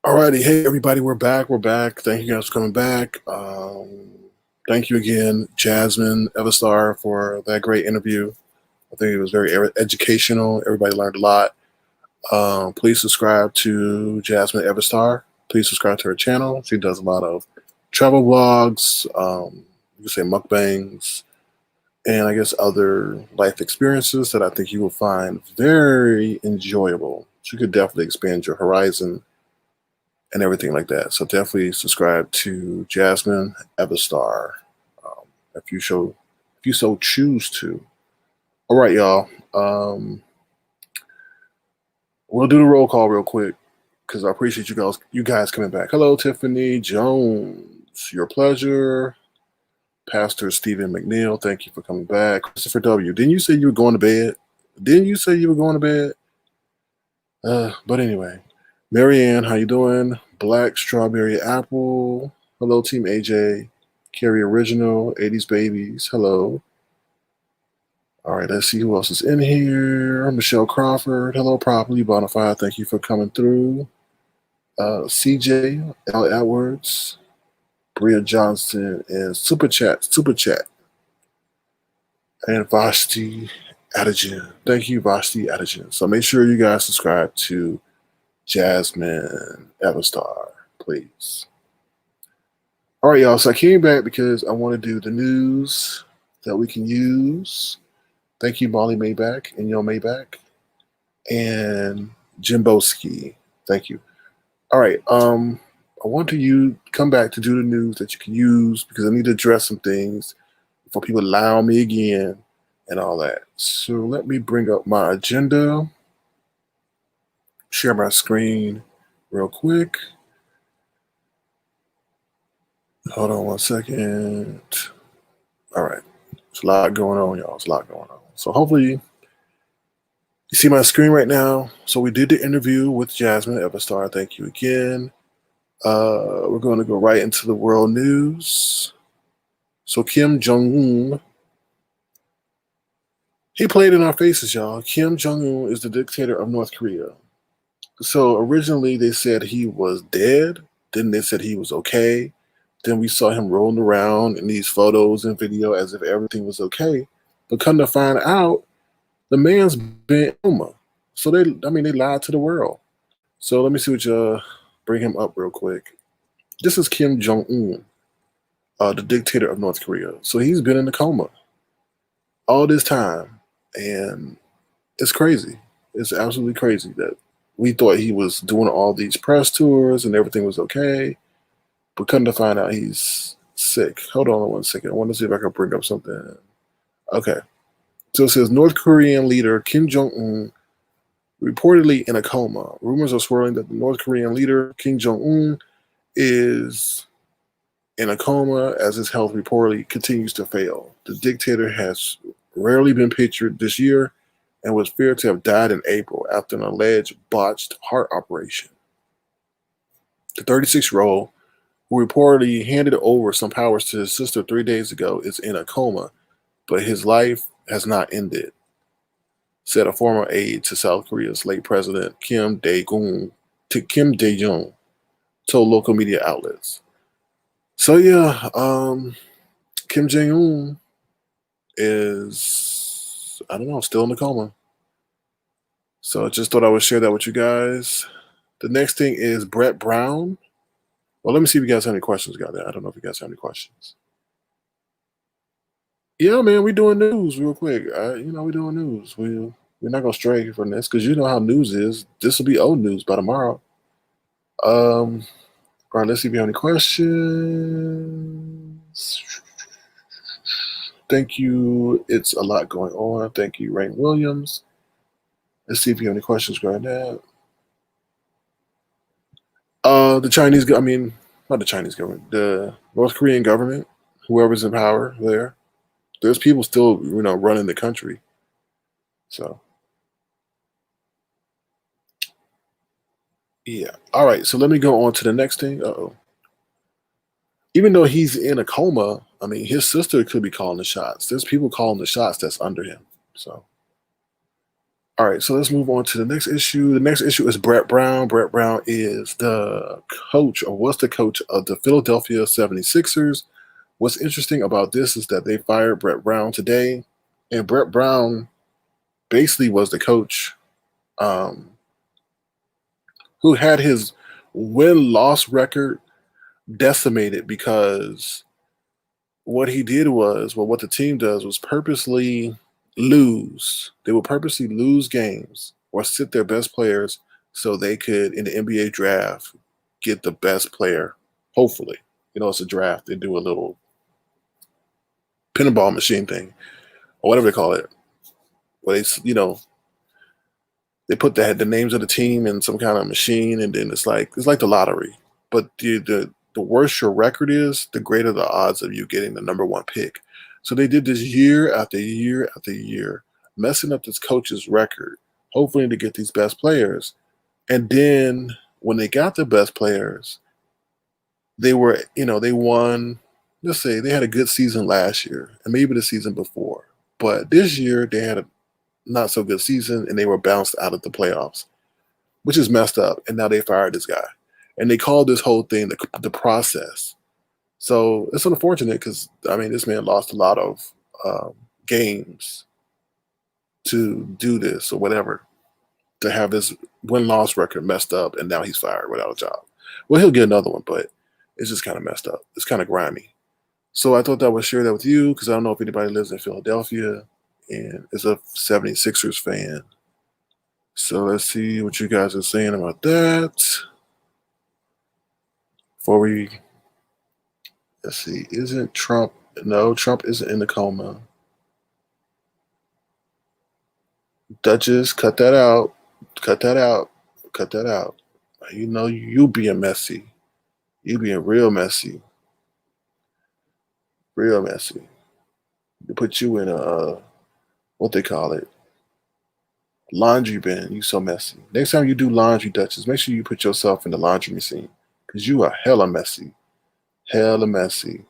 Alrighty, hey everybody, we're back. Thank you guys for coming back. Thank you again, Jasmine Everstar, for that great interview. I think it was very educational. Everybody learned a lot. Please subscribe to Jasmine Everstar. Please subscribe to her channel. She does a lot of travel vlogs, you can say mukbangs, and I guess other life experiences that I think you will find very enjoyable. She could definitely expand your horizon and everything like that. So definitely subscribe to Jasmine Everstar if you so choose to. All right, y'all. We'll do the roll call real quick because I appreciate you guys coming back. Hello, Tiffany Jones. Your pleasure. Pastor Stephen McNeil, thank you for coming back. Christopher W. Didn't you say you were going to bed? But anyway. Marianne, how you doing? Black Strawberry Apple. Hello, Team AJ. Carrie Original, 80s Babies. Hello. All right, let's see who else is in here. Michelle Crawford. Hello, Properly Bonafide. Thank you for coming through. CJ, L. Edwards, Bria Johnson, and Super Chat. And Vashti Adijan. Thank you, Vashti Adijan. So make sure you guys subscribe to Jasmine Everstar, please. All right, y'all. So I came back because I want to do the news that we can use. Thank you, Molly Mayback and Yo Mayback and Jimboski. Thank you. All right. I want to come back to do the news that you can use because I need to address some things before people lie on me again and all that. So let me bring up my agenda. Share my screen real quick. Hold on one second. All right. There's a lot going on, y'all. So hopefully you see my screen right now. So we did the interview with Jasmine Everstar. Thank you again. We're going to go right into the world news. So Kim Jong-un, he played in our faces, y'all. Kim Jong-un is the dictator of North Korea. So originally they said he was dead. Then they said he was okay. Then we saw him rolling around in these photos and video as if everything was okay. But come to find out, the man's been in coma. So they lied to the world. So let me see bring him up real quick. This is Kim Jong-un, the dictator of North Korea. So he's been in a coma all this time. And it's crazy. It's absolutely crazy that We thought he was doing all these press tours and everything was okay, but come to find out he's sick. Hold on 1 second. I want to see if I can bring up something. Okay. So it says North Korean leader Kim Jong Un reportedly in a coma. Rumors are swirling that the North Korean leader Kim Jong Un is in a coma as his health reportedly continues to fail. The dictator has rarely been pictured this year and was feared to have died in April after an alleged botched heart operation. The 36-year-old, who reportedly handed over some powers to his sister 3 days ago, is in a coma, but his life has not ended, said a former aide to South Korea's late president Kim Dae-jung told local media outlets. So yeah, Kim Jong Un is, I don't know, still in the coma. So I just thought I would share that with you guys. The next thing is Brett Brown. Well, let me see if you guys have any questions about that. I don't know if you guys have any questions. Yeah, man, we doing news real quick. We doing news. We're not gonna stray from this because you know how news is. This will be old news by tomorrow. All right, let's see if you have any questions. Thank you. It's a lot going on. Thank you, Rain Williams. Let's see if you have any questions regarding that. The Chinese, I mean, not the Chinese government, the North Korean government, whoever's in power there, there's people still, running the country. So, yeah. All right. So let me go on to the next thing. Uh-oh. Even though he's in a coma, I mean, his sister could be calling the shots. There's people calling the shots that's under him. So, all right. So let's move on to the next issue. The next issue is Brett Brown. Brett Brown is the coach, or was the coach of the Philadelphia 76ers. What's interesting about this is that they fired Brett Brown today, and Brett Brown basically was the coach um, who had his win-loss record decimated because what the team does was purposely lose. They would purposely lose games or sit their best players so they could, in the NBA draft, get the best player. Hopefully, it's a draft. They do a little pinball machine thing or whatever they call it. Where they put the names of the team in some kind of machine, and then it's like the lottery. But the worse your record is, the greater the odds of you getting the number one pick. So they did this year after year after year, messing up this coach's record, hoping to get these best players. And then when they got the best players, they won. Let's say they had a good season last year and maybe the season before. But this year they had a not so good season and they were bounced out of the playoffs, which is messed up. And now they fired this guy. And they called this whole thing the process. So it's unfortunate because, this man lost a lot of games to do this or whatever, to have his win-loss record messed up, and now he's fired without a job. Well, he'll get another one, but it's just kind of messed up. It's kind of grimy. So I thought I would share that with you because I don't know if anybody lives in Philadelphia and is a 76ers fan. So let's see what you guys are saying about that. Let's see, isn't Trump, no, Trump isn't in the coma. Duchess, cut that out. Cut that out. Cut that out. You being messy. You being real messy. Real messy. They put you in what they call it, laundry bin. You so messy. Next time you do laundry, Duchess, make sure you put yourself in the laundry machine because you are hella messy. Hella messy.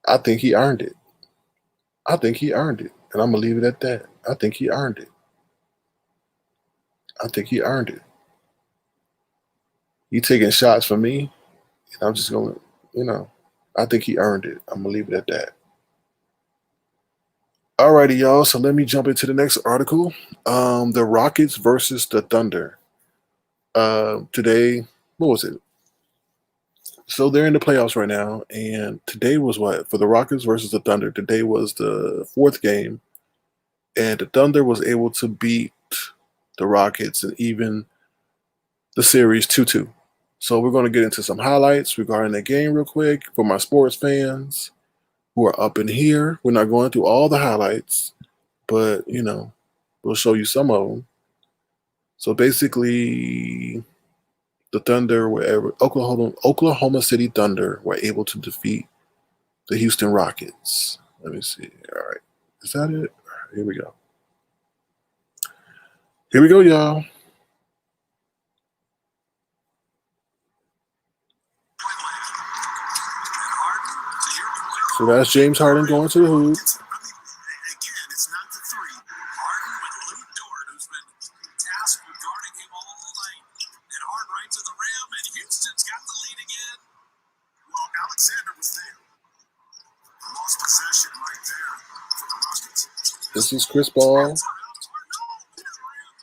I think he earned it. I think he earned it. And I'm going to leave it at that. I think he earned it. I think he earned it. You taking shots from me, and I'm just going to, I think he earned it. I'm going to leave it at that. Alrighty, y'all. So let me jump into the next article. The Rockets versus the Thunder. Today, what was it? So they're in the playoffs right now, and today was what? For the Rockets versus the Thunder, today was the fourth game, and the Thunder was able to beat the Rockets, and even the series 2-2. So we're going to get into some highlights regarding that game real quick for my sports fans who are up in here. We're not going through all the highlights, but we'll show you some of them. So basically, the Thunder were Oklahoma City Thunder were able to defeat the Houston Rockets. Let me see. All right. Is that it? All right, here we go. Here we go, y'all. So that's James Harden going to the hoop. Again, it's not the three. Harden with Luke Dort, who's been tasked with guarding him all night. And Harden right to the rim, and Houston's got the lead again. Well, Alexander was there. Lost possession right there for the Rockets. This is Chris Paul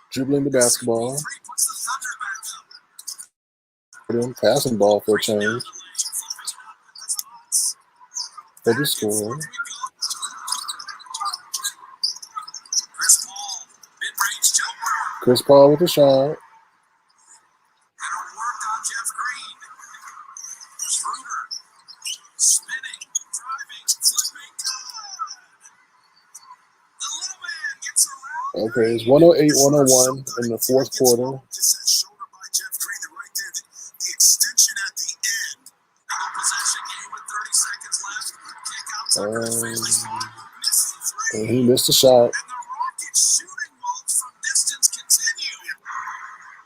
dribbling the basketball. Passing ball for a change. For the score. Chris Paul with a shot. Okay, it's 108-101 in the fourth quarter. And he missed the shot.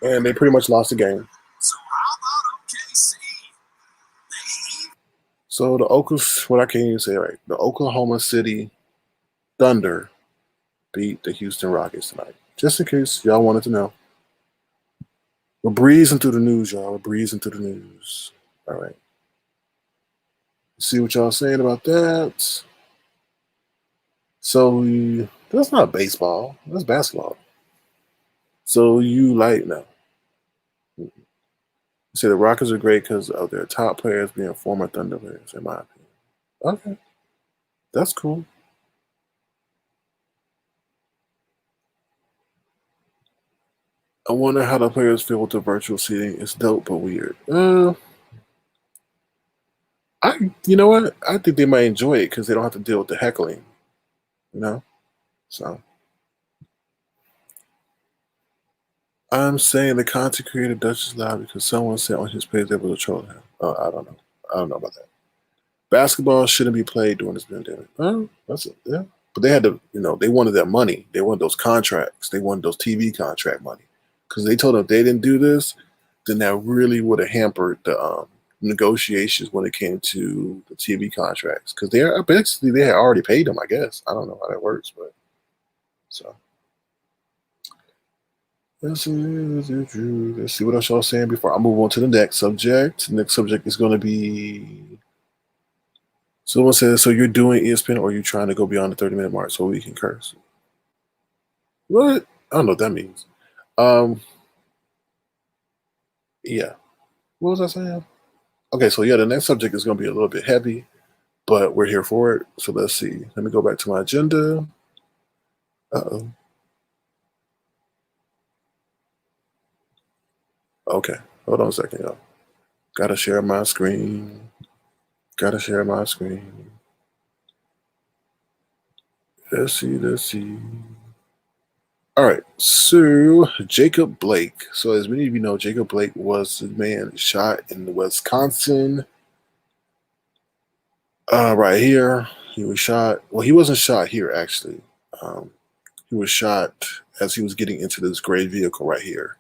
And they pretty much lost the game. So the Oklahoma City Thunder beat the Houston Rockets tonight. Just in case y'all wanted to know. We're breezing through the news, y'all. We're breezing through the news. All right. See what y'all saying about that. So that's not baseball. That's basketball. So you now. You say the Rockets are great because of their top players being former Thunder players, in my opinion. Okay. That's cool. I wonder how the players feel with the virtual seating. It's dope but weird. You know what? I think they might enjoy it because they don't have to deal with the heckling. So I'm saying the content creator Dutch is loud because someone said on his page they were trolling him. I don't know. I don't know about that. Basketball shouldn't be played during this pandemic. Oh, that's it. Yeah. But they had to, they wanted that money. They wanted those contracts. They wanted those TV contract money. Because they told them if they didn't do this, then that really would have hampered the negotiations when it came to the TV contracts. Because they had already paid them, I guess. I don't know how that works, but so. Let's see what else y'all saying before I move on to the next subject. The next subject is going to be. Someone says, so you're doing ESPN or are you trying to go beyond the 30-minute mark so we can curse? What? I don't know what that means. Yeah. What was I saying? Okay, so yeah, the next subject is going to be a little bit heavy, but we're here for it. So let's see. Let me go back to my agenda. Uh-oh. Okay, hold on a second, y'all. Gotta share my screen. Let's see. All right, so Jacob Blake. So as many of you know, Jacob Blake was the man shot in Wisconsin. Right here, he was shot. Well, he wasn't shot here, actually. He was shot as he was getting into this gray vehicle right here.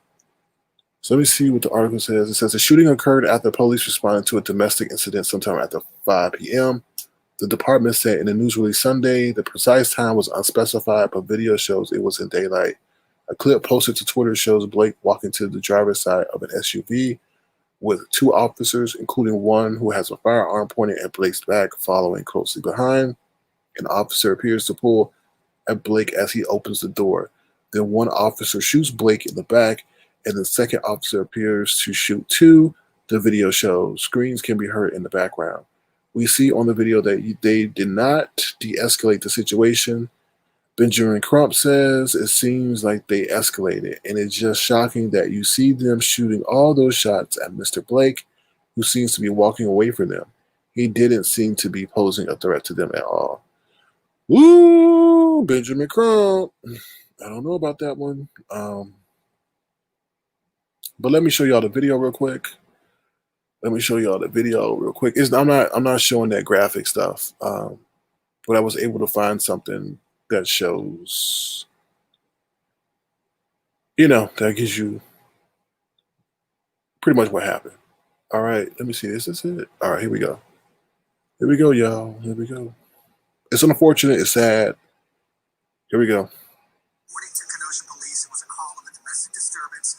So let me see what the article says. It says the shooting occurred after police responded to a domestic incident sometime after 5 p.m. The department said in a news release Sunday the precise time was unspecified, but video shows it was in daylight. A clip posted to Twitter shows Blake walking to the driver's side of an SUV with two officers, including one who has a firearm pointed at Blake's back, following closely behind. An officer appears to pull at Blake as he opens the door. Then one officer shoots Blake in the back, and the second officer appears to shoot too. The video shows screams can be heard in the background. We see on the video that they did not de-escalate the situation. Benjamin Crump says it seems like they escalated, and it's just shocking that you see them shooting all those shots at Mr. Blake, who seems to be walking away from them. He didn't seem to be posing a threat to them at all. Woo, Benjamin Crump. I don't know about that one. But let me show y'all the video real quick. I'm not showing that graphic stuff. But I was able to find something that shows, that gives you pretty much what happened. All right, let me see. Is this it? All right, here we go. Here we go, y'all. Here we go. It's unfortunate. It's sad. Here we go. According to Kenosha police, it was a call of a domestic disturbance.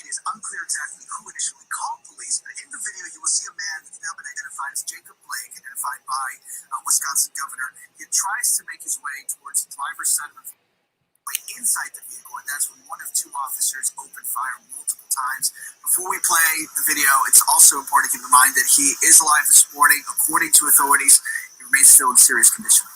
It is unclear exactly who initially called police, but in the video, you will see a man that's now been identified as Jacob Blake, identified by Wisconsin governor. He tries to make his way towards the driver's side of the vehicle, inside the vehicle, and that's when one of two officers opened fire multiple times. Before we play the video, it's also important to keep in mind that he is alive this morning. According to authorities, he remains still in serious condition.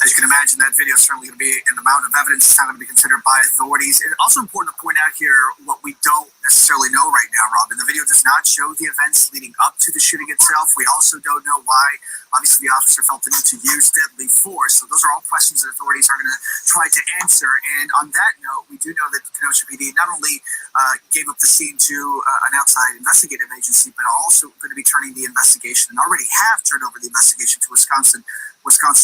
As you can imagine, that video is certainly going to be an amount of evidence. It's not going to be considered by authorities. It's also important to point out here what we don't necessarily know right now, Robin. The video does not show the events leading up to the shooting itself. We also don't know why, obviously, the officer felt the need to use deadly force. So those are all questions that authorities are going to try to answer. And on that note, we do know that Kenosha PD not only gave up the scene to an outside investigative agency, but also going to be turning the investigation, and already have turned over the investigation to Wisconsin's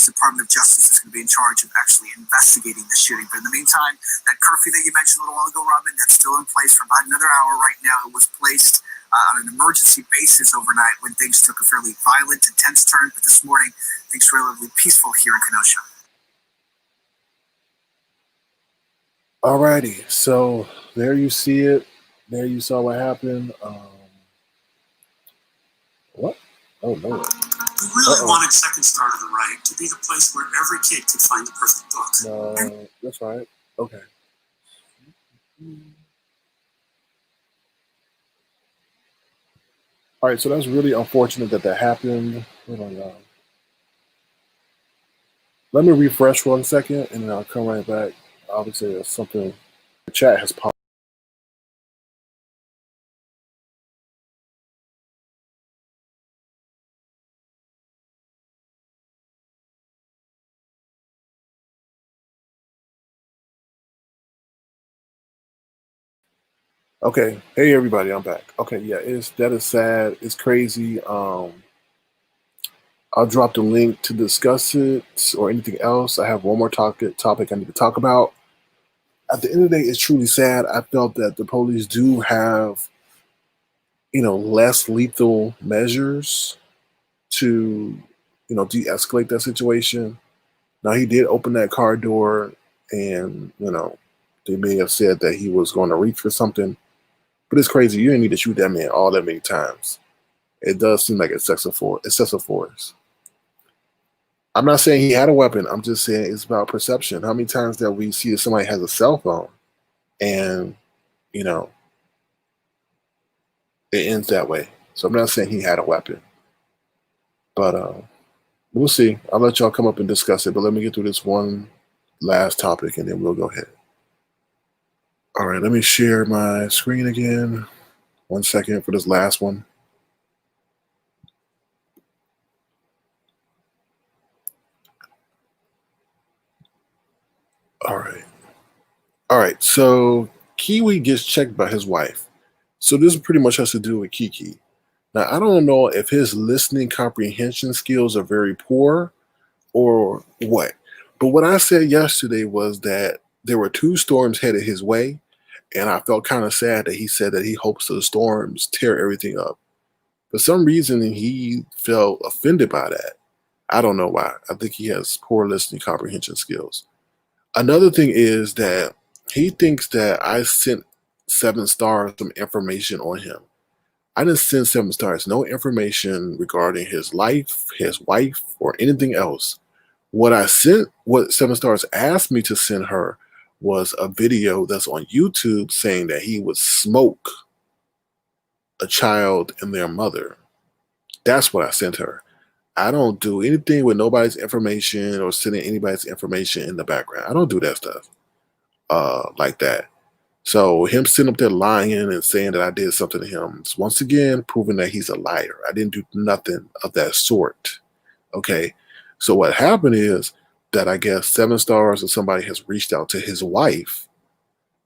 Department of Justice is going to be in charge of actually investigating the shooting. But in the meantime, that curfew that you mentioned a little while ago, Robin, that's still in place for about another hour right now. It was placed on an emergency basis overnight when things took a fairly violent, intense turn. But this morning, things were relatively peaceful here in Kenosha. Alrighty, so there you see it. There you saw what happened. What? Oh, no. We really wanted Second Star to the Right to be the place where every kid could find the perfect book. No, that's right. Okay. All right, so that's really unfortunate that happened. Hold on, y'all. Let me refresh 1 second, and then I'll come right back. Obviously, there's something. The chat has popped. Okay. Hey, everybody, I'm back. Okay, yeah, that is sad. It's crazy. I'll drop the link to discuss it or anything else. I have one more topic I need to talk about. At the end of the day, it's truly sad. I felt that the police do have, less lethal measures to, de-escalate that situation. Now, he did open that car door, and, they may have said that he was going to reach for something. But it's crazy. You didn't need to shoot that man all that many times. It does seem like excessive force. I'm not saying he had a weapon. I'm just saying it's about perception. How many times that we see that somebody has a cell phone and, it ends that way. So I'm not saying he had a weapon. But we'll see. I'll let y'all come up and discuss it. But let me get through this one last topic, and then we'll go ahead. All right, let me share my screen again. 1 second for this last one. All right. So Kiwi gets checked by his wife. So this pretty much has to do with Keke. Now, I don't know if his listening comprehension skills are very poor or what. But what I said yesterday was that there were 2 storms headed his way. And I felt kind of sad that he said that he hopes the storms tear everything up. For some reason, he felt offended by that. I don't know why. I think he has poor listening comprehension skills. Another thing is that he thinks that I sent 7 stars some information on him. I didn't send Seven Stars no information regarding his life, his wife, or anything else. What Seven Stars asked me to send her was a video that's on YouTube saying that he would smoke a child and their mother. That's what I sent her. I don't do anything with nobody's information or sending anybody's information in the background. I don't do that stuff like that. So him sitting up there lying and saying that I did something to him is once again proving that he's a liar. I didn't do nothing of that sort. Okay. So what happened is that I guess Seven Stars or somebody has reached out to his wife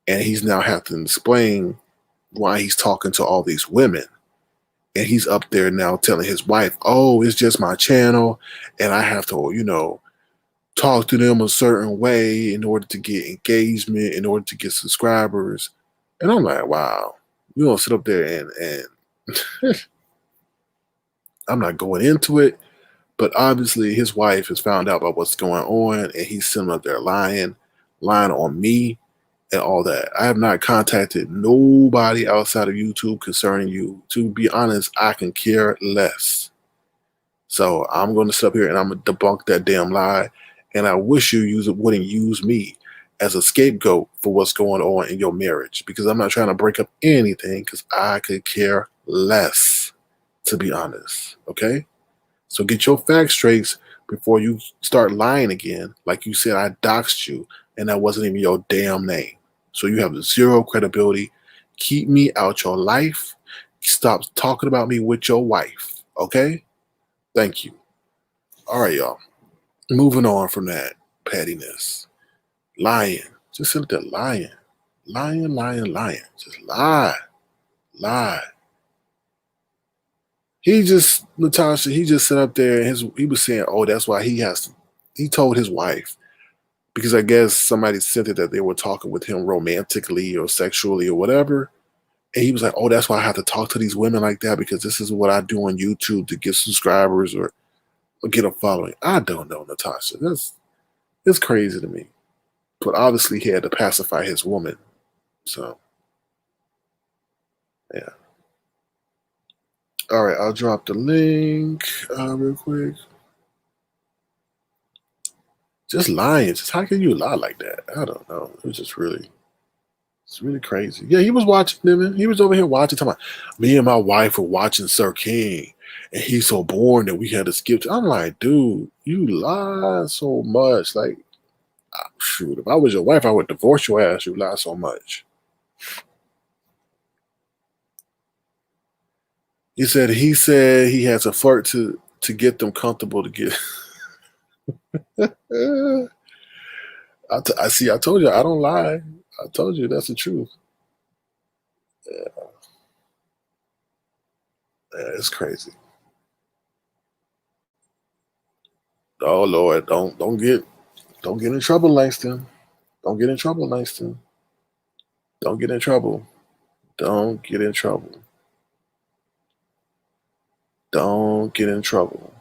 and he's now have to explain why he's talking to all these women. And he's up there now telling his wife, oh, it's just my channel and I have to, talk to them a certain way in order to get engagement, in order to get subscribers. And I'm like, wow, you don't sit up there and I'm not going into it. But obviously his wife has found out about what's going on and he's sitting up there lying on me and all that. I have not contacted nobody outside of YouTube concerning you. To be honest, I can care less. So I'm going to sit up here and I'm going to debunk that damn lie. And I wish you wouldn't use me as a scapegoat for what's going on in your marriage, because I'm not trying to break up anything, because I could care less, to be honest. Okay? So get your facts straight before you start lying again. Like you said, I doxed you and that wasn't even your damn name. So you have zero credibility. Keep me out your life. Stop talking about me with your wife. Okay? Thank you. All right, y'all. Moving on from that pettiness. Lying. Just sit there lying. Lying. Just lie. Natasha, he just sat up there and he was saying, oh, that's why he told his wife, because I guess somebody sent it that they were talking with him romantically or sexually or whatever. And he was like, oh, that's why I have to talk to these women like that, because this is what I do on YouTube to get subscribers or get a following. I don't know, Natasha. It's crazy to me. But obviously he had to pacify his woman. So, yeah. All right, I'll drop the link real quick. Just lying. Just how can you lie like that? I don't know. It's really crazy. Yeah, he was watching them. He was over here watching. Talking about, me and my wife were watching Sir King, and he's so boring that we had to skip. I'm like, dude, you lie so much. Like, shoot, if I was your wife, I would divorce your ass. You lie so much. He said he has a flirt to get them comfortable to get. I see. I told you I don't lie. I told you that's the truth. Yeah, it's crazy. Oh Lord, don't get in trouble, Langston. Don't get in trouble, Langston. Don't get in trouble. Don't get in trouble. Don't get in trouble.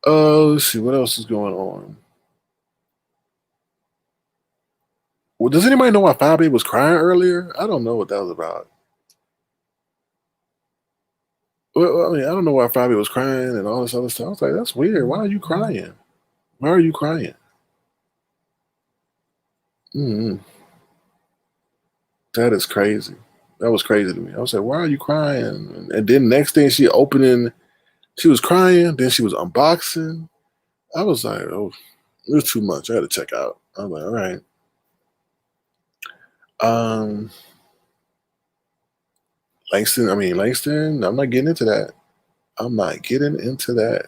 Let's see what else is going on. Well, does anybody know why Fabi was crying earlier? I don't know what that was about. Well, I mean, I don't know why Fabi was crying and all this other stuff. I was like, that's weird. Why are you crying? Why are you crying? Mm-hmm. That is crazy. That was crazy to me. I was like, why are you crying? And then next thing she was crying. Then she was unboxing. I was like, oh, it was too much. I had to check out. I was like, all right. Langston, I'm not getting into that. I'm not getting into that.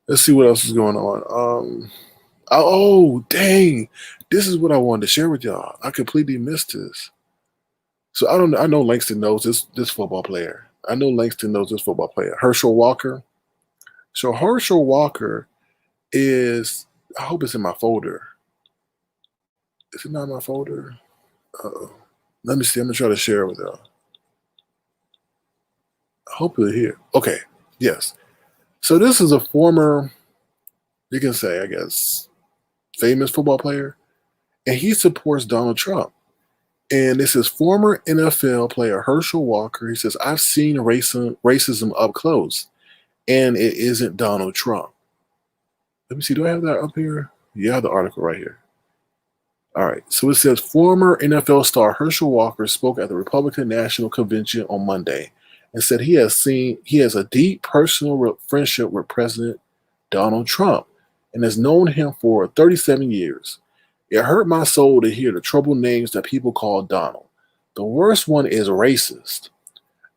Let's see what else is going on. Dang. This is what I wanted to share with y'all. I completely missed this. So I know Langston knows this football player. Herschel Walker. So Herschel Walker is, I hope it's in my folder. Is it not in my folder? Uh-oh. Let me see. I'm gonna try to share it with y'all. I hope it's here. Okay. Yes. So this is a former, you can say, I guess, famous football player, and he supports Donald Trump. And this is former NFL player Herschel Walker. He says, I've seen racism up close, and it isn't Donald Trump. Let me see. Do I have that up here? Yeah, I have the article right here. All right. So it says former NFL star Herschel Walker spoke at the Republican National Convention on Monday and said he has a deep personal friendship with President Donald Trump and has known him for 37 years. It hurt my soul to hear the troubled names that people call Donald. The worst one is racist.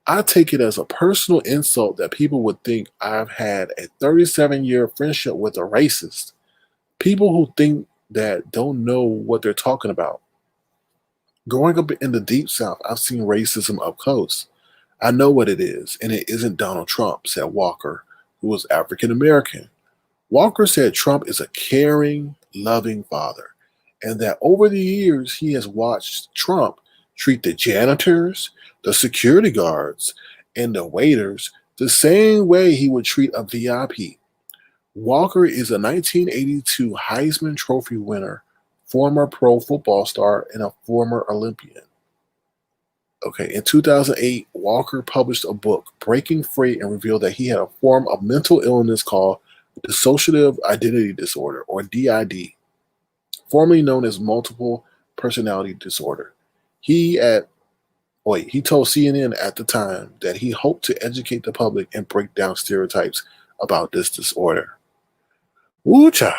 I take it as a personal insult that people would think I've had a 37-year friendship with a racist. People who think that don't know what they're talking about. Growing up in the Deep South, I've seen racism up close. I know what it is, and it isn't Donald Trump, said Walker, who was African American. Walker said Trump is a caring, loving father, and that over the years he has watched Trump treat the janitors, the security guards, and the waiters the same way he would treat a VIP. Walker is a 1982 Heisman Trophy winner, former pro football star, and a former Olympian. Okay, in 2008, Walker published a book, Breaking Free, and revealed that he had a form of mental illness called dissociative identity disorder, or DID, formerly known as multiple personality disorder. He at he told CNN at the time that he hoped to educate the public and break down stereotypes about this disorder. Woo-cha,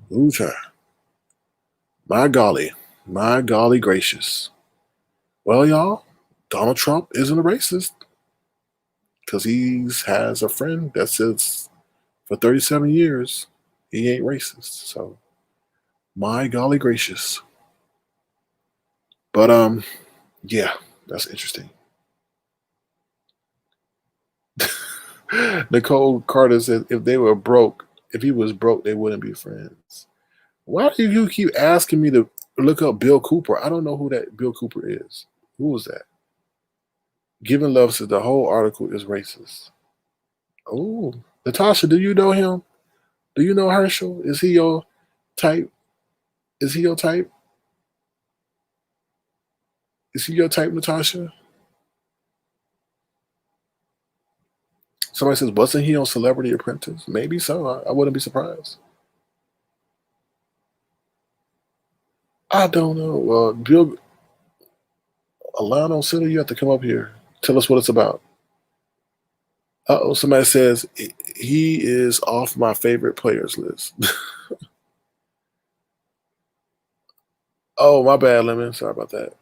woo-cha. My golly gracious. Well, y'all, Donald Trump isn't a racist because he has a friend that says for 37 years he ain't racist. So, my golly gracious. But yeah, that's interesting. Nicole Carter said if they were broke, if he was broke, they wouldn't be friends. Why do you keep asking me to look up Bill Cooper? I don't know who that Bill Cooper is. Who was that? Given Love says the whole article is racist. Oh, Natasha, do you know him? Do you know Herschel? Is he your type? Is he your type? Is he your type, Natasha? Somebody says, wasn't he on Celebrity Apprentice? Maybe so. I wouldn't be surprised. I don't know. Bill, Alano Center, you have to come up here. Tell us what it's about. Oh, somebody says he is off my favorite players list. Oh, my bad, Lemon. Sorry about that.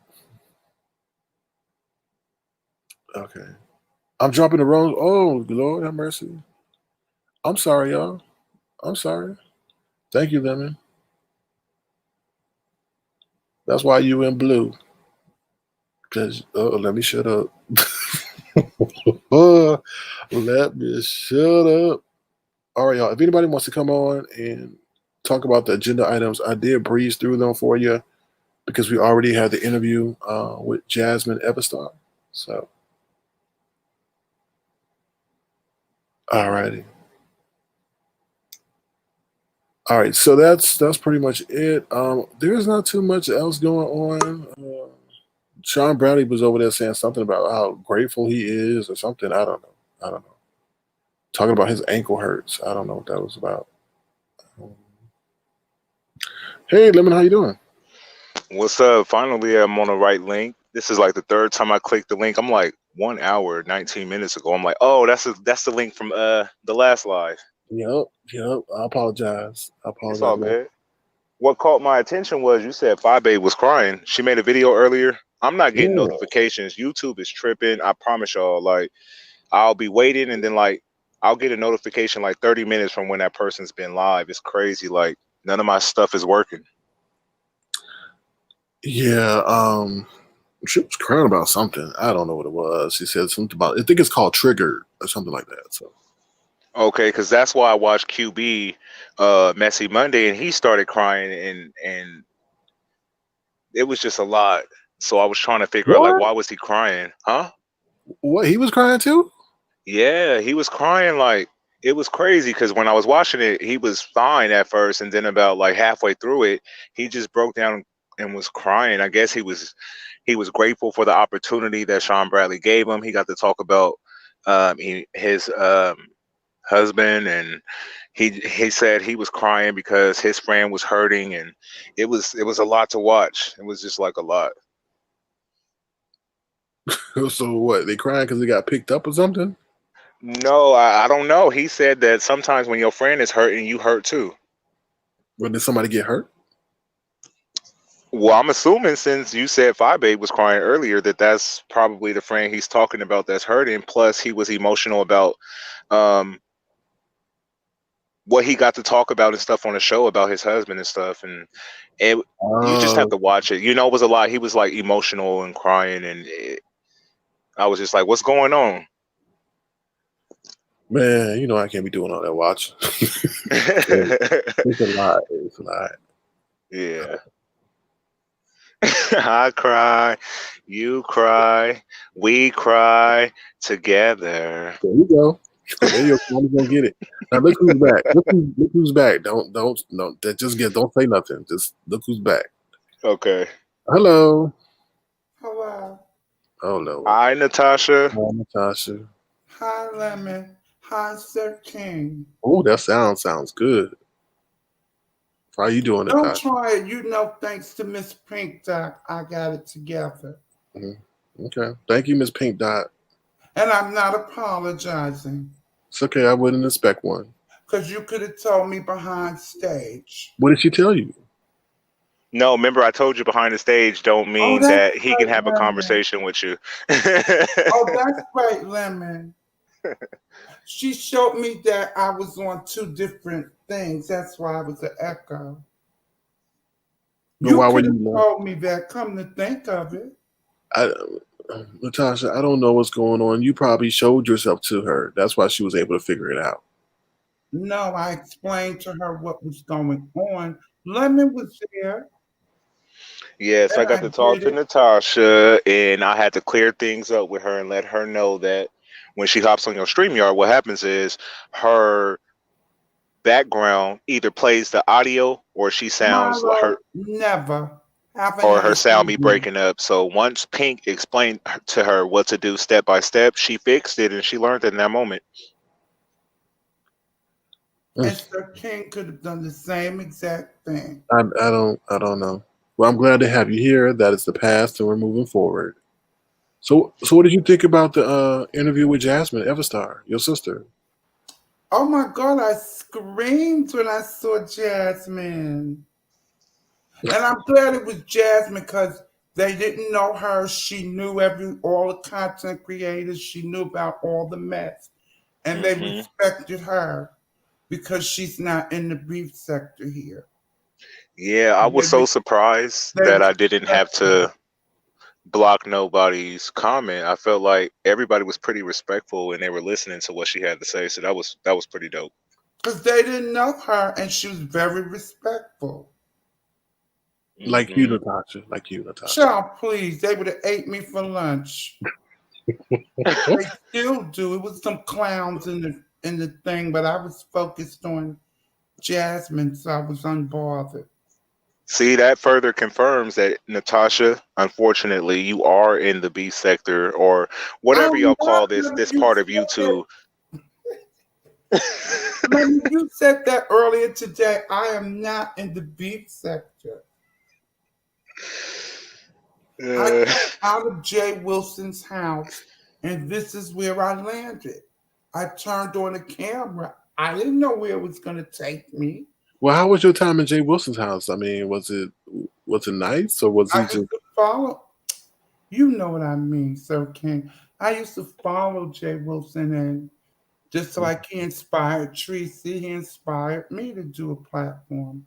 Okay. I'm dropping the wrong. Oh, Lord have mercy. I'm sorry, y'all. I'm sorry. Thank you, Lemon. That's why you in blue. Because, let me shut up. Let me shut up. All right, y'all. If anybody wants to come on and talk about the agenda items, I did breeze through them for you because we already had the interview with Jasmine Everstar. So, all righty. All right, so that's pretty much it. There's not too much else going on. Sean Bradley was over there saying something about how grateful he is or something. I don't know. I don't know. Talking about his ankle hurts. I don't know what that was about. Hey, Lemon, how you doing? What's up? Finally, I'm on the right link. This is like the third time I clicked the link. I'm like 1 hour, 19 minutes ago. I'm like, oh, that's the link from the last live. Yep. I apologize. It's all good. What caught my attention was you said Phi Babe was crying. She made a video earlier. I'm not getting Yeah. notifications. YouTube is tripping. I promise y'all. Like, I'll be waiting and then like I'll get a notification like 30 minutes from when that person's been live. It's crazy. Like none of my stuff is working. Yeah. She was crying about something. I don't know what it was. She said something about. I think it's called Triggered or something like that. So. Okay, because that's why I watched QB Messy Monday and he started crying and it was just a lot. So I was trying to figure out like why was he crying? Huh? What, he was crying too? Yeah, he was crying like it was crazy because when I was watching it, he was fine at first, and then about like halfway through it, he just broke down and was crying. I guess he was grateful for the opportunity that Sean Bradley gave him. He got to talk about his husband, and he said he was crying because his friend was hurting, and it was a lot to watch. It was just like a lot. So what? They crying because they got picked up or something? No, I don't know. He said that sometimes when your friend is hurting, you hurt too. Or did somebody get hurt? Well, I'm assuming since you said Phi Babe was crying earlier, that that's probably the friend he's talking about that's hurting. Plus, he was emotional about um, what he got to talk about and stuff on the show about his husband and stuff. And you just have Oh to watch it. You know, it was a lot. He was like emotional and crying, and I was just like, "What's going on?" man, you know I can't be doing all that watching. It's a lot. It's a lot. Yeah. I cry, you cry, we cry together. There you go. There you go. I'm gonna get it. Now look who's back. Look who's back. Don't no. That just get. Don't say nothing. Just look who's back. Okay. Hello. Hello. Oh no. Hi, Natasha. Hi, Natasha. Hi, Lemon. Hi, Sir King. Oh, that sounds good. How you doing, Don't Natasha? try it. You know, thanks to Miss Pink Dot, I got it together. Okay. Thank you, Miss Pink Dot. And I'm not apologizing. It's okay. I wouldn't expect one. Because you could have told me behind stage. What did she tell you? No, remember I told you behind the stage don't Oh, mean that's that he can right, have a Lemon. conversation with you. Oh, that's right, Lemon. She showed me that I was on two different things. That's why I was an echo. But You why were could have you? told me that, come to think of it. I, Natasha, I don't know what's going on. You probably showed yourself to her. That's why she was able to figure it out. No, I explained to her what was going on. Lemon was there, Yes, I and got I to talk did to it. Natasha, and I had to clear things up with her and let her know that when she hops on your StreamYard, what happens is her background either plays the audio or she sounds like her Milo, never. Have a or her nice sound be evening. breaking up. So once Pink explained to her what to do step by step, she fixed it and she learned it in that moment. And Mm. Sir King could have done the same exact thing. I don't know. Well, I'm glad to have you here. That is the past, and we're moving forward. So what did you think about the interview with Jasmine Everstar, your sister? Oh my God, I screamed when I saw Jasmine. And I'm glad it was Jasmine because they didn't know her. She knew all the content creators. She knew about all the mess. And they Hmm. respected her because she's not in the beef sector here. Yeah, I was They, so re- surprised they that I didn't have respect her to block nobody's comment. I felt like everybody was pretty respectful and they were listening to what she had to say. So that was pretty dope. because they didn't know her and she was very respectful. Like you, Hmm. Natasha. Like you, Natasha. Child, please, they would have ate me for lunch. They still do. It was some clowns in the thing, but I was focused on Jasmine, so I was unbothered. See, that further confirms that Natasha, unfortunately, you are in the B sector or whatever I'm y'all not call this gonna. this You part of said that. YouTube. Lemon, you said that earlier today. I am not in the beef sector. I Uh, got out of Jay Wilson's house, and this is where I landed. I turned on the camera. I didn't know where it was going to take me. Well, how was your time in Jay Wilson's house? I mean, was it nice or was I he used just to follow. You know what I mean, Sir King. I used to follow Jay Wilson, and just like he inspired Tracy, he inspired me to do a platform.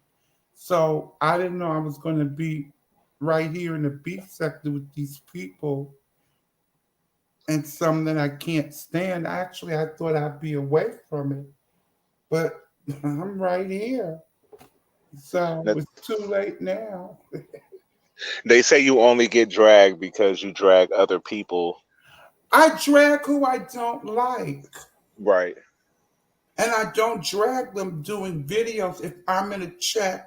So I didn't know I was going to be right here in the beef sector with these people and some that I can't stand. Actually, I thought I'd be away from it, but I'm right here. So that- it's too late now. they say you only get dragged because you drag other people. I drag who I don't like. Right. And I don't drag them doing videos if I'm in a chat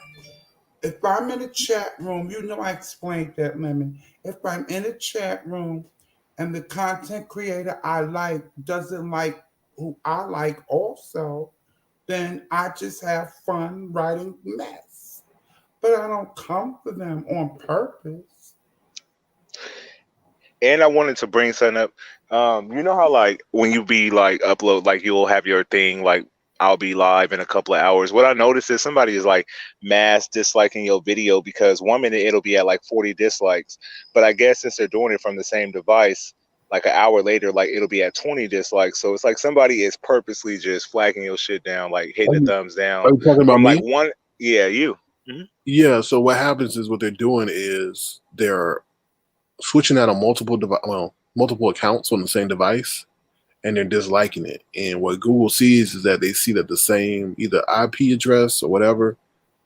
If I'm in a chat room, you know I explained that, Lemon. If I'm in a chat room and the content creator I like doesn't like who I like also, then I just have fun writing mess. But I don't come for them on purpose. And I wanted to bring something up. You know how like when you be like upload, like you'll have your thing, like I'll be live in a couple of hours. What I noticed is somebody is like mass disliking your video because 1 minute it'll be at like 40 dislikes, but I guess since they're doing it from the same device, like an hour later, like it'll be at 20 dislikes. So it's like somebody is purposely just flagging your shit down, like hitting the thumbs Are down you talking about from like me? one. Yeah, you. Mhm. Yeah. So what happens is what they're doing is they're switching out on multiple accounts on the same device, and they're disliking it. And what Google sees is that they see that the same either IP address or whatever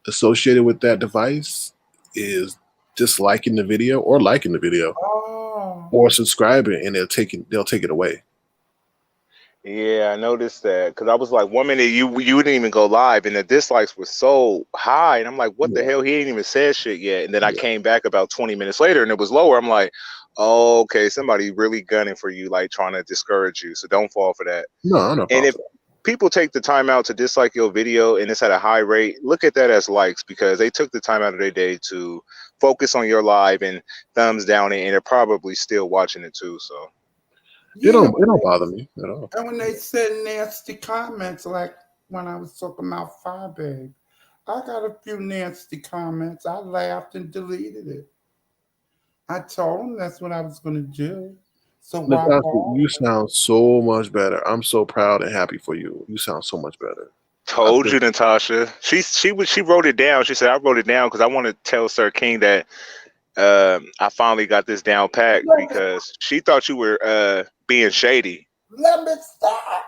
associated with that device is disliking the video or liking the video Oh, or subscribing, and they'll take it away. Yeah, I noticed that because I was like, 1 minute you didn't even go live, and the dislikes were so high, and I'm like, what the Yeah, hell? He ain't even said shit yet. And then I yeah. came back about 20 minutes later, and it was lower. I'm like, oh, okay, somebody really gunning for you, like trying to discourage you. So don't fall for that. No, I'm not And problem if for that. people take the time out to dislike your video and it's at a high rate, look at that as likes because they took the time out of their day to focus on your live and thumbs down it, and they're probably still watching it too. So. yeah. It don't bother me at all. And when they said nasty comments, like when I was talking about Fire Babe, I got a few nasty comments. I laughed and deleted it. I told them that's what I was going to do. So why Natasha, you bother? sound so much better. I'm so proud and happy for you. You sound so much better. I Told think you, Natasha. She wrote it down. She said I wrote it down because I want to tell Sir King that I finally got this down pack Let me, because she thought you were being shady. let me stop.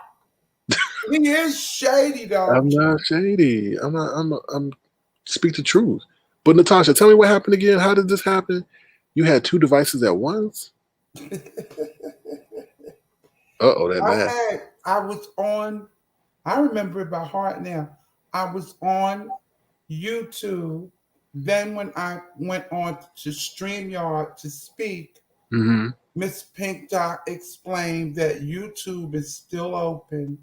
He is shady though. I'm not shady. I'm not. I'm speak the truth. But Natasha, tell me what happened again. How did this happen? You had two devices at once. Oh, that bad. I was on, I remember it by heart now. I was on YouTube. Then when I went on to StreamYard to speak, Mm-hmm. Miss Pink Dot explained that YouTube is still open.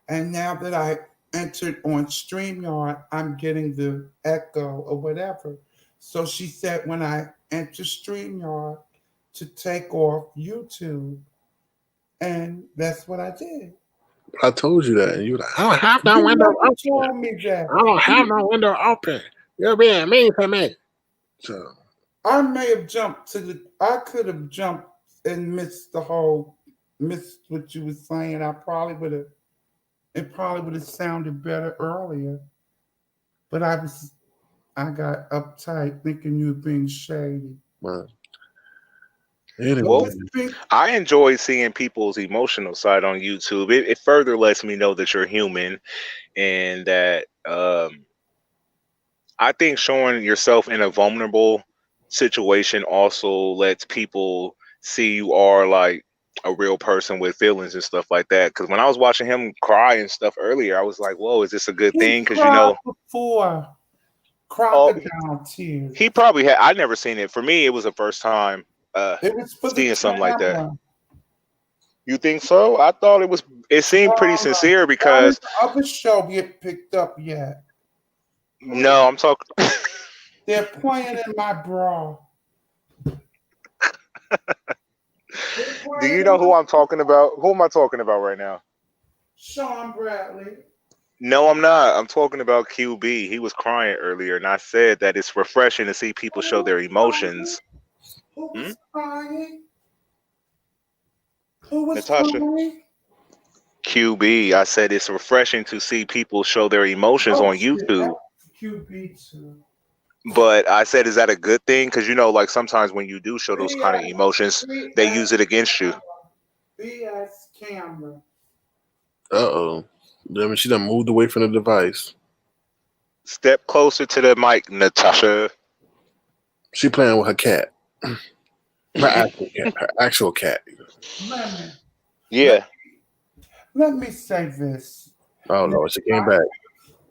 And now that I entered on StreamYard, I'm getting the echo or whatever. So she said when I enter StreamYard to take off YouTube. And that's what I did. I told you that, and you were like, "I don't have no You window never open. told me that. I don't have no window open. You're being mean to me." So I may have jumped to the, I could have jumped and missed what you were saying. It probably would have sounded better earlier. But I got uptight thinking you were being shady. well, So anyway, Well, Miss Pink, I enjoy seeing people's emotional side on YouTube. It further lets me know that you're human and that I think showing yourself in a vulnerable situation also lets people see you are like a real person with feelings and stuff like that. Because when I was watching him cry and stuff earlier, I was like, "Whoa, is this a good he thing?" Because cried before oh, crocodile he tears. probably had. I never seen it. For me, it was the first time uh, It was for the seeing something like that. camera. You think so? I thought it was. It seemed pretty Drama. sincere Why did because the other show get picked up yet? no, I'm talking. They're playing in my bra. They're Do playing you in know my who I'm talking about? Who am I talking about right now? Sean Bradley. No, I'm not. I'm talking about QB. He was crying earlier, and I said that it's refreshing to see people Who show was their crying? emotions. Who Hmm? was crying? Who was Natasha, crying? QB. I said it's refreshing to see people show their emotions Oh on shit, YouTube. that's QB too. But I said, is that a good thing? Because like sometimes when you do show those kind of BS, emotions, they BS use it against you. camera, BS camera. oh, I mean, she done moved away from the device. Step closer to the mic, Natasha. She playing with her cat, her actual cat, her actual cat. Lemon. Let, Yeah. let me say this. Oh Now, Lord, she came back.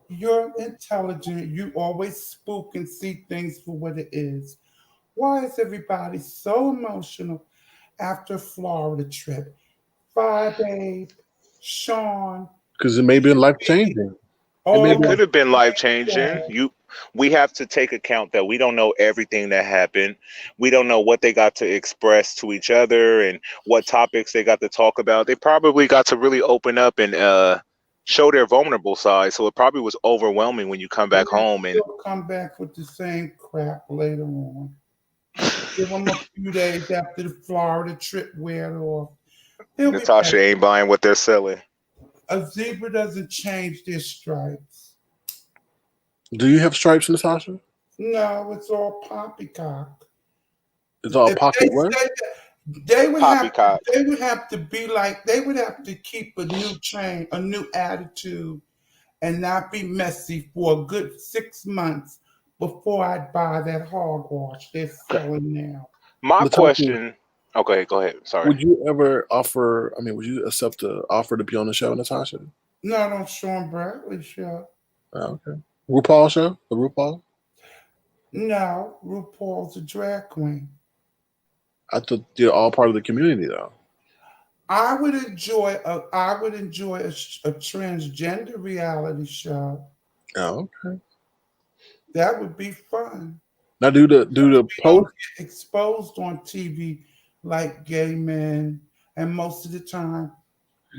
You're intelligent. You always spook and see things for what it is. Why is everybody so emotional after Florida trip? Bye, babe. Sean, Because it may be life changing. It may all It be. could of have been life that. changing. We have to take account that we don't know everything that happened. We don't know what they got to express to each other and what topics they got to talk about. They probably got to really open up and show their vulnerable side. So it probably was overwhelming when you come And back they home and still come back with the same crap later on. Give them a few days after the Florida trip wear off. They'll be back. Natasha ain't buying what they're selling. A zebra doesn't change their stripes. Do you have stripes, Natasha? No, it's all poppycock. It's all If they pocket what? say that, Poppycock. they would have to be like they would have to keep a new chain, a new attitude, and not be messy for a good 6 months before I'd buy that hogwash they're selling now. My Natasha, question. Okay, go ahead. Sorry. would you ever offer? I mean, would you accept the offer to be on the show, Natasha? Not on Sean Bradley show. Oh, okay. RuPaul show? The RuPaul? No, RuPaul's a drag queen. I thought they're all part of the community, though. I would enjoy a transgender reality show. Oh, okay. That would be fun. Now, do the We don't post? get exposed on TV like gay men, and most of the time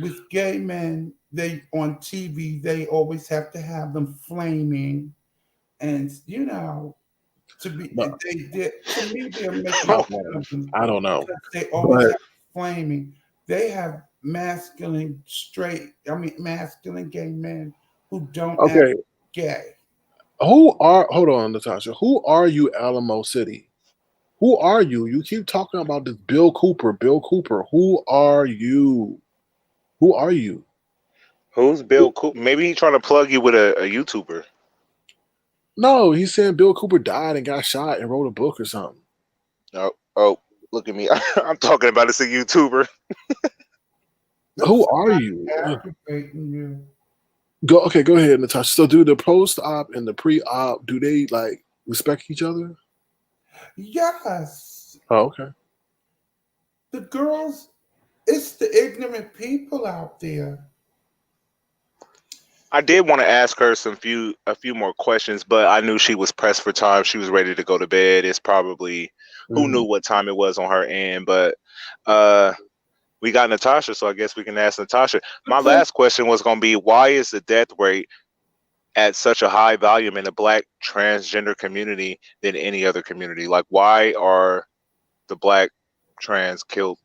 with gay men, they on TV they always have to have them flaming, and to be No, to me they're making I fun of them I don't know, because they always but have flaming. They have masculine gay men who don't act okay. gay. Hold on, Natasha? Who are you, Alamo City? Who are you? You keep talking about this Bill Cooper. Bill Cooper. Who are you? Who are you? Who's Bill Cooper? Maybe he's trying to plug you with a YouTuber. No, he's saying Bill Cooper died and got shot and wrote a book or something. Oh, look at me. I'm talking about it's a YouTuber. Who That's are you? aggravating you. Go ahead, Natasha. So, do the post op and the pre op, do they like respect each other? Yes, Oh, okay. the girls. It's the ignorant people out there. I did want to ask her a few more questions, but I knew she was pressed for time. She was ready to go to bed. It's probably who knew Mhm. what time it was on her end, but uh we got Natasha, so I guess we can ask Natasha. My Because last question was going to be, why is the death rate at such a high volume in the black transgender community than any other community? Like, why are the black trans killed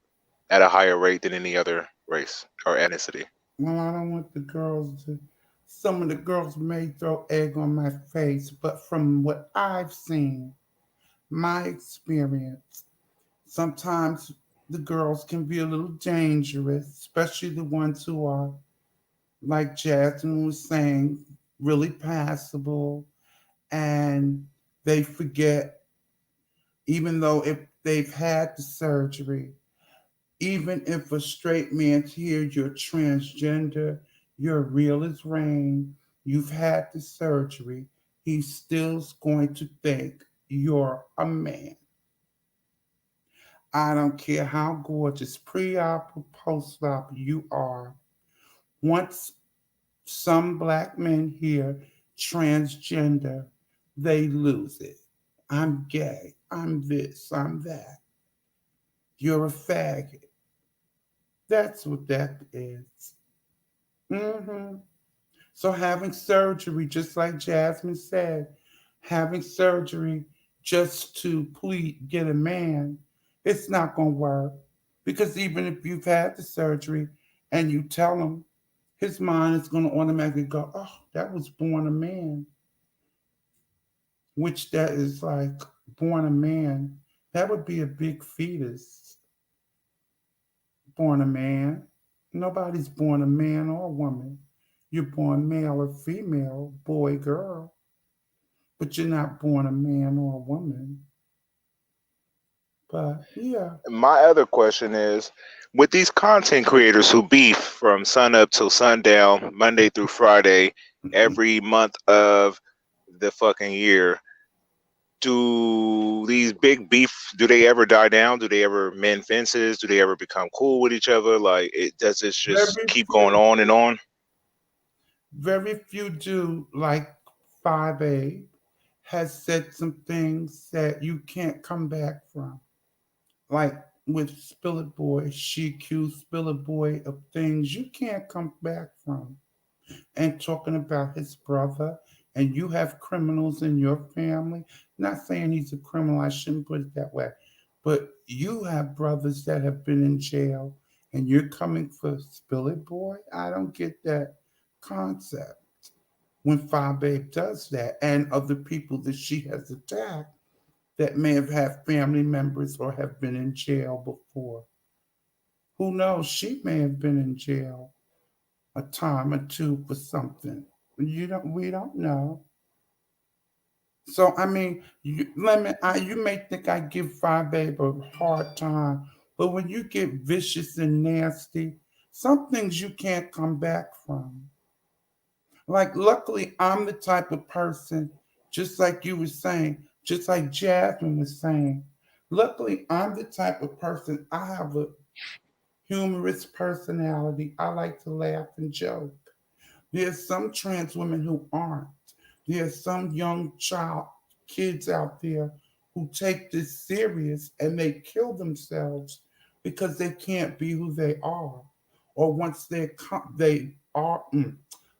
at a higher rate than any other race or ethnicity? well, I don't want the girls to. Some of the girls may throw egg on my face, but from what I've seen, my experience, sometimes the girls can be a little dangerous, especially the ones who are, like Jasmine was saying, really passable, and they forget, even though if they've had the surgery, even if a straight man hears you're transgender, you're real as rain, you've had the surgery, he's still going to think you're a man. I don't care how gorgeous pre-op or post-op you are. Once some black men hear transgender, they lose it. I'm gay. I'm this. I'm that. You're a faggot. That's what that is. Hmm. So having surgery, just like Jasmine said, having surgery just to get a man, it's not going to work. Because even if you've had the surgery and you tell him, his mind is going to automatically go, oh, that was born a man, which that is like born a man. That would be a big fetus, born a man. Nobody's born a man or a woman. You're born male or female, boy, girl, but you're not born a man or a woman. But yeah, My other question is, with these content creators who beef from sun up till sundown, Monday through Friday, every month of the fucking year, do these big beef, do they ever die down? Do they ever mend fences? Do they ever become cool with each other? Like, it does this just Very keep going few, on and on? very few do. Like 5A has said some things that you can't come back from. Like with Spillet Boy, she accused Spillet Boy of things you can't come back from. And talking about his brother, and you have criminals in your family. Not saying he's a criminal, I shouldn't put it that way, but you have brothers that have been in jail, and you're coming for Spill It Boy. I don't get that concept. When Five Babe does that, and other people that she has attacked that may have had family members or have been in jail before. Who knows? She may have been in jail a time or two for something. We don't know. So I mean, you may think I give Five Babe a hard time, but when you get vicious and nasty, some things you can't come back from. Like luckily, I'm the type of person, just like you were saying, just like Jasmine was saying. Luckily, I'm the type of person. I have a humorous personality. I like to laugh and joke. There's some trans women who aren't. There's some young child kids out there who take this serious and they kill themselves because they can't be who they are. Or they are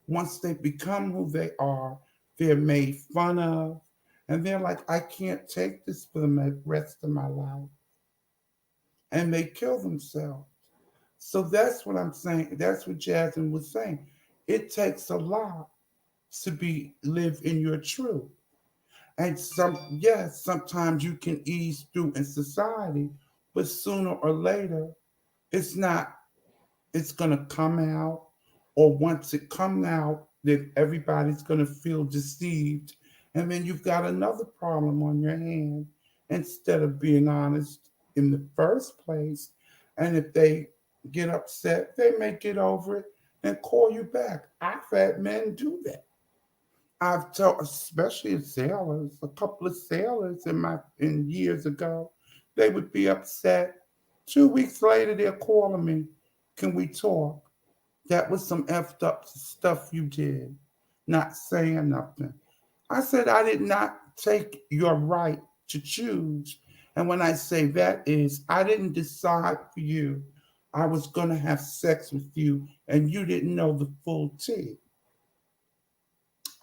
once they become who they are, they're made fun of, and they're like, I can't take this for the rest of my life, and they kill themselves. So that's what I'm saying. That's what Jasmine was saying. It takes a lot to be live in your truth. And yes, sometimes you can ease through in society, but sooner or later, it's not, it's gonna come out, or once it come out, then everybody's gonna feel deceived. And then you've got another problem on your hand instead of being honest in the first place. And if they get upset, they may get over it and call you back. I've had men do that. I've told, especially sailors, a couple of sailors in years ago, they would be upset. 2 weeks later, they're calling me. Can we talk? That was some effed up stuff you did, not saying nothing. I said I did not take your right to choose. And when I say that is, I didn't decide for you. I was going to have sex with you, and you didn't know the full tea.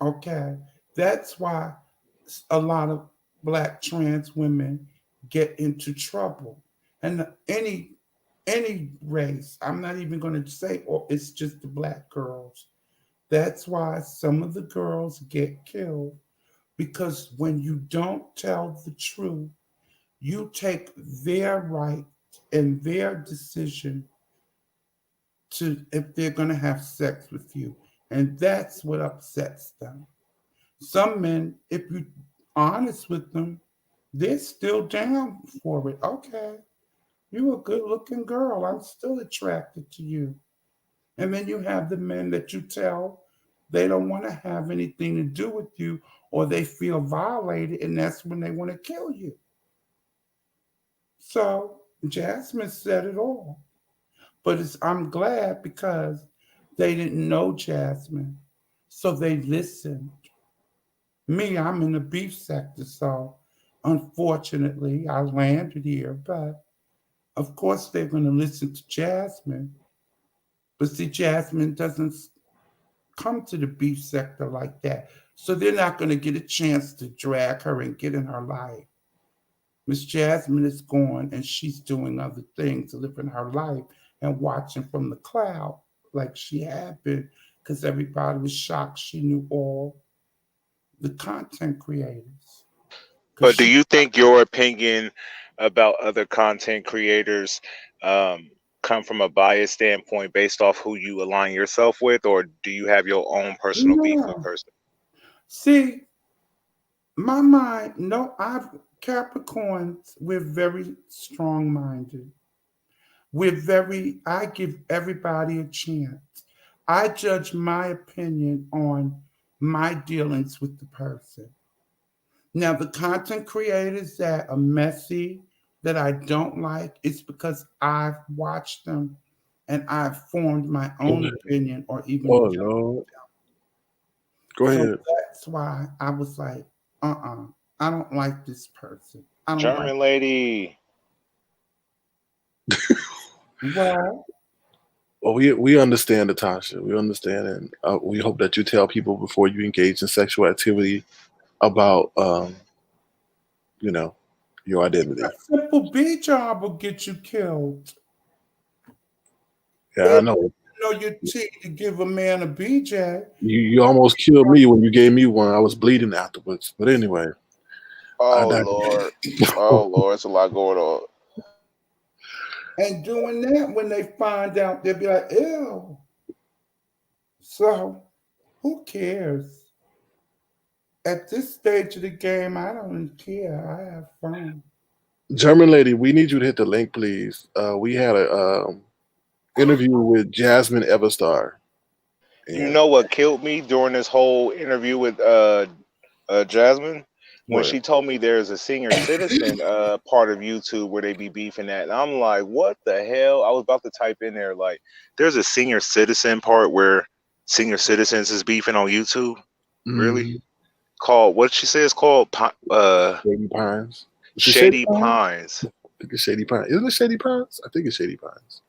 Okay. That's why a lot of black trans women get into trouble. And any race, I'm not even going to say, or it's just the black girls. That's why some of the girls get killed, because when you don't tell the truth, you take their right and their decision to if they're going to have sex with you. And that's what upsets them. Some men, if you're honest with them, they're still down for it. Okay, you're a good looking girl. I'm still attracted to you. And then you have the men that you tell they don't want to have anything to do with you, or they feel violated, and that's when they want to kill you. So Jasmine said it all. But I'm glad because they didn't know Jasmine. So they listened. Me, I'm in the beef sector, so unfortunately I landed here. But of course they're going to listen to Jasmine. But see, Jasmine doesn't come to the beef sector like that. So they're not going to get a chance to drag her and get in her life. Miss Jasmine is gone and she's doing other things, living her life and watching from the cloud like she had been, because everybody was shocked she knew all the content creators. Because But do she, you think your opinion about other content creators um, come from a biased standpoint based off who you align yourself with, or do you have your own personal beef with no. person? See, my mind, no, Capricorns, we're very strong minded. I give everybody a chance. I judge my opinion on my dealings with the person. Now, the content creators that are messy, that I don't like, it's because I've watched them and I've formed my own opinion or even Oh judged. no. Go So ahead. that's why I was like, I don't like this person. I don't like. German lady. Well, Well, we understand, Natasha. We understand, and we hope that you tell people before you engage in sexual activity about, you know, your a identity. simple B job will get you killed. Yeah, They I know. know your teeth to give a man a BJ. You almost killed me when you gave me one. I was bleeding afterwards. But anyway, I Oh died. Lord. Oh Lord, it's a lot going on. And doing that, when they find out, they'll be like, ew. So, who cares? At this stage of the game, I don't care. I have fun. German lady, we need you to hit the link, please. We had a interview with Jasmine Everstar, You and know what killed me during this whole interview with Jasmine? When what? she told me there's a senior citizen part of YouTube where they be beefing at. And I'm like, what the hell? I was about to type in there like there's a senior citizen part where senior citizens is beefing on YouTube. Really? Mm, Called what she says called Shady Pines. Is it Shady Shady Pines? Pines. I think it's Shady Pines. Isn't it Shady Pines? I think it's Shady Pines.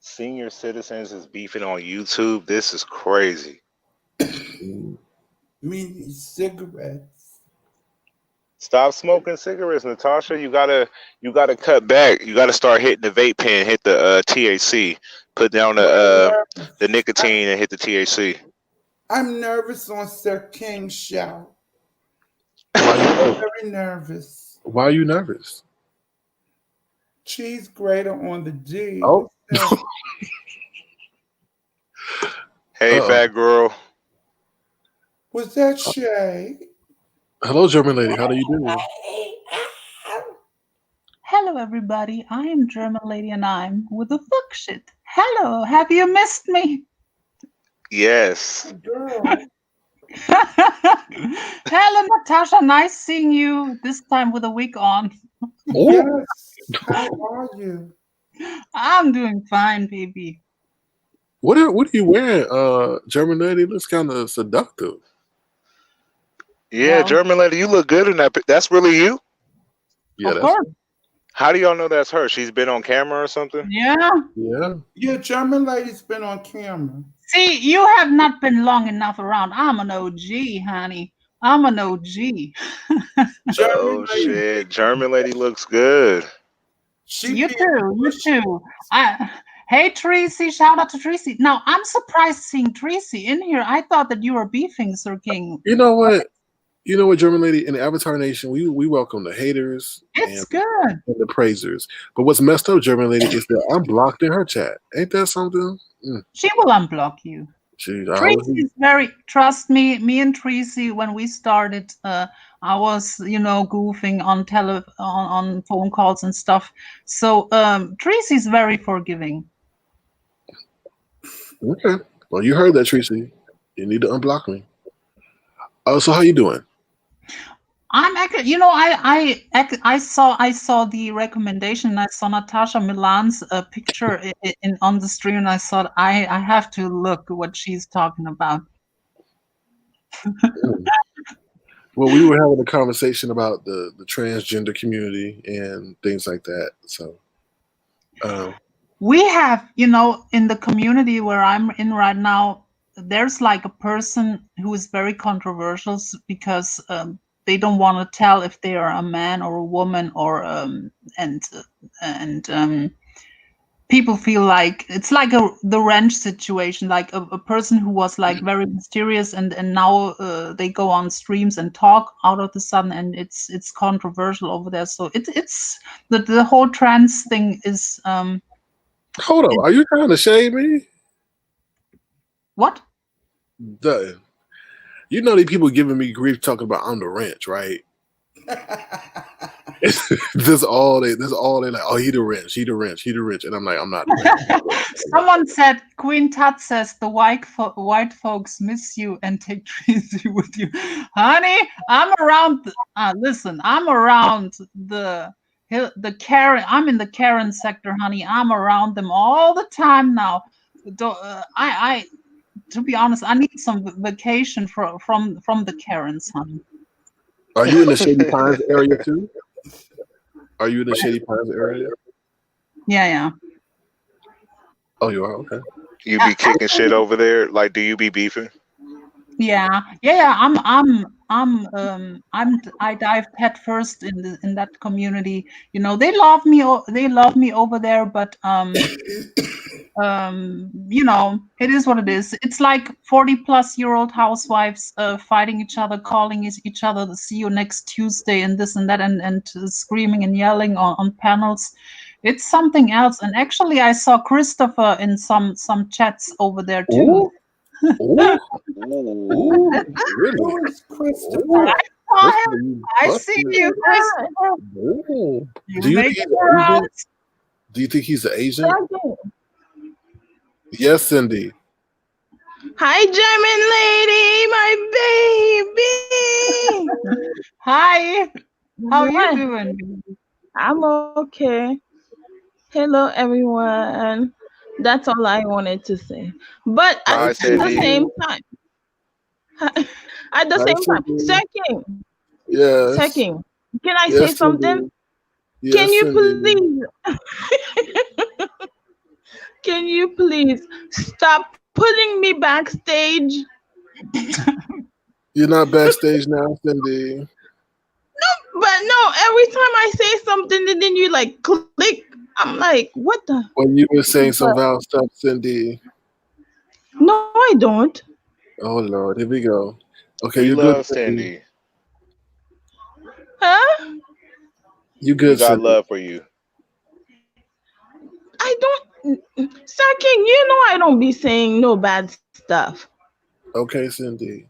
Senior citizens is beefing on YouTube. This is crazy. Mm. Meaning cigarettes. Stop smoking cigarettes, Natasha. You gotta cut back. You gotta start hitting the vape pen, hit the THC, put down the nicotine and hit the THC. I'm nervous on Sir King's show. Why you I'm nervous? very nervous. Why are you nervous? Cheese grater on the D. Oh, What's Hey, uh-oh. fat girl. Was that Shay? Hello, German lady. How do you do? Hello, everybody. I am German Lady and I'm with the fuck shit. Hello, have you missed me? Yes. Girl. Hello, Natasha. Nice seeing you this time with a wig on. Oh, Yes. How are you? I'm doing fine, baby. what are you wearing? German lady looks kind of seductive. Yeah, Well, German lady, you look good in that. That's really you. Yeah, of that's course. How do y'all know that's her? She's been on camera or something. Yeah. yeah. Your German lady's been on camera. See, you have not been long enough around. I'm an OG, honey. I'm an OG. German Oh lady, shit, German lady looks good. she You be in the too. You bush. too. Hey, Tracy. Shout out to Tracy. Now, I'm surprised seeing Tracy in here. I thought that you were beefing Sir King. You know what? You know what, German lady? In the Avatar Nation, we welcome the haters It's good. and the praisers. But what's messed up, German lady, is that I'm blocked in her chat. Ain't that something? She will unblock you. Jeez, I always Tracy is very, trust me, me and Tracy, when we started, I was, goofing on on phone calls and stuff. So Tracy's very forgiving. okay. Well, you heard that, Tracy. You need to unblock me. Oh, so how you doing? I'm actually, I saw the recommendation. I saw Natasha Milan's picture in on the stream, and I thought I have to look what she's talking about. Mm. Well, we were having a conversation about the transgender community and things like that. So, um, We have, in the community where I'm in right now, there's like a person who is very controversial because they don't want to tell if they are a man or a woman, or and people feel like it's like the wrench situation, like a person who was like very mysterious, and now they go on streams and talk out of the sudden, and it's controversial over there. So it's the whole trans thing is hold on. Are you trying to shame me? what? The, you know these people giving me grief talking about I'm the ranch, right? This all they. This all they like. Oh, he the rich. He the rich. He the rich. And I'm like, I'm not the rich. Someone said, Queen Tut says the white folks miss you and take Tracy with you. Honey, I'm around. Listen, I'm around the Karen. I'm in the Karen sector, honey. I'm around them all the time now. I to be honest, I need some vacation from the Karens, honey. Are you in the Shady Pines area too? Are you in the Shady Pines area? Yeah. Oh, you are? Okay. You be kicking shit over there? Like, do you be beefing? Yeah. I dive head first in that community. You know, they love me. They love me over there, but you know, it is what it is. It's like 40-plus-year-old housewives fighting each other, calling each other to see you next Tuesday and this and that, and screaming and yelling on panels. It's something else. And actually, I saw Christopher in some chats over there too. Ooh. Ooh. Really? Who is Christopher? Ooh. I saw him. I see you, Christopher. Ooh. You Do you make think it he's Asian? around. Do you think he's an Asian? Yes, Cindy. Hi, German lady, my baby. Hi. How are you Hi. doing? I'm okay. Hello, everyone. That's all I wanted to say. But at Hi, the Cindy. same time, at the Hi, same time, Sir Cindy. King, Sir Yes. King, can I say Yes, something? Cindy. Can Yes, you Cindy. please, can you please stop putting me backstage? You're not backstage now, Cindy. But no, every time I say something and then you like click, I'm like, what the? When you were saying some But vile stuff, Cindy. no, I don't. Oh Lord, here we go. Okay, We you're good, love Cindy. Cindy. Huh? You We good, got Cindy. love for you. I don't. Sir King, you know I don't be saying no bad stuff. Okay, Cindy.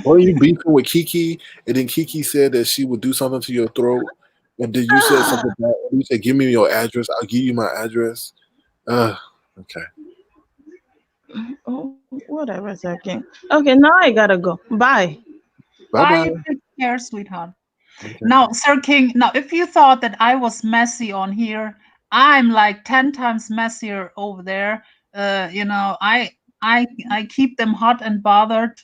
Weren't you beefing with Keke, and then Keke said that she would do something to your throat, and then you said something bad. You said, "Give me your address. I'll give you my address." Okay. Oh, whatever, Sir King. Okay, now I gotta go. Bye. Bye Bye, bye. you take care, sweetheart. Okay. Now, Sir King, now if you thought that I was messy on here, I'm like 10 times messier over there. You know, I keep them hot and bothered.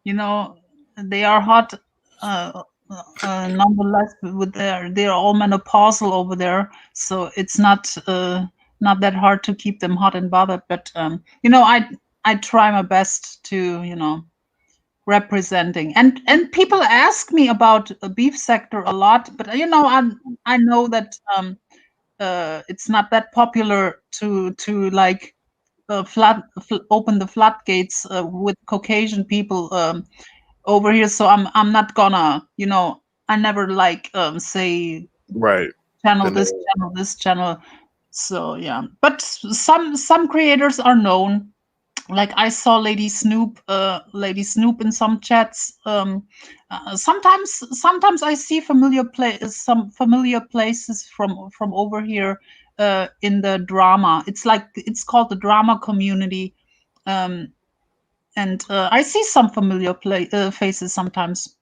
You know, they are hot nonetheless, with they're all menopausal over there, so it's not that hard to keep them hot and bothered. But you know, I try my best to, you know, representing. And people ask me about a beef sector a lot, but you know, I know that it's not that popular to like open the floodgates with Caucasian people over here. So I'm not gonna, you know, I never like say Right. channel And this, channel this, channel. So yeah, but some creators are known. Like I saw Lady Snoop in some chats. Sometimes I see some familiar places from over here in the drama. It's called the drama community, um, and I see some familiar faces sometimes.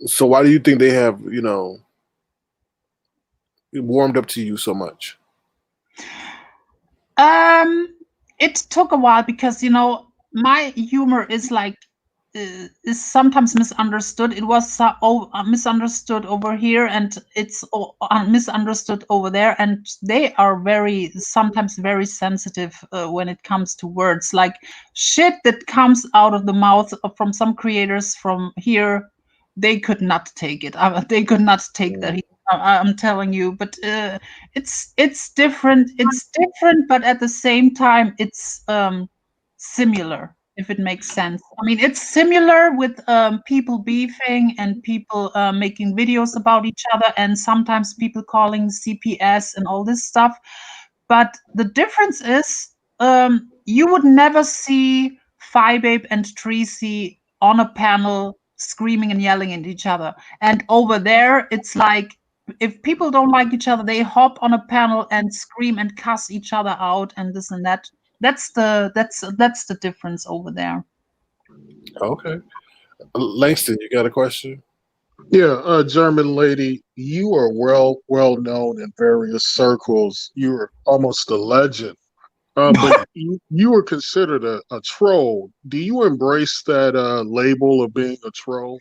so, why do you think they have, warmed up to you so much? It took a while because, you know, my humor is like is sometimes misunderstood. It was misunderstood over here, and it's misunderstood over there. And they are sometimes very sensitive when it comes to words, like shit that comes out of the mouth from some creators from here. They could not take it. They could not take that. I'm telling you, but it's different. It's different, but at the same time, it's similar, if it makes sense. I mean, it's similar with people beefing and people making videos about each other, and sometimes people calling CPS and all this stuff. But the difference is, you would never see Babe and Tracy on a panel screaming and yelling at each other. And over there, it's like if people don't like each other, they hop on a panel and scream and cuss each other out and this and that. That's the difference over there. Okay. Langston, you got a question? Yeah, German lady, you are well known in various circles. You're almost a legend. But you were considered a troll. Do you embrace that label of being a troll?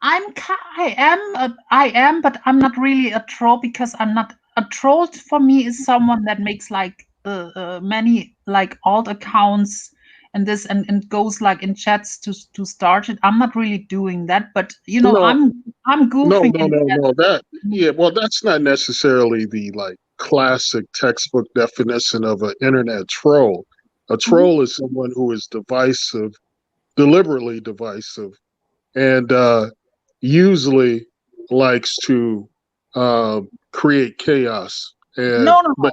I am, but I'm not really a troll because I'm not a troll. For me, is someone that makes like many like alt accounts and this and goes like in chats to start it. I'm not really doing that, but you know, No, I'm no, goofing no, in no, no. That chat. yeah, well, that's not necessarily the like classic textbook definition of an internet troll. A Mhm. troll is someone who is divisive, deliberately divisive, and usually likes to uh, create chaos. And No, no, but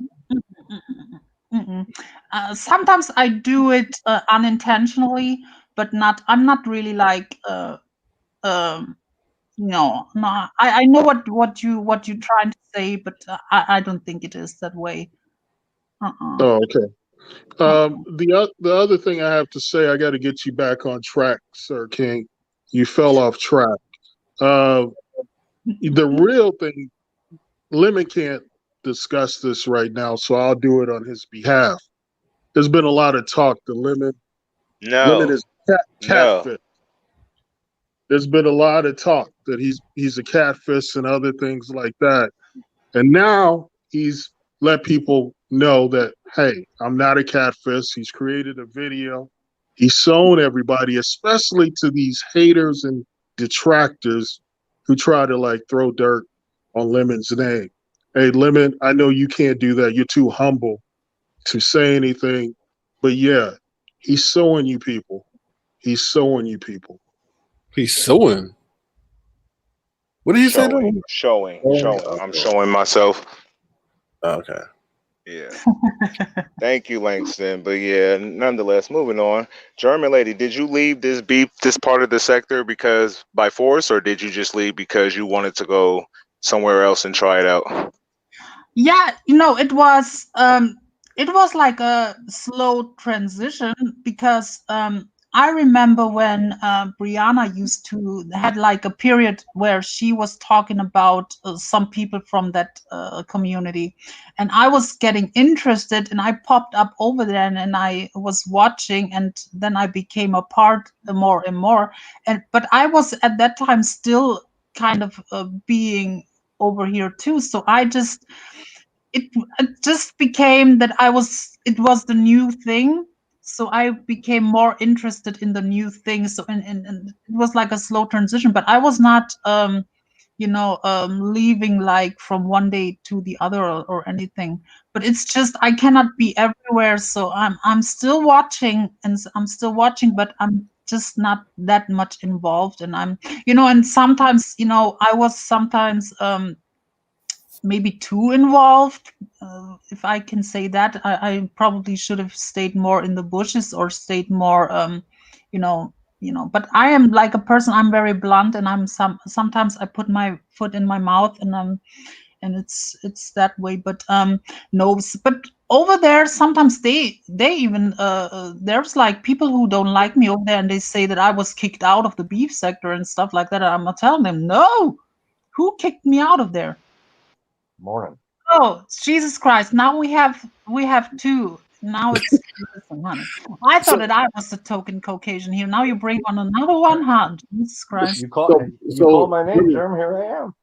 no. Mm-mm. Sometimes I do it unintentionally, but not. I'm not really like. Um, no, no. I know what you're trying to say, but I don't think it is that way. Uh-uh. oh, okay. Uh-uh. The other thing I have to say, I got to get you back on track, Sir King. You fell off track. Uh, the real thing, Lemon can't discuss this right now, so I'll do it on his behalf. There's been a lot of talk. Lemon No, is no. catfish. There's been a lot of talk that he's a catfish and other things like that. And now he's let people know that, hey, I'm not a catfish. He's created a video. He's shown everybody, especially to these haters and detractors who try to like throw dirt on Lemon's name. Hey, Lemon, I know you can't do that. You're too humble to say anything. But yeah, he's showing you people. He's showing you people. He's suing. What did he say? Showing, To showing, Oh, showing. I'm okay. showing myself. Okay. Yeah. Thank you, Langston. But yeah, nonetheless, moving on. German lady, did you leave this part of the sector because by force, or did you just leave because you wanted to go somewhere else and try it out? Yeah, it was like a slow transition because I remember when Brianna used to had like a period where she was talking about some people from that community, and I was getting interested, and I popped up over there, and I was watching, and then I became a part more and more, and but I was at that time still kind of being over here too, so it, it just became that it was the new thing, so I became more interested in the new thing, so and it was like a slow transition, but I was not leaving like from one day to the other or anything, but it's just I cannot be everywhere, so I'm still watching, I'm still watching, but I'm just not that much involved, and and sometimes I was sometimes maybe too involved, if I can say that. I probably should have stayed more in the bushes or stayed more, you know, But I am like a person. I'm very blunt, and sometimes I put my foot in my mouth, and it's that way. But no, but over there sometimes they even there's like people who don't like me over there, and they say that I was kicked out of the beef sector and stuff like that. I'm telling them, no, who kicked me out of there? Morning. Oh, Jesus Christ. Now we have two. Now it's listen, honey. I thought So, that I was the token Caucasian here. Now you bring on another one, huh? Jesus Christ. You call so, you called so, my name, Germ. Here I am.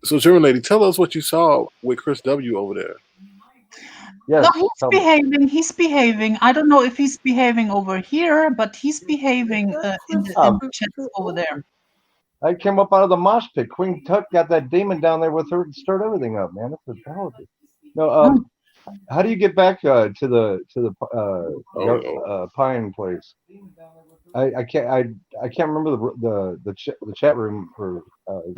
so, German lady, tell us what you saw with Chris W. over there. No, Yes, he's tell me. behaving. He's behaving. I don't know if he's behaving over here, but he's behaving in the chats over there. I came up out of the mosh pit. Queen Tut got that demon down there with her to start everything up, man. That's a talented. No, Oh, how do you get back to the Oh, Pine place? I can't remember the chat room or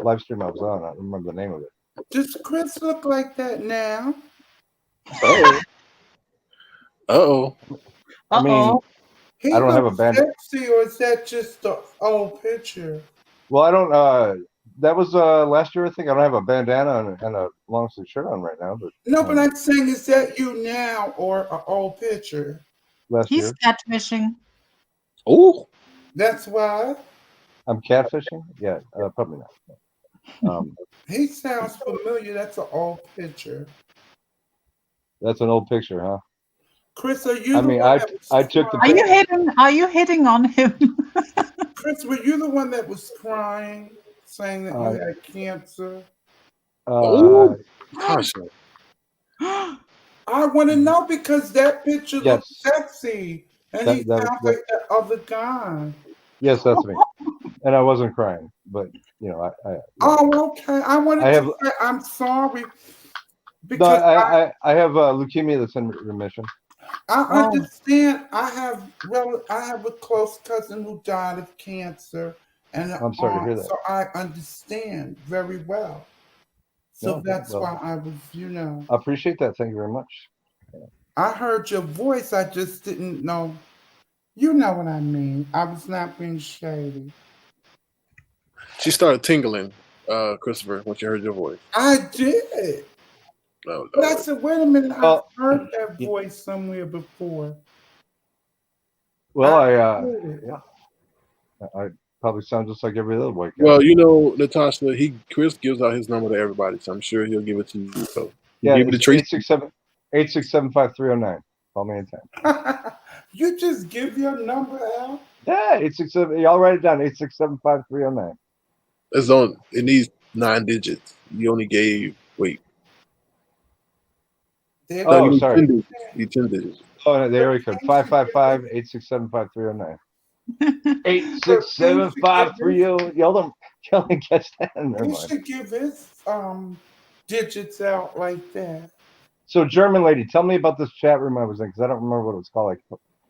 live stream I was on. I don't remember the name of it. Does Chris look like that now? oh, oh. I mean, uh-oh. He I don't have a looks band. sexy, or is that just the old picture? Well, I don't. That was last year, I think. I don't have a bandana and a long sleeve shirt on right now, but No, but I'm saying, is that you now or an old picture? last He's year. catfishing. Oh, That's why I'm catfishing. Yeah, probably not. he sounds familiar. That's an old picture. That's an old picture, huh? Chris, are you I the mean, one that was I took the Are you picture. hitting? Are you hitting on him? Chris, were you the one that was crying, saying that you had cancer? oh, Uh, Tasha. I want to know because that picture looks yes, sexy, and he sounds that like that other guy. yes, that's me. And I wasn't crying, but I Oh, okay. I wanted I to have say I'm sorry no, because I have leukemia that's in remission. I Oh, understand. I have a close cousin who died of cancer and an I'm sorry to hear aunt, that. so I understand very well. No, So okay, that's well, why I was, I appreciate that. Thank you very much. I heard your voice. I just didn't know. You know what I mean. I was not being shady. She started tingling, Christopher, when she heard your voice. I did. No, But I no. said, wait a minute. I've Well, heard that voice somewhere before. well, I I heard it. yeah, I probably sound just like every other white guy. Well, you know, Natasha, Chris gives out his number to everybody, so I'm sure he'll give it to you. So he Yeah, gave it to it's Tracy. 867-867-5309. Call me anytime. You just give your number out? Yeah, 867. Y'all write it down. 867-5309. It's on. It needs 9 digits. You only gave. Wait. There No, you Oh, need sorry. 10 digits. You need 10 digits. Oh, no, the area code 555-867-5309. 867-530. Y'all didn't catch that. Never he mind. should give his digits out like that. So, German lady, tell me about this chat room I was in because I don't remember what it was called.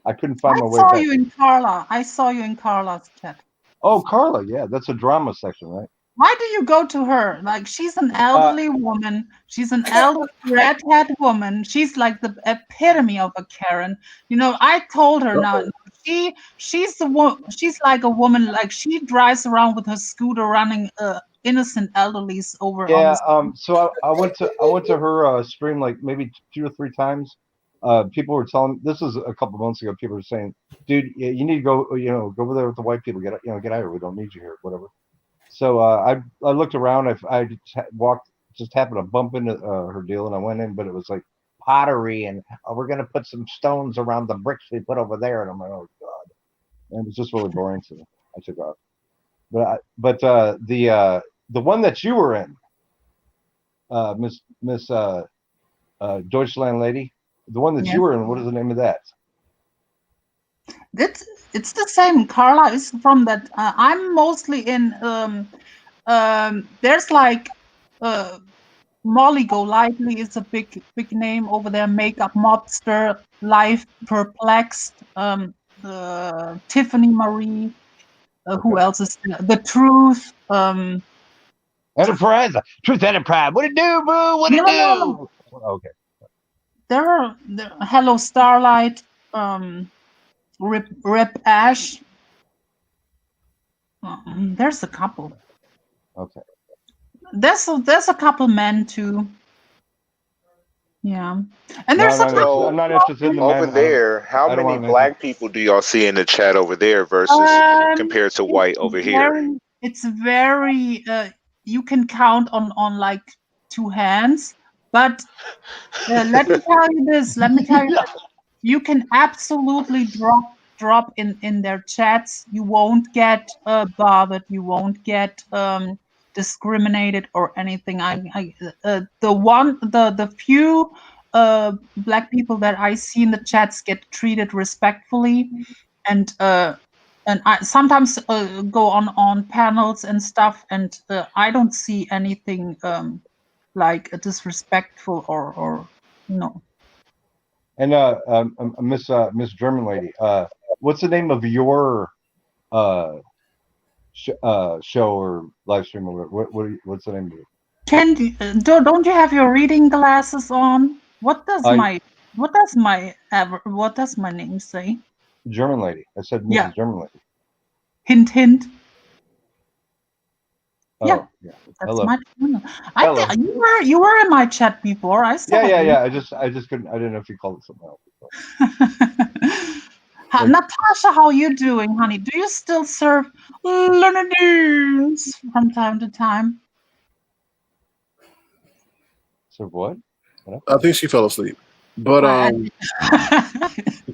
I couldn't find I my way saw back. you in Carla. I saw you in Carla's chat. Oh, Carla. Yeah, that's a drama section, right? Why do you go to her? Like, she's an elderly woman. She's an elderly redhead woman. She's like the epitome of a Karen. You know, I told her now. She's the one. She's like a woman. Like she drives around with her scooter, running innocent elderlies over on Yeah. the. So I went to her stream like maybe 2 or 3 times. People were telling. This was a couple months ago. People were saying, "Dude, you need to go. Go over there with the white people. Get out of here. We don't need you here. Whatever." So I looked around. I walked, just happened to bump into her deal, and I went in, but it was like pottery, and we're gonna put some stones around the bricks we put over there, and I'm like, oh god, and it was just really boring. So I took off. But the one that you were in, Miss Deutschland lady, the one that Yes. you were in, what is the name of that? It's the same. Carla is from that. I'm mostly in. There's like. Molly Golightly is a big name over there. Makeup Mobster, Life Perplexed, Tiffany Marie. Who else is there? The Truth. Enterprise, Truth Enterprise. What it do, boo? What it No. do? Okay. There are Hello Starlight. Rip Ash. There's a couple. Okay. There's a couple men too. Yeah, and No, there's a couple. I'm not interested in the Over men. there, how I don't many want anything. black people do y'all see in the chat over there versus compared to white over here? It's very you can count on like 2 hands, but let me tell you this. Let me tell you this. You can absolutely drop in their chats. You won't get bothered. You won't get discriminated or anything. The few black people that I see in the chats get treated respectfully, and I sometimes go on panels and stuff, and I don't see anything like disrespectful or no. And Miss German lady, what's the name of your show or live stream or what's the name of it? Don't you have your reading glasses on? What does my name say? German lady. I said Mrs. Yeah. German lady. Hint hint. Yeah, Oh, yeah. that's Hello. my channel. I Hello. think you were in my chat before. I saw Yeah. you. I just couldn't. I didn't know if you called it something else. Ha- Like, Natasha, how you doing, honey? Do you still serve lemonades from time to time? so what? What I think she fell asleep. But I,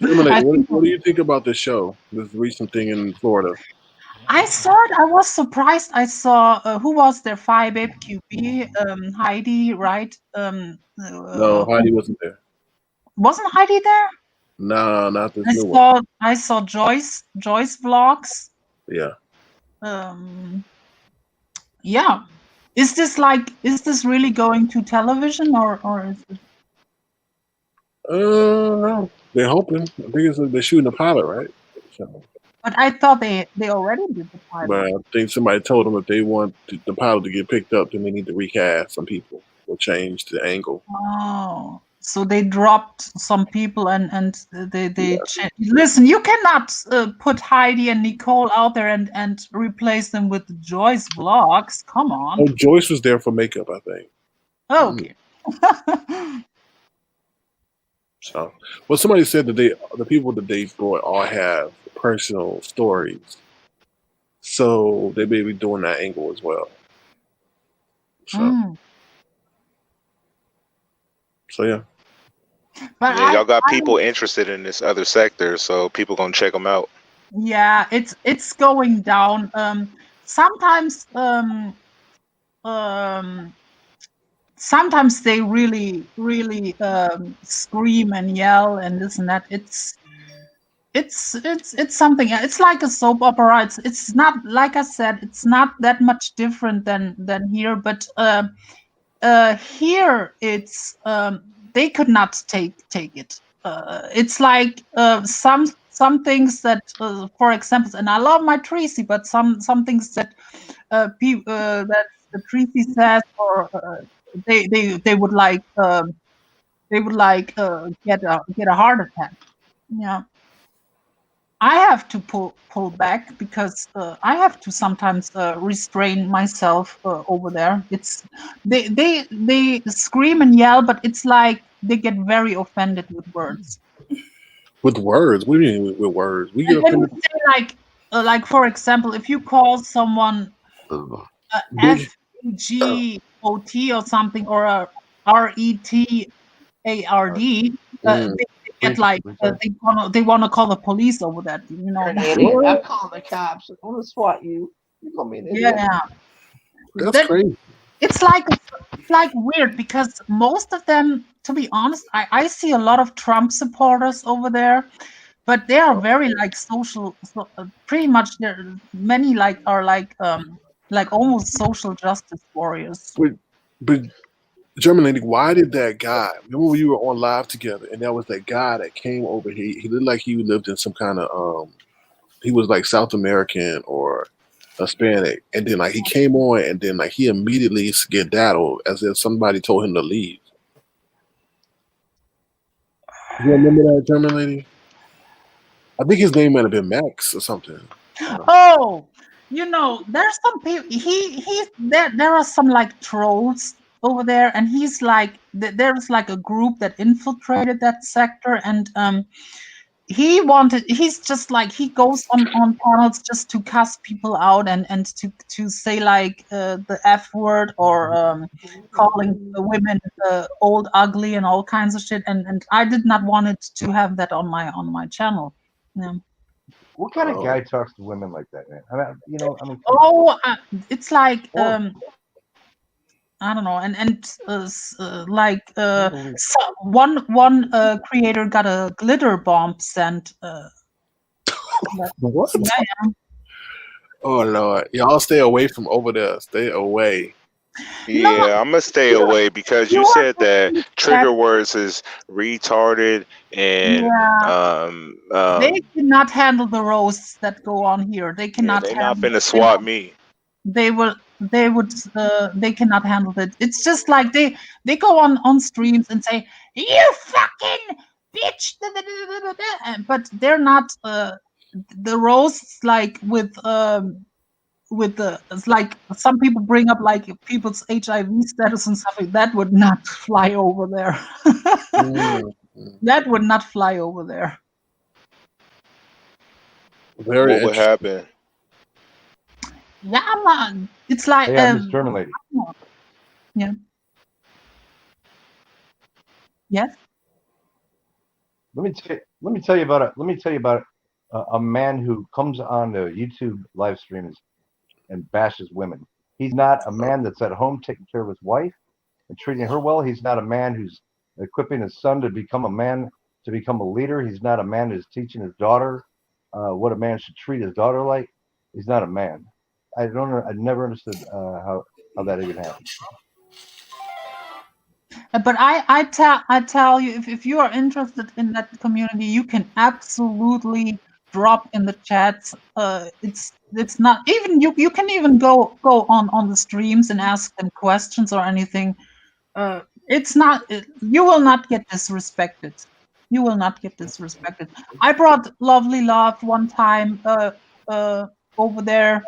Germinate, I think what do you think about this show? This recent thing in Florida? I saw it. I was surprised. I saw who was there? Phi Babe QB, Heidi, right? No, Heidi wasn't there. Wasn't Heidi there? Nah, not this I new one. saw I saw Joyce vlogs. Yeah. Um, yeah. Is this really going to television or is it? No. They're hoping. I think they're shooting a pilot, right? So, But I thought they already did the but pilot. I think somebody told them if they want the pilot to get picked up, then they need to recast some people or change the angle. Oh, so they dropped some people and they Yeah. listen. You cannot put Heidi and Nicole out there and replace them with Joyce vlogs. Come on. Oh, Joyce was there for makeup, I think. Oh, Mm. okay. So, well, somebody said that the people that they brought all have personal stories, so they may be doing that angle as well. So, Mm. so yeah. But Yeah, y'all got I people interested in this other sector, so people gonna check them out. yeah, it's going down. Sometimes um sometimes they really scream and yell and this and that. It's something. It's like a soap opera. It's not, like I said, it's not that much different than here. But here they could not take it. It's like some things that, for example, and I love my Tracy, but some things that that the Tracy says, or they would like get a heart attack. Yeah. I have to pull back because I have to sometimes restrain myself over there. It's they scream and yell, but it's like they get very offended with words. With words, what do you mean with words? We get And when you offended. say like for example, if you call someone Big. FGOT or something, or a RETARD, Mm, they get like they want to call the police over that. You know. You're an idiot. I'm calling the cops. I'm gonna swat you. You call me an idiot. Yeah. that's That crazy. it's like weird because most of them, to be honest, I see a lot of Trump supporters over there, but they are very like social, pretty much there many like almost social justice warriors. But Germany, why did that guy? Remember when you were on live together, and that was that guy that came over here. He looked like he lived in some kind of he was like South American or Hispanic, and then like he came on, and then like he immediately skedaddled as if somebody told him to leave. You remember that German lady? I think his name might have been Max or something. Oh, there's some people. There are some like trolls over there, and he's like there's like a group that infiltrated that sector, and he's just like he goes on panels just to cuss people out and to say like the F word, or calling the women old, ugly, and all kinds of shit. And I did not want it to have that on my channel. Yeah. What kind of Oh, guy talks to women like that, man? I mean, Oh, it's like Horrible. I don't know, and like one creator got a glitter bomb sent. what? Yeah, Oh Lord, y'all stay away from over there. Stay away. no, Yeah, I'm gonna stay you away because you you said have that to trigger words is retarded and yeah, they cannot handle the roasts that go on here. They yeah, cannot they not handle. finna swat me. They cannot handle it. It's just like they go on streams and say, "You fucking bitch," but they're not the roasts like with with the, it's like some people bring up like people's HIV status and stuff like that would not fly over there. Mm. That would not fly over there. Very What would interesting. happen? Yeah, man. It's like Hey, I miss German lady. yeah. Yes. Let me tell you about a man who comes on the YouTube live streams and bashes women. He's not a man that's at home taking care of his wife and treating her well. He's not a man who's equipping his son to become a man, to become a leader. He's not a man who's teaching his daughter what a man should treat his daughter like. He's not a man. I never understood how that even happened. But I tell you, if you are interested in that community, you can absolutely drop in the chats. It's not even you can even go on the streams and ask them questions or anything. It's not you will not get disrespected. You will not get disrespected. I brought Lovely Love one time over there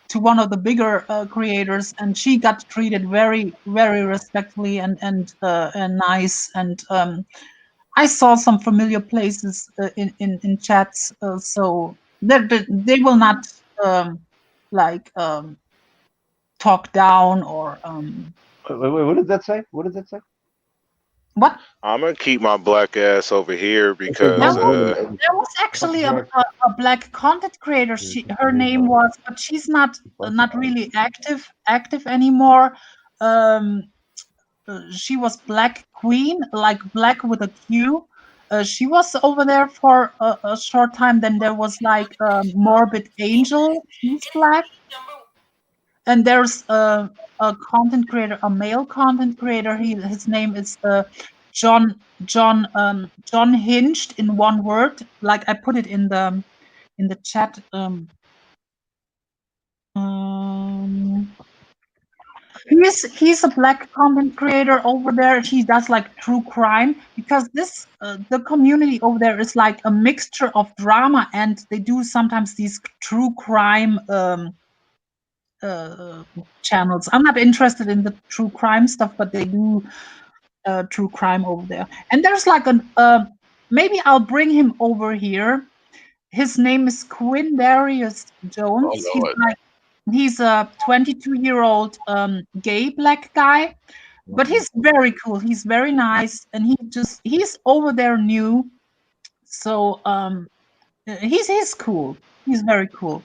to one of the bigger creators, and she got treated very, very respectfully and nice. And I saw some familiar places in chats, so they will not like talk down or Wait, what did that say? What did that say? what? I'm gonna keep my black ass over here It said There because was, there was actually a black content creator. Her name was, but she's not really active anymore. Um, she was Black Queen, like black with a Q. She was over there for a short time. Then there was like Morbid Angel. She's black. And there's a content creator, a male content creator. His name is John Hinged in one word. Like I put it in the chat. He's a black content creator over there. He does like true crime because this the community over there is like a mixture of drama, and they do sometimes these true crime channels. I'm not interested in the true crime stuff, but they do true crime over there. And there's like maybe I'll bring him over here. His name is Quindarius Jones. Oh Lord. He's a 22-year-old gay black guy, but he's very cool. He's very nice, and he's over there new. So he's cool. He's very cool.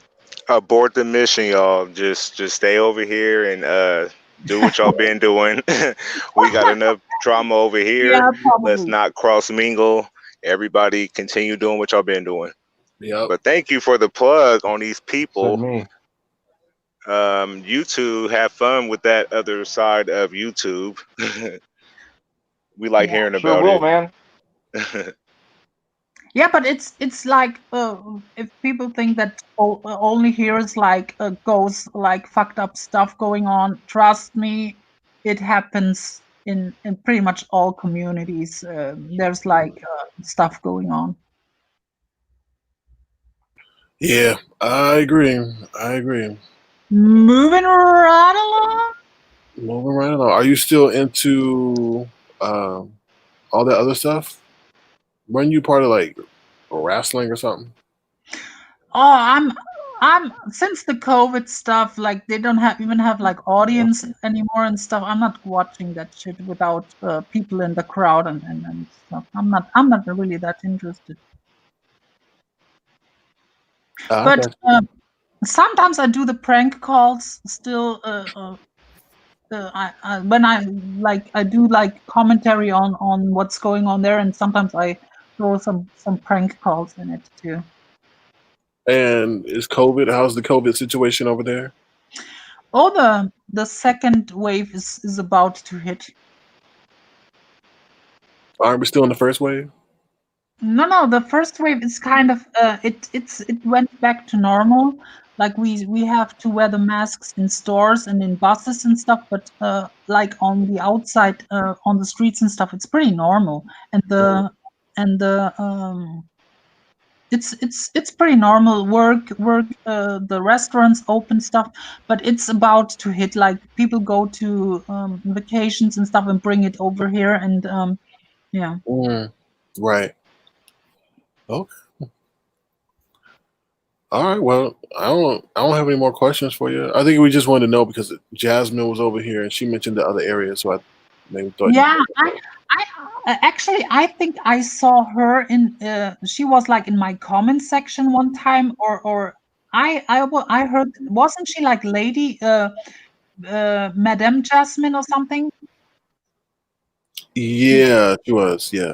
abort the mission, y'all. Just stay over here and do what y'all been doing. We got enough drama over here. Yeah, Let's probably. not cross mingle. Everybody continue doing what y'all been doing. Yep. But thank you for the plug on these Said people. me. You two have fun with that other side of YouTube. We like Yeah. hearing Sure about will, it. man. Yeah, but it's like if people think that only here is like goes like fucked up stuff going on, trust me, it happens in pretty much all communities. There's like stuff going on. Yeah, I agree. I agree. Moving right along. Moving right along. Are you still into all that other stuff? Weren't you part of like wrestling or something? Oh, I'm since the COVID stuff, like they don't even have like audience anymore and stuff. I'm not watching that shit without people in the crowd and stuff. I'm not really that interested. But Got you. sometimes I do the prank calls still. When I do like commentary on what's going on there, and sometimes I throw some prank calls in it too. And is COVID? How's the COVID situation over there? Oh, the second wave is about to hit. Aren't we still in the first wave? No, the first wave is kind of it went back to normal. Like we have to wear the masks in stores and in buses and stuff, but like on the outside on the streets and stuff, it's pretty normal. And the it's pretty normal work. The restaurants open stuff, but it's about to hit. Like people go to vacations and stuff and bring it over here, and yeah. Right. Okay. All right. Well, I don't have any more questions for you. I think we just wanted to know because Jasmine was over here and she mentioned the other area, so I maybe thought you. Yeah, actually I think I saw her in. She was like in my comment section one time, or I heard, wasn't she like Lady Madame Jasmine or something? Yeah, she was. Yeah.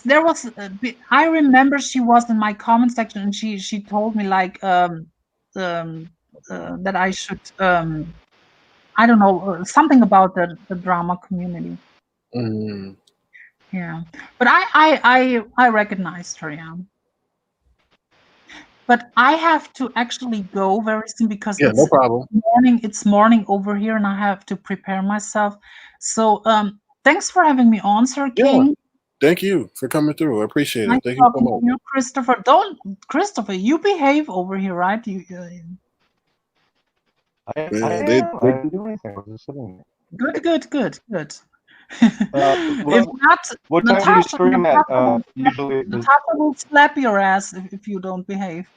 There was I remember she was in my comment section, and she told me like um that I should I don't know, something about the drama community. Mm. Yeah, but I recognized her. Yeah, but I have to actually go very soon because Yeah. No problem. it's morning over here, and I have to prepare myself. So thanks for having me on, Sir Yeah. King. Thank you for coming through. I appreciate Nice it. Thank you so talking to much. you, Christopher. Don't, Christopher, you behave over here, right? You I Yeah, am. I didn't do anything. I was just sitting good. If there. not, What time do you Natasha, stream at? Usually, Natasha will slap your ass if you don't behave.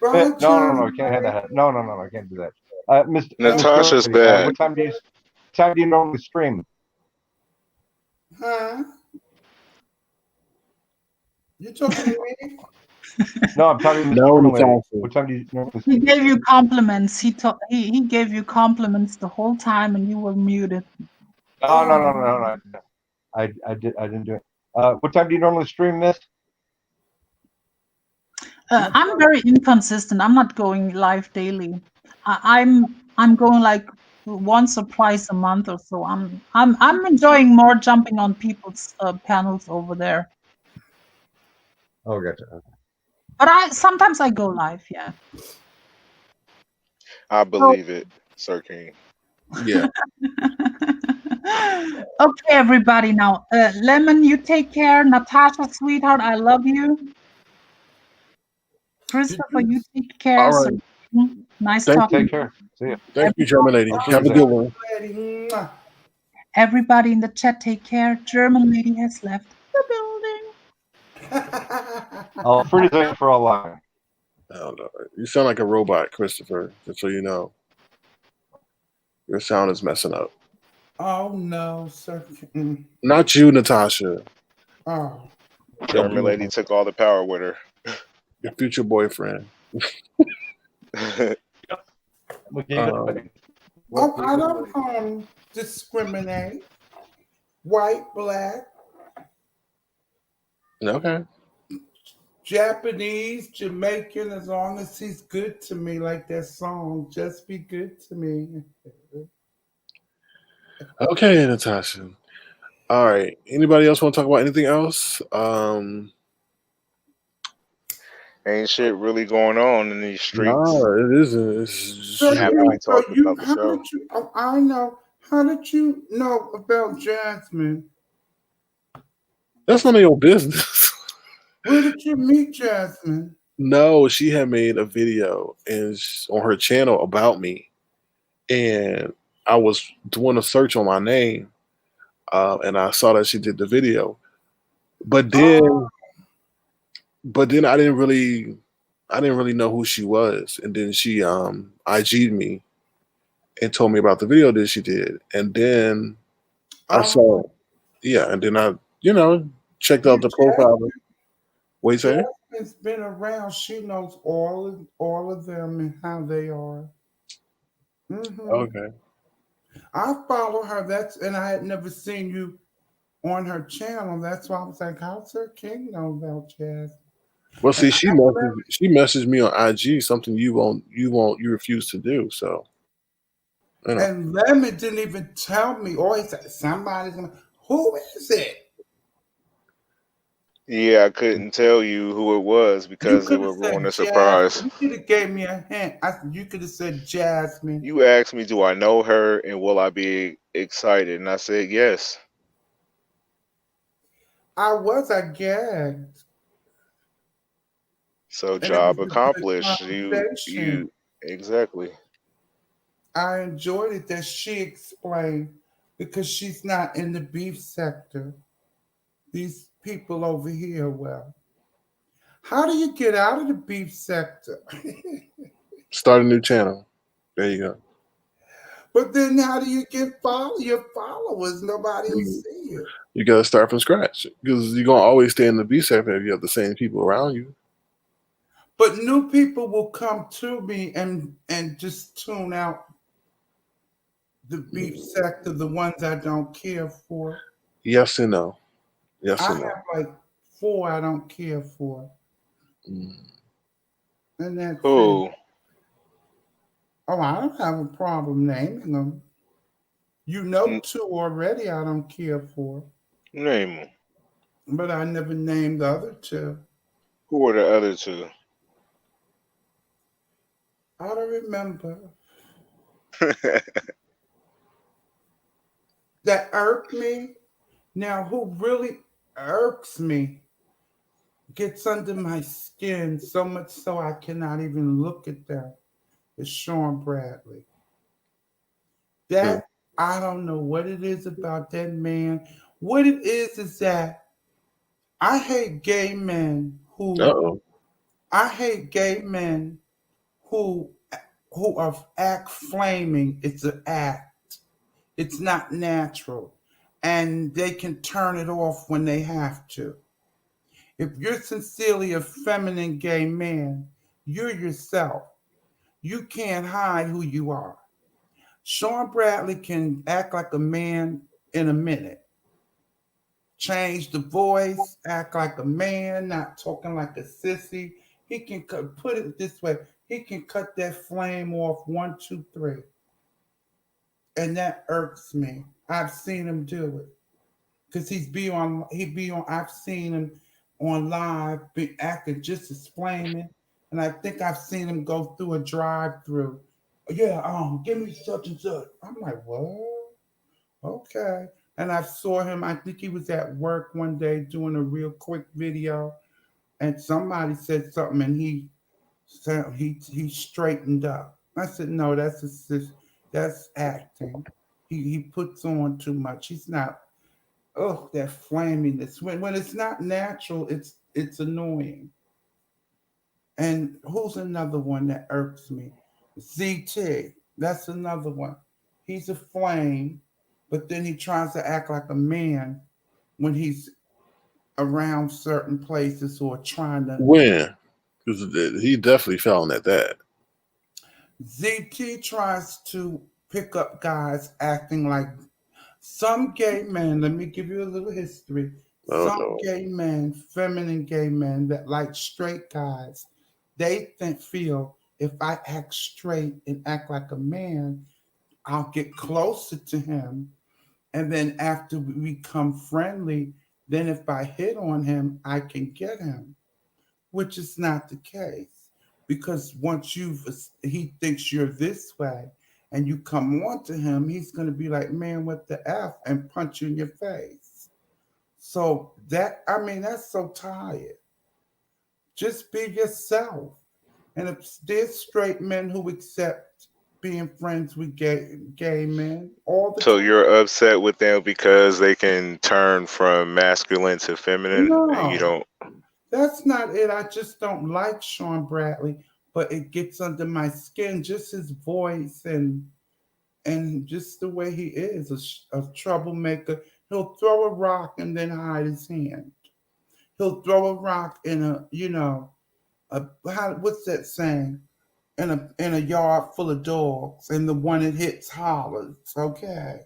Bye, no, I John. can't have that. No, I can't do that. Mr. Natasha's Curry, bad. what time do you normally stream? Huh? You talking to me? No, I'm talking to Mr. no, German lady. Natasha. What time do you normally He stream? gave you compliments. He gave you compliments the whole time, and you were muted. No. I didn't do it. What time do you normally stream, Miss? I'm very inconsistent. I'm not going live daily. I'm going like once or twice a month or so. I'm enjoying more jumping on people's panels over there. Oh, gotcha. But I sometimes I go live. Yeah. I believe it, Sir King. Yeah. Okay, everybody. Now, Lemon, you take care. Natasha, sweetheart, I love you. Christopher, you take care. All So, right. nice Thank talking. you. Take care. See ya. Thank you, German lady. I'll see Have you a Zach. good one. Lady, mwah. Everybody in the chat, take care. German lady has left the building. I'll freeze it for all long. I don't know. You sound like a robot, Christopher. Just so you know, your sound is messing up. Oh no, sir. Not you, Natasha. Oh. German lady took all the power with her. Your future boyfriend. Oh, I don't discriminate. White, black, Okay. Japanese, Jamaican, as long as he's good to me, like that song, just be good to me. Okay, Natasha. All right. Anybody else want to talk about anything else? Ain't shit really going on in these streets. No, it isn't. It's So just, Happy we talked about the how show. did you, oh, I know, how did you know about Jasmine? that's none of your business. Where did you meet Jasmine? No, she had made a video on her channel about me, and I was doing a search on my name, and I saw that she did the video. But then, I didn't really know who she was, and then she IG'd me and told me about the video that she did, and then I saw, yeah, and then I, checked out the profile. What you say? Jasmine's been around. She knows all of them and how they are. Okay. I follow her. And I had never seen you on her channel. That's why I was like, how's her king know about Jasmine? Well, see, she messaged me on IG something you refuse to do. So, And Lemon didn't even tell me. Or he said, somebody's gonna. Who is it? Yeah, I couldn't tell you who it was You because it could have would ruin said the Jasmine. surprise. You could have gave me a hint. You could have said Jasmine. You asked me, do I know her and will I be excited? And I said yes. I was, I guess. So And it was job a good accomplished. conversation. You exactly. I enjoyed it that she explained because she's not in the beef sector. These people over here, well, how do you get out of the beef sector? Start a new channel. There you go. But then how do you get your followers? Nobody will You, see it. you got to start from scratch because you're gonna always stay in the B sector if you have the same people around you. But new people will come to me and just tune out the beef sector, the ones I don't care for. Yes and no. I Yes and no. have like four I don't care for, Mm. and that's it. Who? Oh, I don't have a problem naming them. You know N- two already I don't care for, Name 'em. but I never named the other two. Who are the other two? I don't remember. That irked me. Now, who really irks me gets under my skin so much so I cannot even look at them is Sean Bradley. Uh That I don't know what it is about that man. What it is that I hate gay men who oh. I hate gay men who who are act flaming. It's an act. It's not natural. And they can turn it off when they have to. If you're sincerely a feminine gay man, you're yourself. You can't hide who you are. Sean Bradley can act like a man in a minute. Change the voice, act like a man, not talking like a sissy. He can put it this way. He can cut that flame off one, two, three, and that irks me. I've seen him do it because he be on. I've seen him on live, be acting just as flaming, and I think I've seen him go through a drive-through. Yeah, give me such and such. I'm like, what? Okay. And I saw him, I think he was at work one day doing a real quick video, and somebody said something, and he said he straightened up. I said, no, that's acting. He puts on too much. He's not. Oh, that flaminess. When it's not natural, it's annoying. And who's another one that irks me? ZT. That's another one. He's a flame, but then he tries to act like a man when he's around certain places or trying to. When? Because he definitely fell at that. ZT tries to pick up guys acting like some gay men. Let me give you a little history. Oh Some no. gay men, feminine gay men that like straight guys, they feel if I act straight and act like a man, I'll get closer to him. And then after we become friendly, then if I hit on him, I can get him, which is not the case. Because once he thinks you're this way and you come on to him, he's going to be like, man, what the F, and punch you in your face. So I mean, that's so tired. Just be yourself. And if there's straight men who accept being friends with gay men all the So time, you're upset with them because they can turn from masculine to feminine, and you no, don't. that's not it. I just don't like Sean Bradley, but it gets under my skin. Just his voice and just the way he is, a troublemaker. He'll throw a rock and then hide his hand. He'll throw a rock in what's that saying? In a yard full of dogs, and the one it hits hollers. Okay,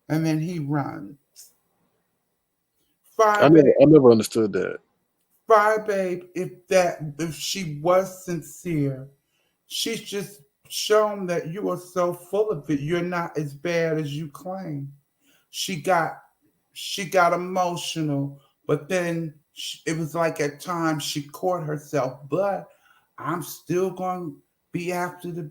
and then he runs. Fire babe, I never understood that. fire babe. If she was sincere, she's just shown that you are so full of it. You're not as bad as you claim. She got she got emotional, but then it was like at times she caught herself. But I'm still going to be after the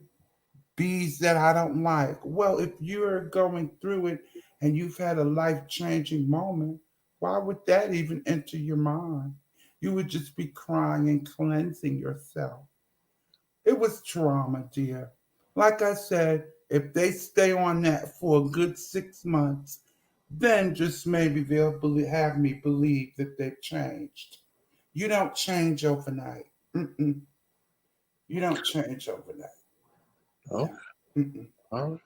bees that I don't like. Well, if you're going through it and you've had a life changing moment, why would that even enter your mind? You would just be crying and cleansing yourself. It was trauma, dear. Like I said, if they stay on that for a good 6 months, then just maybe they'll have me believe that they've changed. You don't change overnight. Mm-mm. You don't change overnight. Oh, No. Mm-mm. all right.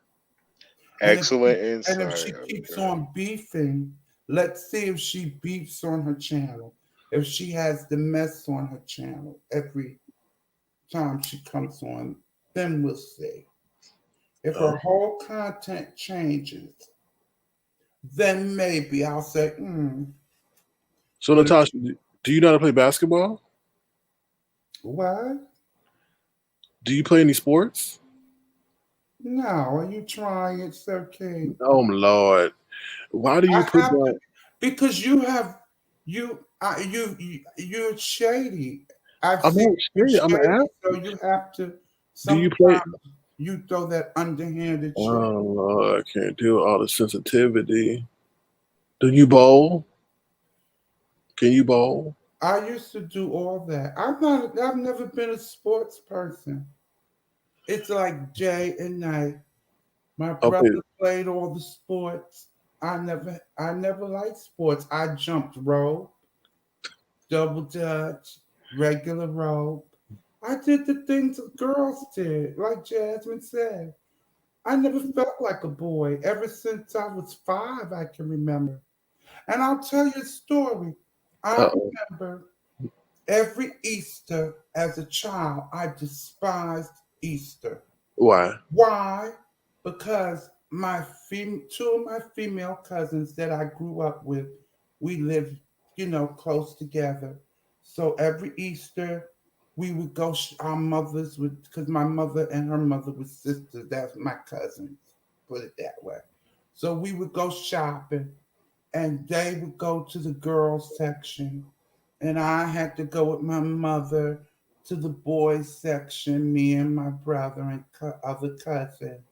And if she, Excellent and if insight. she keeps Okay. on beefing, let's see if she beefs on her channel. If she has the mess on her channel every time she comes on, then we'll see. If her Oh. whole content changes, then maybe I'll say, So, But if, Natasha, do you know how to play basketball? what? Do you play any sports? No, are you trying? It's okay. Oh, my Lord. Why do you I put have to that? because you're shady. I've I'm seen not you sure. I'm shady, so asking. you have to. Do you play? Sometimes you throw that underhanded shade. Oh, Lord, I can't deal with all the sensitivity. Do you bowl? Can you bowl? I used to do all that. I'm not. I've never been a sports person. It's like day and night. My Okay. brother played all the sports. I never liked sports. I jumped rope, double dutch, regular rope. I did the things the girls did, like Jasmine said. I never felt like a boy ever since I was 5, I can remember. And I'll tell you a story. I Uh-oh. remember every Easter as a child, I despised Easter. Why? Why? Because two of my female cousins that I grew up with, we lived, close together. So every Easter, we would go. Our mothers would, because my mother and her mother were sisters. That's my cousins. Put it that way. So we would go shopping, and they would go to the girls section, and I had to go with my mother to the boys section. Me and my brother and other cousin,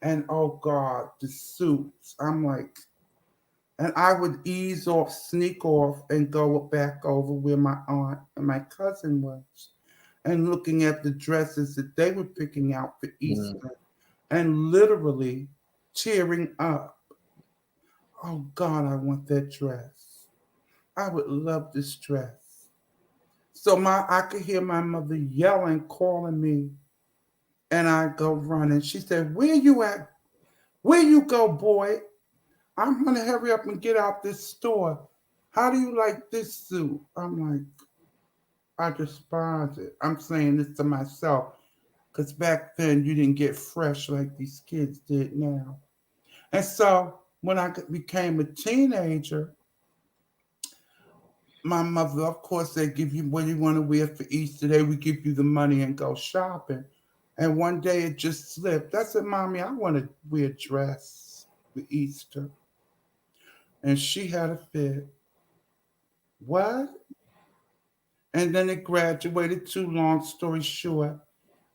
and oh God, the suits. I'm like, and I would ease off, sneak off, and go back over where my aunt and my cousin was, and looking at the dresses that they were picking out for Mm. Easter, and literally tearing up. Oh God, I want that dress. I would love this dress. So I could hear my mother yelling, calling me, and I go running. She said, "Where you at? Where you go, boy? I'm gonna hurry up and get out this store. How do you like this suit?" I'm like, I despise it. I'm saying this to myself because back then you didn't get fresh like these kids did now. And so when I became a teenager, my mother, of course, they give you what you want to wear for Easter. They would give you the money and go shopping. And one day it just slipped. I said, "Mommy, I want to wear a dress for Easter." And she had a fit. What? And then it graduated. Too long story short,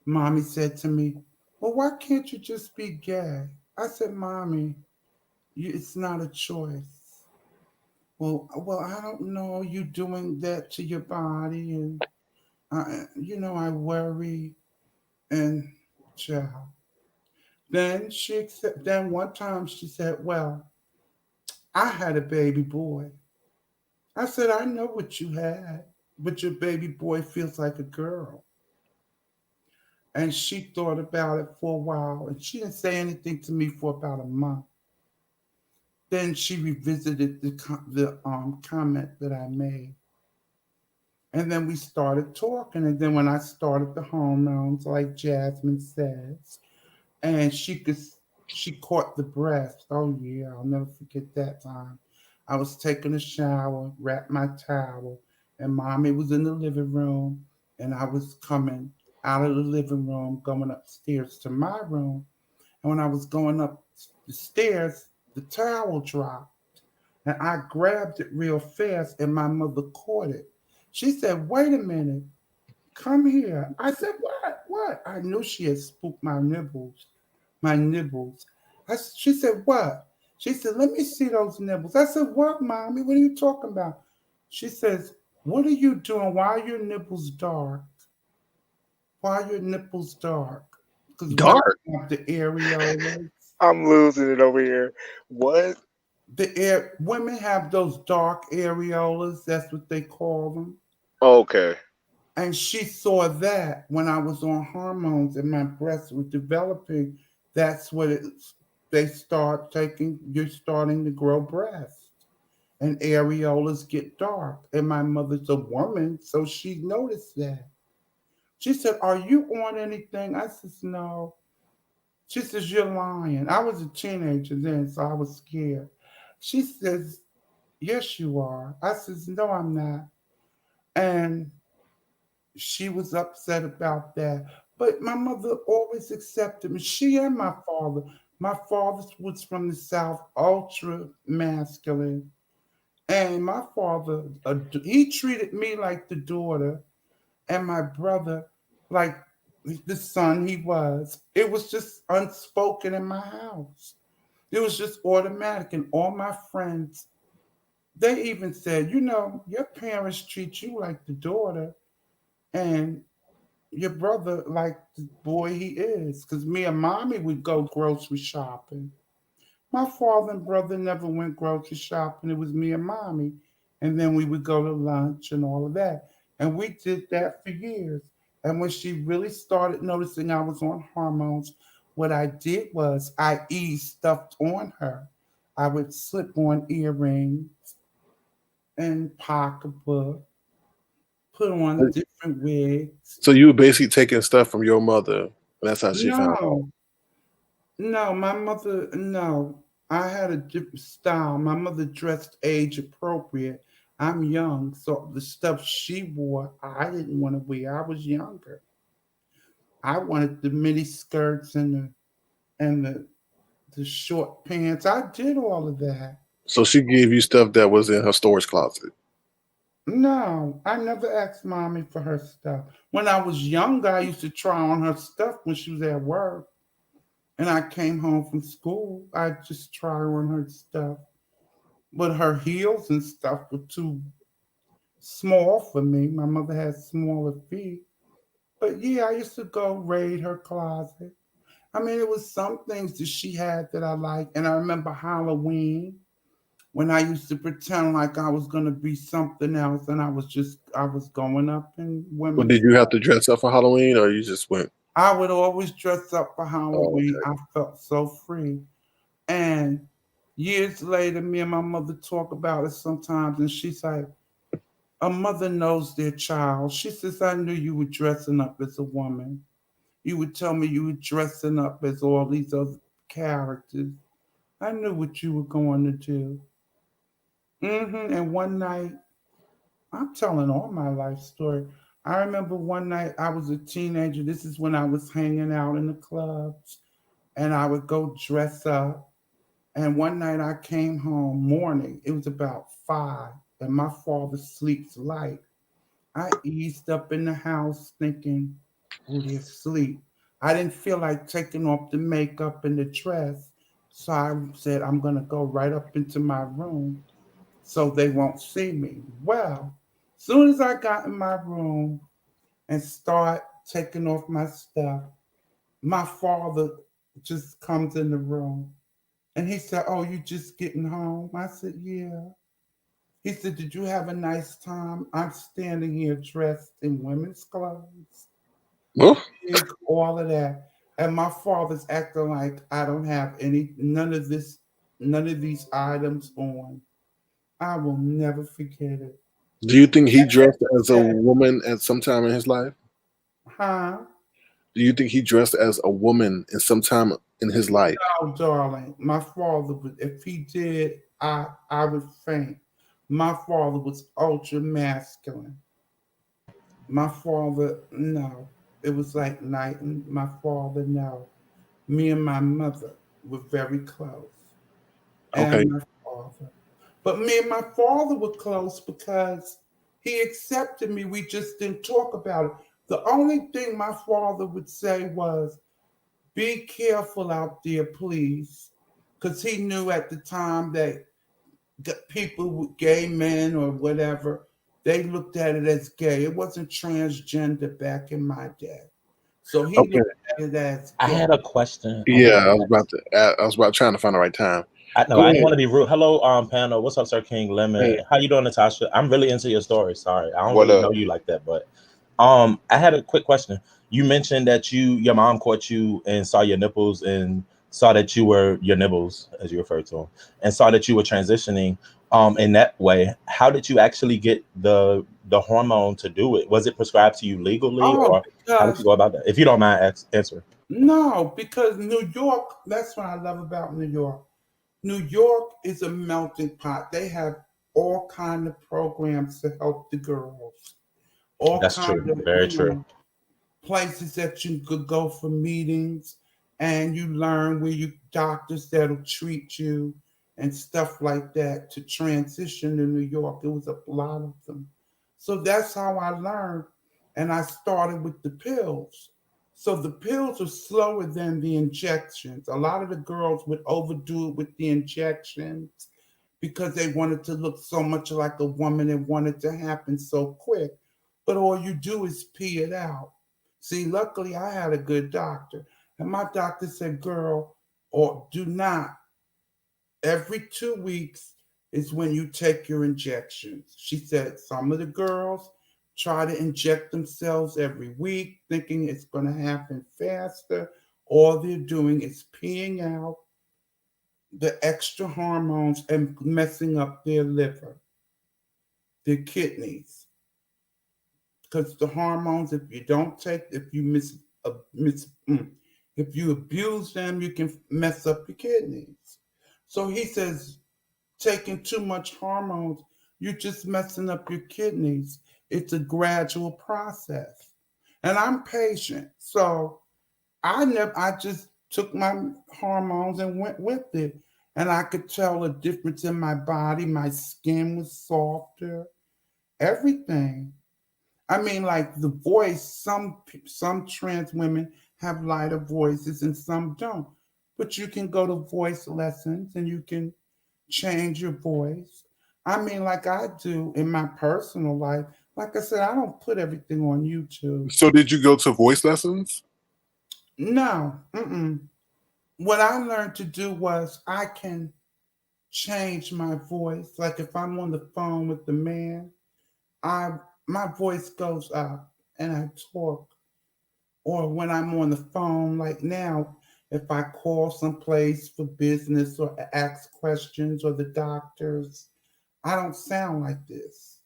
Mommy said to me, "Well, why can't you just be gay?" I said, "Mommy, it's not a choice." Well, I don't know. You doing that to your body, and I worry. And child. Then one time she said, "Well, I had a baby boy." I said, "I know what you had, but your baby boy feels like a girl." And she thought about it for a while, and she didn't say anything to me for about a month. Then she revisited the comment that I made, and then we started talking. And then when I started the hormones, like Jasmine says, and she caught the breast. Oh yeah, I'll never forget that time. I was taking a shower, wrapped my towel, and Mommy was in the living room, and I was coming out of the living room, going upstairs to my room. And when I was going up the stairs, the towel dropped, and I grabbed it real fast, and my mother caught it. She said, "Wait a minute, come here." I said, "What? What?" I knew she had spooked my nibbles. My nibbles. She said, "What?" She said, "Let me see those nibbles." I said, "What, Mommy? What are you talking about?" She says, What are you doing? Why are your nipples dark? Why are your nipples dark? Because women Dark. have the areolas. I'm losing it over here. What? Women have those dark areolas. That's what they call them. Okay. And she saw that when I was on hormones and my breasts were developing. That's what it's. They start taking. You're starting to grow breasts, and areolas get dark. And my mother's a woman, so she noticed that. She said, "Are you on anything?" I says, "No." She says, "You're lying." I was a teenager then, so I was scared. She says, "Yes, you are." I says, "No, I'm not." And she was upset about that. But my mother always accepted me. She and my father. My father was from the South, ultra masculine. And my father, he treated me like the daughter, and my brother like the son he was. It was just unspoken in my house. It was just automatic. And all my friends, they even said, your parents treat you like the daughter, and your brother like the boy he is. Because me and mommy would go grocery shopping. My father and brother never went grocery shopping. It was me and mommy. And then we would go to lunch and all of that. And we did that for years. And when she really started noticing I was on hormones, what I did was I eased stuff on her. I would slip on earrings and pocketbook, put on different wigs. So you were basically taking stuff from your mother, and that's how she found out. No, no, my mother, no. I had a different style. My mother dressed age appropriate. I'm young, so the stuff she wore, I didn't want to wear. I was younger. I wanted the mini skirts and the short pants. I did all of that. So she gave you stuff that was in her storage closet. No, I never asked mommy for her stuff. When I was younger, I used to try on her stuff when she was at work. And I came home from school. I just try on her stuff. But her heels and stuff were too small for me. My mother had smaller feet. But yeah, I used to go raid her closet. I mean, it was some things that she had that I liked. And I remember Halloween when I used to pretend like I was going to be something else. And I was going up in Well, women's did you have to clothes. dress up for Halloween, or you just went? I would always dress up for Oh, Halloween. okay. I felt so free. And years later, me and my mother talk about it sometimes. And she's like, a mother knows their child. She says, I knew you were dressing up as a woman. You would tell me you were dressing up as all these other characters. I knew what you were going to do. And one night, I'm telling all my life story. I remember one night I was a teenager. This is when I was hanging out in the clubs, and I would go dress up. And one night I came home morning. It was about 5, and my father sleeps light. I eased up in the house thinking, oh, they're asleep. I didn't feel like taking off the makeup and the dress. So I said, I'm going to go right up into my room so they won't see me. Well, soon as I got in my room and start taking off my stuff, my father just comes in the room and he said, oh, you just getting home? I said, yeah. He said, did you have a nice time? I'm standing here dressed in women's clothes, Well, wig, all of that. And my father's acting like I don't have none of these items on. I will never forget it. do you think he And dressed as a said, woman at some time in his life? huh? Do you think he dressed as a woman in some time in his life? No, darling. My father would, if he did, I would faint. My father was ultra masculine. My father, no. It was like night and my father, no. Me and my mother were very close. Okay. And my father. But me and my father were close because he accepted me. We just didn't talk about it. The only thing my father would say was, be careful out there, please. Because he knew at the time that people, gay men or whatever, they looked at it as gay. It wasn't transgender back in my day. So he Okay. looked at it as I gay. had a question. Yeah, I was about trying to find the right time. I know Go I didn't ahead. want to be rude. Hello, panel. What's up, Sir King Lemon? Hey. How you doing, Natasha? I'm really into your story. Sorry, I don't What really up? know you like that, but I had a quick question. You mentioned that your mom caught you and saw your nipples and saw that you were your nibbles, as you referred to them, and saw that you were transitioning. In that way, how did you actually get the hormone to do it? Was it prescribed to you legally, Oh, or how did you because go about that? If you don't mind answering. no, because New York, that's what I love about New York. New York is a melting pot. They have all kind of programs to help the girls. All That's kind true. of, Very true. places that you could go for meetings, and you learn where you doctors that'll treat you and stuff like that to transition to New York. It was a lot of them. So that's how I learned. And I started with the pills. So the pills are slower than the injections. A lot of the girls would overdo it with the injections because they wanted to look so much like a woman and wanted to happen so quick. But all you do is pee it out. See, luckily I had a good doctor. And my doctor said, girl, or do not, every 2 weeks is when you take your injections. She said some of the girls try to inject themselves every week, thinking it's going to happen faster. All they're doing is peeing out the extra hormones and messing up their liver, their kidneys. Because the hormones, if you don't take, if you if you abuse them, you can mess up your kidneys. So he says, taking too much hormones, you're just messing up your kidneys. It's a gradual process, and I'm patient, so I just took my hormones and went with it, and I could tell a difference in my body. My skin was softer, everything. I mean, like the voice. Some trans women have lighter voices and some don't. But you can go to voice lessons and you can change your voice. I mean, like I do in my personal life. Like I said, I don't put everything on YouTube. So did you go to voice lessons? No, mm-mm. What I learned to do was I can change my voice. Like if I'm on the phone with the man, I my voice goes up and I talk. Or when I'm on the phone, like now, if I call someplace for business or ask questions or the doctors, I don't sound like this.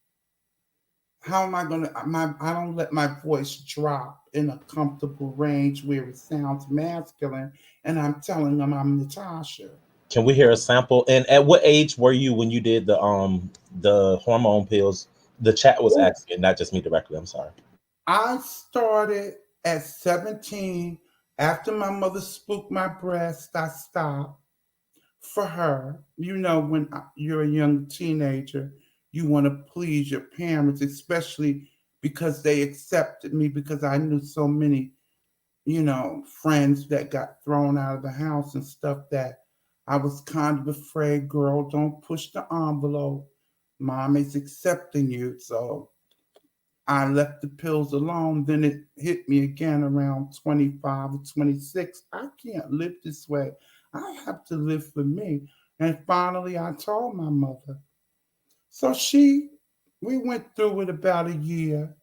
How am I gonna? I don't let my voice drop in a comfortable range where it sounds masculine, and I'm telling them I'm Natasha. Can we hear a sample? And at what age were you when you did the hormone pills? The chat was Oh, asking, not just me directly. I'm sorry. I started at 17. After my mother spooked my breast, I stopped for her. You know, when you're a young teenager, you want to please your parents, especially because they accepted me because I knew so many, friends that got thrown out of the house and stuff that I was kind of afraid, girl, don't push the envelope. Mom is accepting you. So I left the pills alone. Then it hit me again around 25 or 26. I can't live this way. I have to live for me. And finally, I told my mother. So we went through it about a year.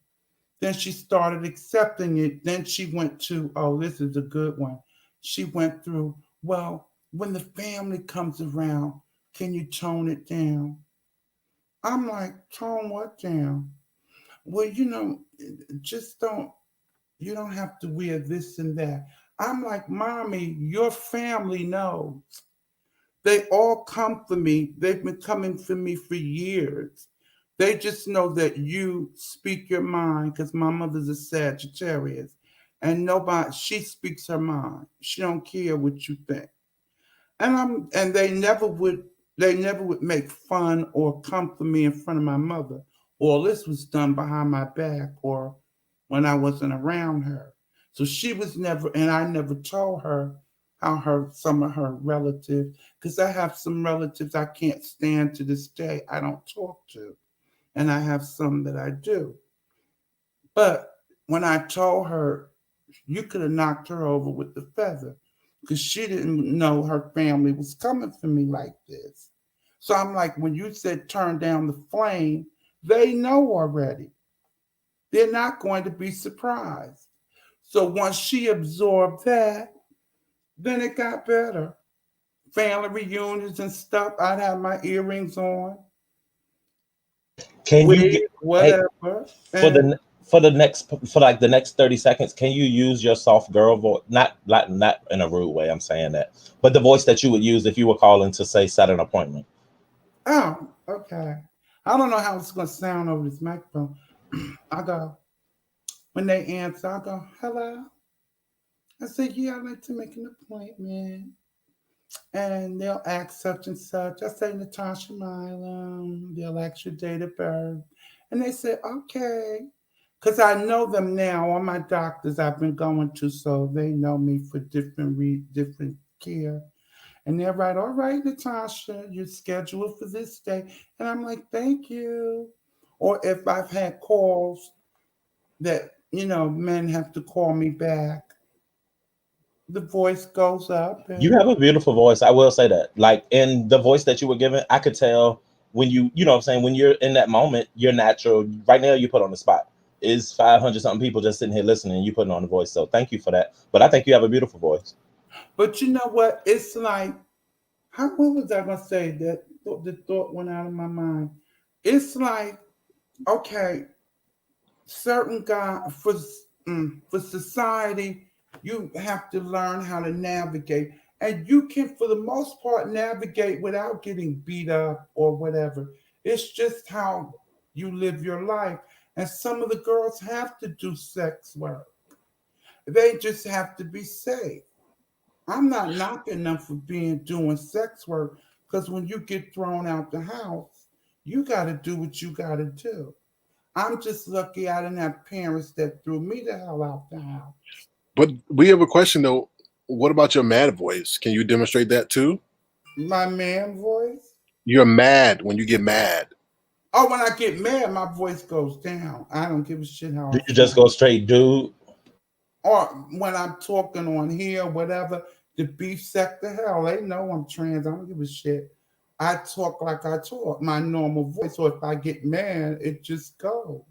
Then she started accepting it. Then she went to, oh, this is a good one. She went through, well, when the family comes around, can you tone it down? I'm like, tone what down? Well, just you don't have to wear this and that. I'm like, mommy, your family knows. They all come for me. They've been coming for me for years. They just know that you speak your mind because my mother's a Sagittarius. And she speaks her mind. She don't care what you think. And they never would make fun or come for me in front of my mother. All this was done behind my back or when I wasn't around her. So she was never, and I never told her how some of her relatives, because I have some relatives I can't stand to this day. I don't talk to. and I have some that I do. But when I told her, you could have knocked her over with the feather because she didn't know her family was coming for me like this. So I'm like, when you said turn down the flame, they know already. They're not going to be surprised. So once she absorbed that, then it got better. Family reunions and stuff, I'd have my earrings on, Can you wig, get hey whatever. for And the next 30 seconds? Can you use your soft girl voice? Not in a rude way. I'm saying that, but the voice that you would use if you were calling to say set an appointment. oh, okay. I don't know how it's going to sound over this microphone. I go, when they answer, I go, hello. I say, yeah, I'd like to make an appointment. And they'll ask such and such. I say, Natasha Milam. They'll ask your date of birth. And they say, okay. Because I know them now. All my doctors I've been going to, so they know me for different care. And they're right, all right, Natasha, you're scheduled for this day. And I'm like, thank you. Or if I've had calls that, men have to call me back, the voice goes up You and have a beautiful voice. I will say that. Like in the voice that you were given, I could tell when you know what I'm saying, when you're in that moment, you're natural. Right now you put on the spot. Is 500 something people just sitting here listening and you putting on the voice. So thank you for that. But I think you have a beautiful voice. but you know what? It's like, what was I gonna say? The thought went out of my mind. It's like, okay, certain guy for society, you have to learn how to navigate, and you can, for the most part, navigate without getting beat up or whatever. It's just how you live your life, and some of the girls have to do sex work. They just have to be safe. I'm not knocking them for doing sex work because when you get thrown out the house, you got to do what you got to do. I'm just lucky I didn't have parents that threw me the hell out the house. But we have a question though. What about your mad voice? Can you demonstrate that too? My man voice. You're mad when you get mad. Oh, when I get mad, my voice goes down. I don't give a shit how Do I you just sound. go straight, dude? Or when I'm talking on here, whatever, the beef sector, hell, they know I'm trans. I don't give a shit. I talk like I talk, my normal voice. So if I get mad, it just goes.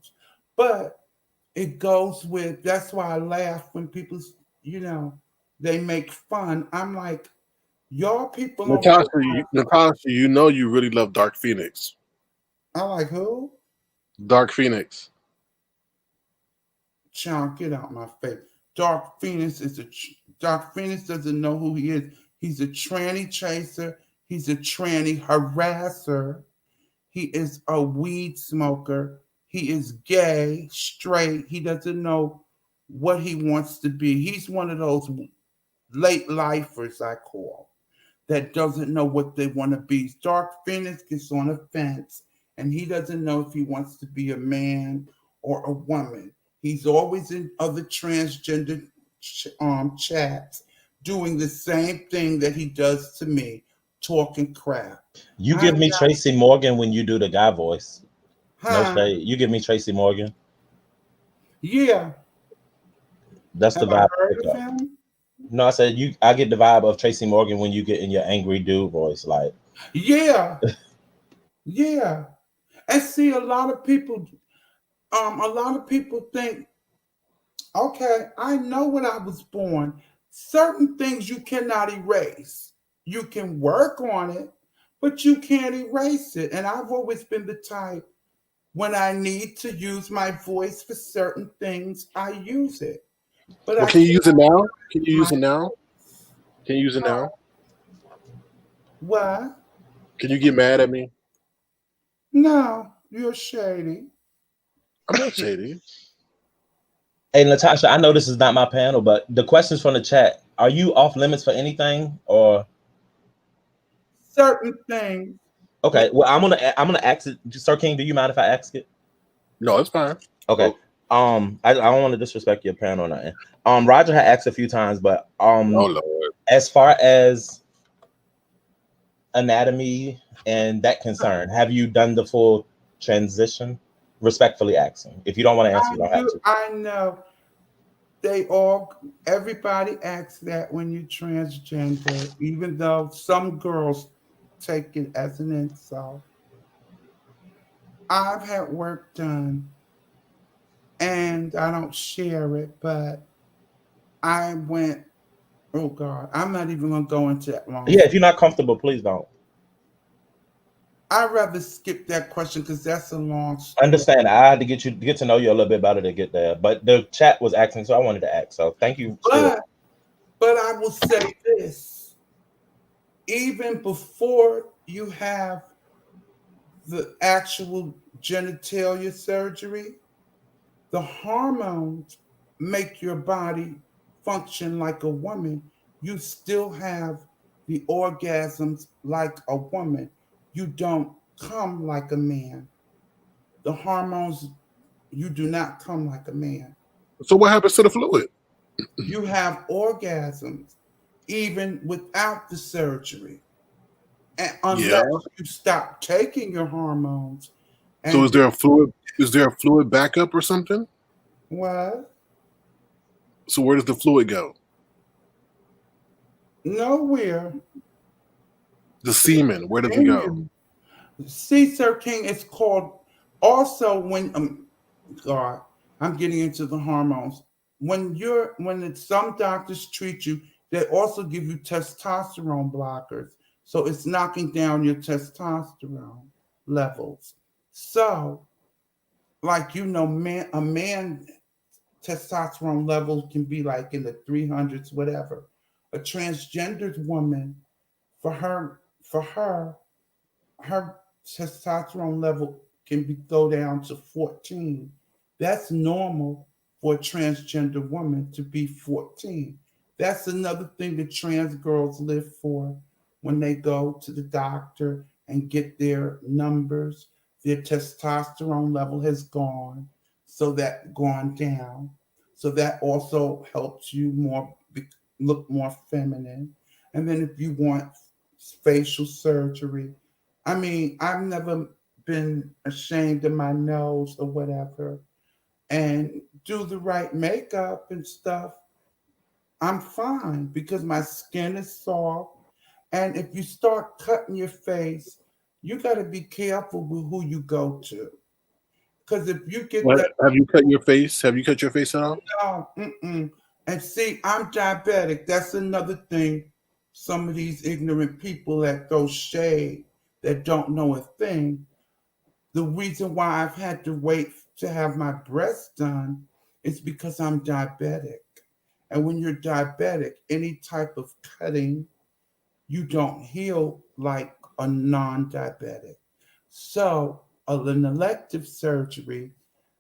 But it goes with, that's why I laugh when people, you know, they make fun. I'm like, y'all people don't Natasha, realize. You know you really love Dark Phoenix. I'm like, who? Dark Phoenix. Child, get out my face. Dark Phoenix doesn't know who he is. He's a tranny chaser. He's a tranny harasser. He is a weed smoker. He is gay, straight. He doesn't know what he wants to be. He's one of those late lifers, I call, that doesn't know what they want to be. Dark Phoenix gets on a fence and he doesn't know if he wants to be a man or a woman. He's always in other transgender chats doing the same thing that he does to me, talking crap. You I'm give me not, Tracy Morgan when you do the guy voice. No huh? shade. You give me Tracy Morgan. Yeah. That's the Have I vibe I heard pick of up. him? No, I said you. I get the vibe of Tracy Morgan when you get in your angry dude voice. Like Yeah. Yeah. And see, a lot of people think, okay, I know when I was born, certain things you cannot erase. You can work on it, but you can't erase it. And I've always been the type, when I need to use my voice for certain things, I use it. But Well, I can you can't use it now? Can you use use my it now? Can you use it now? what? Can you get mad at me? No, you're shady. I'm not shady. hey, Natasha, I know this is not my panel, but the questions from the chat, are you off limits for anything or Certain things, but okay? Well, I'm gonna ask it. Sir King, do you mind if I ask it? No, it's fine. Okay. Oh, I don't want to disrespect your panel or nothing. Roger had asked a few times, but oh Lord. as far as anatomy and that concern, have you done the full transition? Respectfully asking. If you don't want to answer, you don't have to. I know everybody asks that when you're transgender, even though some girls take it as an insult. I've had work done and I don't share it, but I went, oh God, I'm not even going to go into that long Yeah, if story. you're not comfortable, please don't. I'd rather skip that question because that's a long story. Understand. I had to get to know you a little bit better to get there. But the chat was asking, so I wanted to ask. So thank you still. But I will say this, even before you have the actual genitalia surgery, the hormones make your body function like a woman. You still have the orgasms like a woman. You don't come like a man. The hormones, you do not come like a man. So what happens to the fluid? You have orgasms even without the surgery. And Yeah. unless you stop taking your hormones So and is there a fluid? Is there a fluid backup or something? what? So where does the fluid go? Nowhere The semen. Where does it in go? you. See, Sir King, it's called also when God, I'm getting into the hormones. Some doctors treat you, they also give you testosterone blockers. So it's knocking down your testosterone levels. So, like a man testosterone level can be like in the 300s, whatever. A transgendered woman, for her her testosterone level can go down to 14. That's normal for a transgender woman to be 14. That's another thing that trans girls live for when they go to the doctor and get their numbers. Their testosterone level has gone down. So that also helps you look more feminine. And then if you want facial surgery, I mean, I've never been ashamed of my nose or whatever, and do the right makeup and stuff. I'm fine because my skin is soft. And if you start cutting your face, you got to be careful with who you go to. Because if you get What that, have you cut your face? Have you cut your face at all? no, and see, I'm diabetic. That's another thing. Some of these ignorant people that throw shade that don't know a thing. The reason why I've had to wait to have my breasts done is because I'm diabetic. And when you're diabetic, any type of cutting, you don't heal like a non diabetic. So, an elective surgery,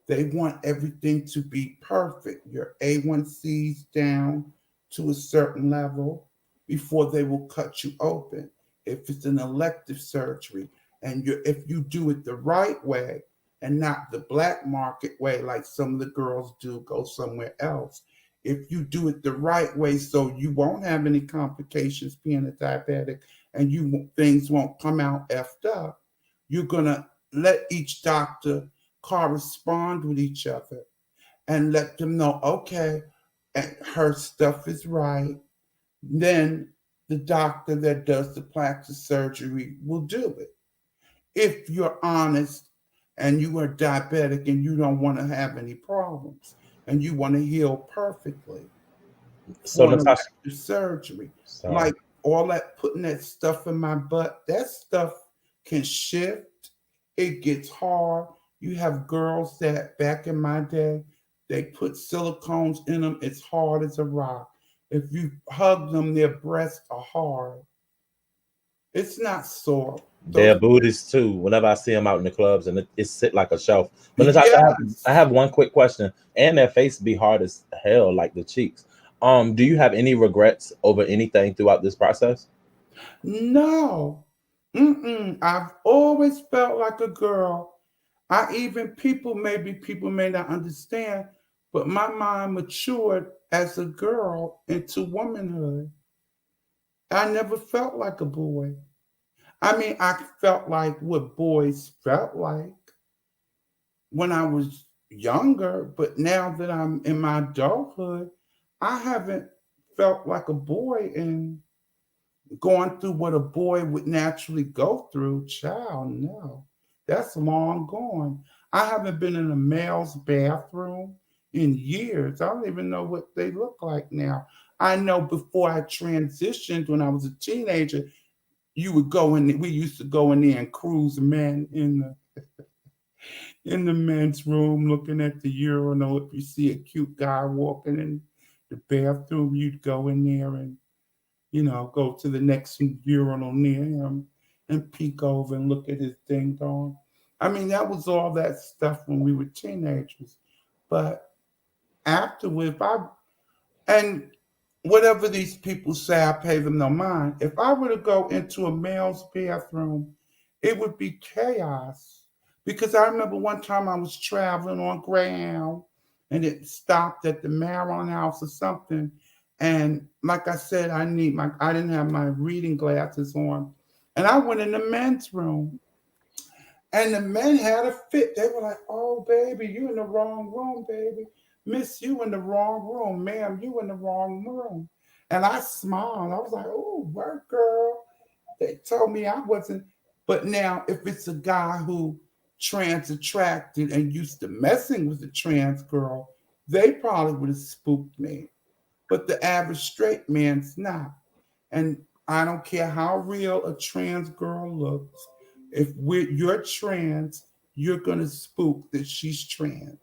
they want everything to be perfect. Your A1C's down to a certain level before they will cut you open. If it's an elective surgery, and if you do it the right way and not the black market way, like some of the girls do, go somewhere else. If you do it the right way, so you won't have any complications being a diabetic, and things won't come out effed up, you're gonna let each doctor correspond with each other and let them know, okay, and her stuff is right. Then the doctor that does the plastic surgery will do it. If you're honest and you are diabetic and you don't want to have any problems and you want to heal perfectly So for an Natasha, elective surgery, sorry. like all that putting that stuff in my butt, that stuff can shift. It gets hard. You have girls that back in my day, they put silicones in them. It's hard as a rock. If you hug them, their breasts are hard. It's not sore. They're Those, Buddhists too. Whenever I see them out in the clubs, and it sit like a shelf. But Natasha, I yes. have one quick question. And their face be hard as hell, like the cheeks. Do you have any regrets over anything throughout this process? No. I've always felt like a girl. People may not understand, but my mind matured as a girl into womanhood. I never felt like a boy. I mean, I felt like what boys felt like. when I was younger, but now that I'm in my adulthood, I haven't felt like a boy and going through what a boy would naturally go through. Child, no. That's long gone. I haven't been in a male's bathroom in years. I don't even know what they look like now. I know before I transitioned when I was a teenager, you would go in. We used to go in there and cruise men in the men's room, looking at the urinal. If you see a cute guy walking in the bathroom, you'd go in there and go to the next urinal near him and peek over and look at his ding dong. I mean, that was all that stuff when we were teenagers. But afterward, if I and whatever these people say, I pay them no mind. If I were to go into a male's bathroom, it would be chaos. Because I remember one time I was traveling on Greyhound and it stopped at the Maron House or something. And like I said, I didn't have my reading glasses on. And I went in the men's room. And the men had a fit. They were like, "Oh, baby, you in the wrong room, baby. Miss, you in the wrong room. Ma'am, you in the wrong room." And I smiled. I was like, "Oh, work, girl." They told me I wasn't. But now, if it's a guy who trans attracted and used to messing with a trans girl, they probably would have spooked me. But the average straight man's not. And I don't care how real a trans girl looks. If you're trans, you're gonna spook that she's trans.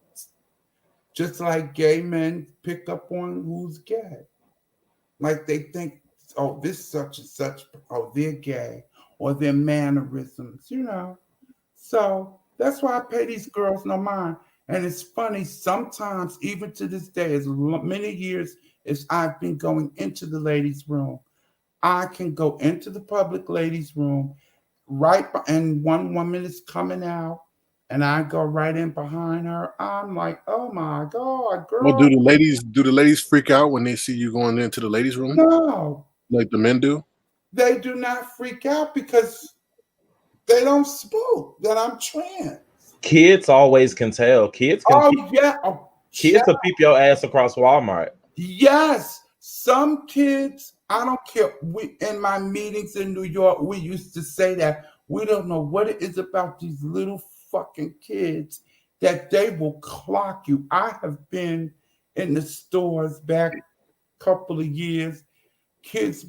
Just like gay men pick up on who's gay. Like they think, oh, this such and such, oh, they're gay, or their mannerisms. So that's why I pay these girls no mind. And it's funny, sometimes, even to this day, as many years as I've been going into the ladies' room, I can go into the public ladies' room and one woman is coming out, and I go right in behind her. I'm like, oh my God, Well, girl. do the ladies freak out when they see you going into the ladies' room No, like the men do? they do not freak out because they don't spook that I'm trans. Kids always can tell. Kids can Oh, peep, yeah. Oh, kids will peep your ass across Walmart. yes. Some kids, I don't care. In my meetings in New York, we used to say that we don't know what it is about these little fucking kids that they will clock you. I have been in the stores back a couple of years.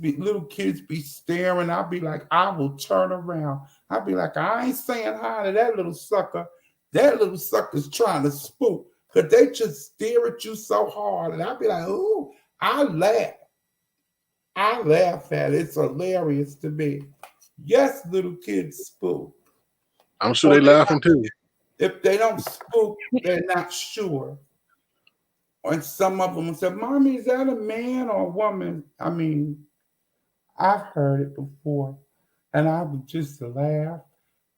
Little kids be staring. I'll be like, I will turn around. I'll be like, I ain't saying hi to that little sucker. That little sucker's trying to spook. Because they just stare at you so hard. And I'll be like, ooh, I laugh. I laugh at it. It's hilarious to me. Yes, little kids spook. I'm sure Or they laughing too. if they don't spook, they're not sure. And some of them will say, Mommy, is that a man or a woman? I mean, I've heard it before. And I would just laugh.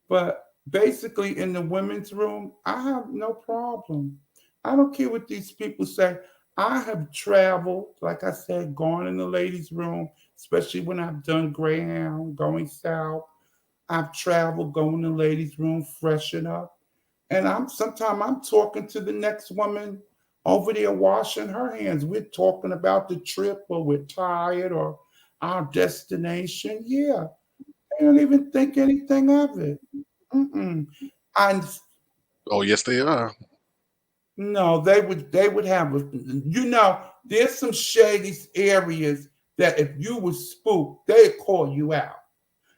But basically, in the women's room, I have no problem. I don't care what these people say. I have traveled, like I said, gone in the ladies' room, especially when I've done Greyhound, going south. I've traveled, going in the ladies' room, freshen up. And sometimes I'm talking to the next woman over there washing her hands. We're talking about the trip, or we're tired, or our destination. Yeah, they don't even think anything of it. Mm-mm. And Oh, yes, they are. no, they would have there's some shady areas that if you were spooked, they'd call you out.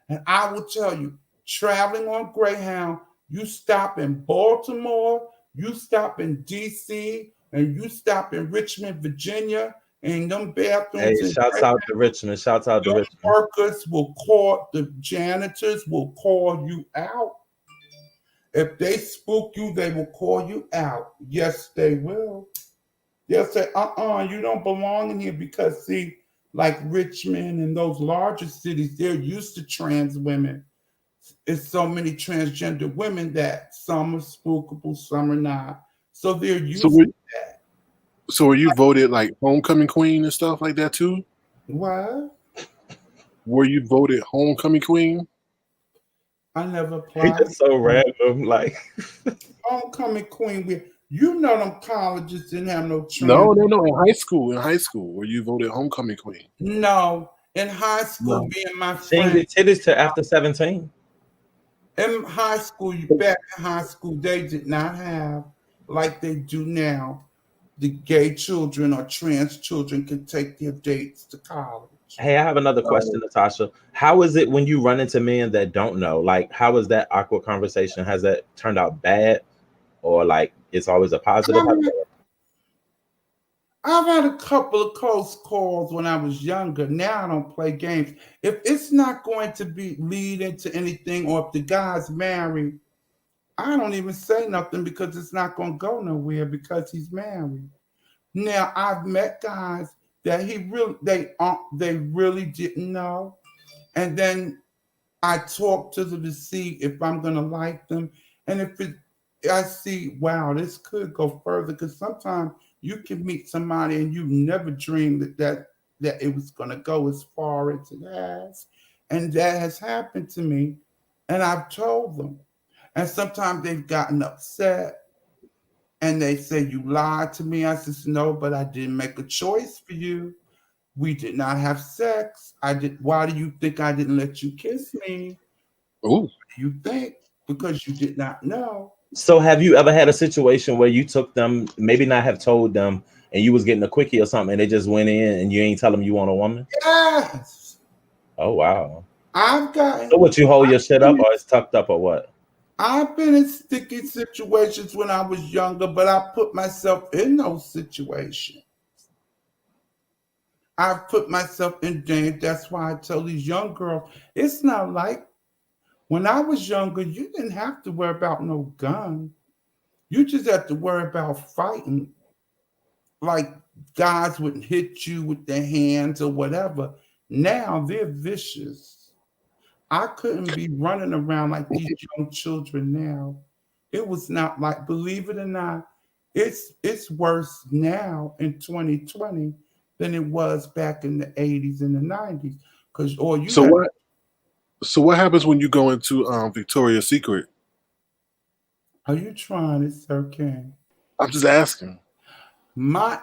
And I will tell you, traveling on Greyhound, you stop in Baltimore, you stop in DC, and you stop in Richmond, Virginia, and them Hey, bathrooms in shouts out to Richmond. Shouts out to those Richmond. workers the janitors will call you out. If they spook you, they will call you out. Yes, they will. They'll say, you don't belong in here because, see, like Richmond and those larger cities, they're used to trans women. It's so many transgender women that some are spookable, some are not. So they're So, used to that. so were you voted like homecoming queen and stuff like that too? What? Were you voted homecoming queen? I never He applied. just so random. Like, Homecoming queen. You know them colleges didn't have no trans. No. In high school, where you voted homecoming queen. No, in high school, No. me and my she didn't friend. get titties till after 17. In high school, back in high school, they did not have like they do now. The gay children or trans children can take their dates to college. Hey, I have another question, Natasha. How is it when you run into men that don't know? Like, how is that awkward conversation? Has that turned out bad, or like it's always a positive? I've had a couple of close calls when I was younger. Now I don't play games. If it's not going to be lead into anything, or if the guy's married, I don't even say nothing because it's not going to go nowhere because he's married. Now I've met guys that they really didn't know, and then I talk to them to see if I'm gonna like them, and I see, wow, this could go further because sometimes you can meet somebody and you never dreamed that it was gonna go as far as it has, and that has happened to me, and I've told them, and sometimes they've gotten upset and they say, you lied to me. I says, no, but I didn't make a choice for you. We did not have sex. Why do you think I didn't let you kiss me? Ooh. You think because you did not know. So have you ever had a situation where you took them, maybe not have told them, and you was getting a quickie or something, and they just went in and you ain't tell them you want a woman? Yes. Oh, wow. So what, you hold your shit up or it's tucked up or what? I've been in sticky situations when I was younger, but I put myself in those situations. I've put myself in danger. That's why I tell these young girls, it's not like when I was younger, you didn't have to worry about no gun. You just have to worry about fighting. Like guys would hit you with their hands or whatever. Now they're vicious. I couldn't be running around like these young children now. It was not like, believe it or not, it's worse now in 2020 than it was back in the 80s and the 90s. So what happens when you go into Victoria's Secret? Are you trying it, Sir King? I'm just asking. My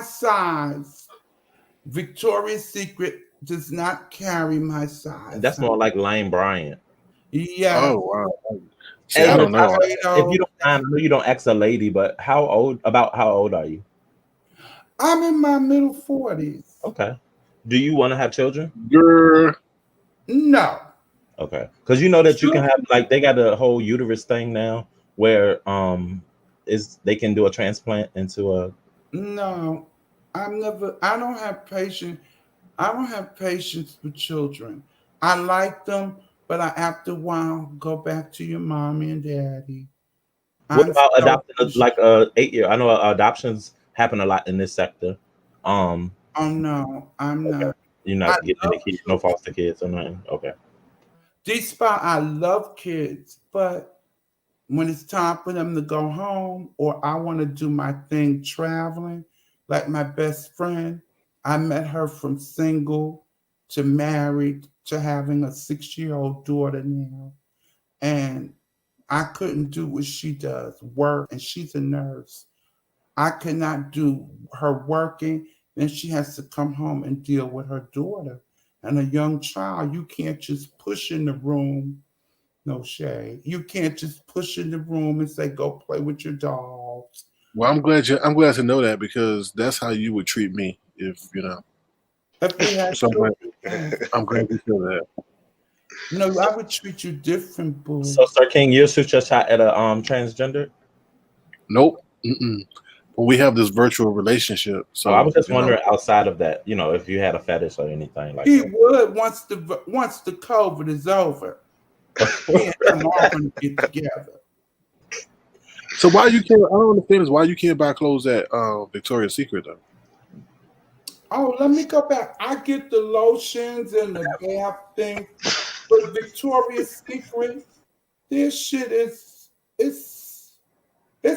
size, Victoria's Secret does not carry my size. That's more like Lane Bryant. Yeah. Oh, wow. See, Hey, I don't know. If you don't mind, I know you don't ask a lady, but how old are you? I'm in my middle 40s. Okay. Do you want to have children? Girl. No. Okay. Because you know that you can have, like, they got a whole uterus thing now where they can do a transplant into a. No. I don't have patience. I don't have patience with children. I like them, but after a while, go back to your mommy and daddy. What I'm about adopting selfish. like a 8-year? I know adoptions happen a lot in this sector. Oh no, I'm Okay. not. You're not getting any kids, no foster kids or nothing. Okay. Despite I love kids, but when it's time for them to go home or I want to do my thing traveling, like my best friend, I met her from single to married to having a 6-year-old daughter now. And I couldn't do what she does, work, and she's a nurse. I cannot do her working, then she has to come home and deal with her daughter. And a young child, you can't just push in the room. No shade. You can't just push in the room and say, go play with your dogs. Well, I'm glad to know that because that's how you would treat me if you know. If we had So children, I'm glad you feel that. no, I would treat you different, boo. So, Sir King, you'll shoot your shot at a transgender? Nope. Mm-mm. Well, we have this virtual relationship. So I was just wondering outside of that, if you had a fetish or anything like he that. would once the COVID is over. Me and him are going to get together. So why you can't? I don't understand is why you can't buy clothes at Victoria's Secret though. Oh, let me go back. I get the lotions and the bath thing, but Victoria's Secret, this shit it's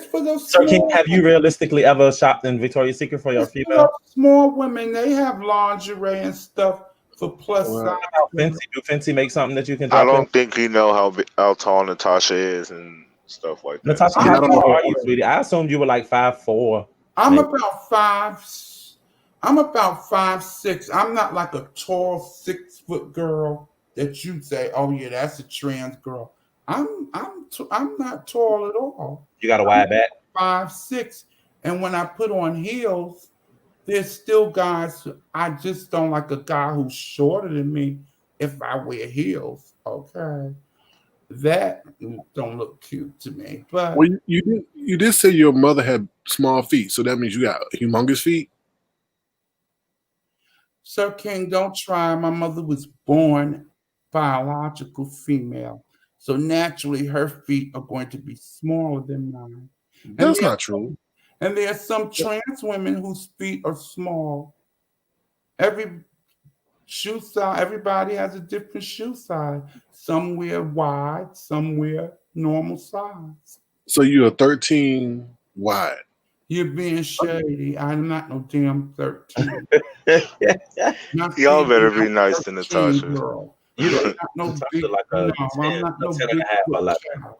for those Sir King, small. have you realistically ever shopped in Victoria's Secret for your It's for female? those small women. They have lingerie and stuff for plus Well, size. Fenty, do Fenty make something that you can I drop in? don't think he know how tall Natasha is and stuff like that. Natasha, So Not how at tall all. are you, sweetie? I assumed you were like 5'4". I'm maybe. about 5. I'm about 5'6". I'm not like a tall 6 foot girl that you say, "Oh yeah, that's a trans girl." I'm not tall at all. You got a wide back. 5'6", and when I put on heels, there's still guys. I just don't like a guy who's shorter than me if I wear heels. Okay, that don't look cute to me. But Well, you did say your mother had small feet, so that means you got humongous feet. Sir King, don't try. My mother was born biological female. So naturally her feet are going to be smaller than mine. And That's not true. there are some trans women whose feet are small. Every shoe size, everybody has a different shoe size. Some wear wide, some wear normal size. So you're a 13 wide. You're being shady. I'm not no damn 13. My y'all feet better are be nice to 13, Natasha. girl. You I'm look not no Natasha big, like no, a 10, I'm not a no 10 and big a half, foot 11. child.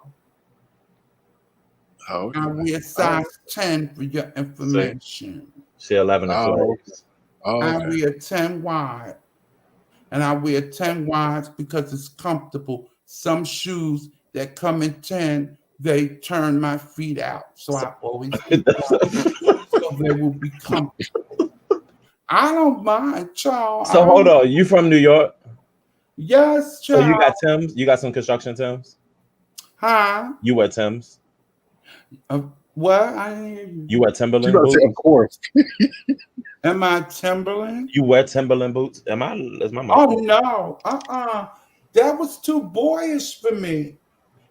Oh, I okay. wear size 10 for your information. She 11 and Oh, flags. Oh, I okay. wear 10 wide. And I wear 10 wides because it's comfortable. Some shoes that come in 10, they turn my feet out. So I always get wide so they will be comfortable. I don't mind, child. So hold on, you from New York? Yes, So you child. got Timbs? You got some construction Timbs? Huh? You wear Timbs? What? I didn't hear you. You wear You Timberland about to boots? say, of course. Am I Timberland? You wear Timberland boots? Is my mic? Oh, no. That was too boyish for me.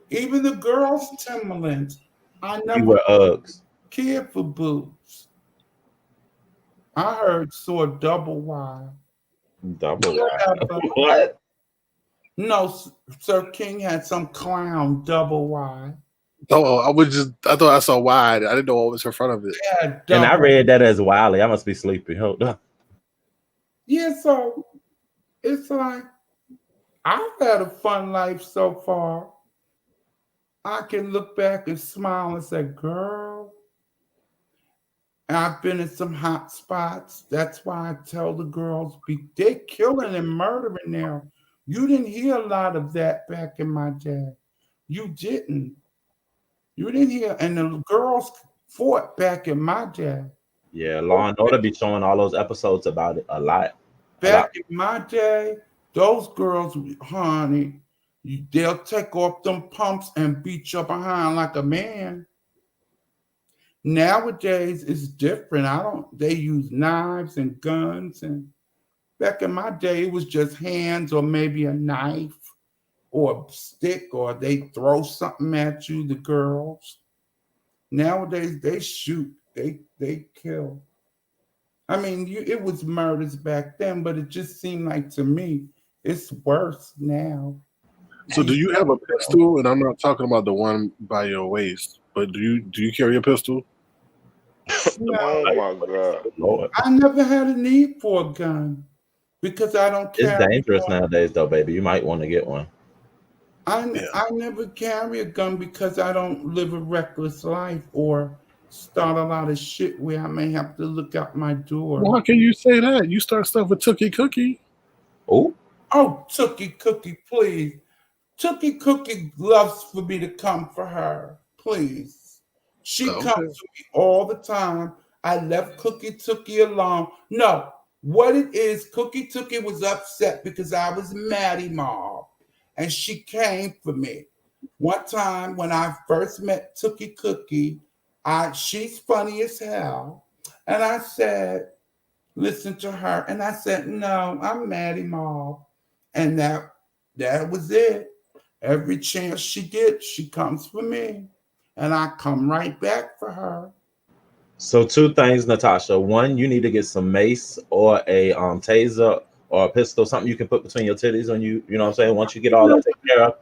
Even the girls' Timberlands. I You never wear Uggs? cared for boots. I heard saw double wide. Double Whatever. wide. What? No, Sir King had some clown double wide. Oh, I thought I saw wide. I didn't know what was in front of it. Yeah, And I double. read that as Wiley. I must be sleepy. Hold on. Yeah, so it's like I've had a fun life so far. I can look back and smile and say, girl, and I've been in some hot spots. That's why I tell the girls, they're killing and murdering now. You didn't hear a lot of that back in my day. You didn't. You didn't hear, and the girls fought back in my day. Yeah, Law and Order be showing all those episodes about it a lot. Back in my day, those girls, honey, they'll take off them pumps and beat you behind like a man. Nowadays, it's different. They use knives and guns. And back in my day, it was just hands or maybe a knife or a stick, or they throw something at you, the girls. Nowadays, they shoot, they kill. I mean, it was murders back then, but it just seemed like to me it's worse now. So, do you have a pistol? And I'm not talking about the one by your waist, but do you carry a pistol? No, Oh my god. Lord. I never had a need for a gun because I don't It's carry. dangerous nowadays, though, baby. You might want to get one. I never carry a gun because I don't live a reckless life or start a lot of shit where I may have to look out my door. Well, how can you say that? You start stuff with Tookie Cookie. Oh, Tookie Cookie, please. Tookie Cookie loves for me to come for her. Please. She Okay. comes to me all the time. I left Cookie Tookie alone. No, what it is, Cookie Tookie was upset because I was Maddie Mob. And she came for me. One time when I first met Tookie Cookie, she's funny as hell. And I said, listen to her. And I said, no, I'm Maddie Mob. And that was it. Every chance she gets, she comes for me. And I come right back for her. so two things, Natasha. One, you need to get some mace or a taser or a pistol, something you can put between your titties when you know what I'm saying. Once you get all that taken care of.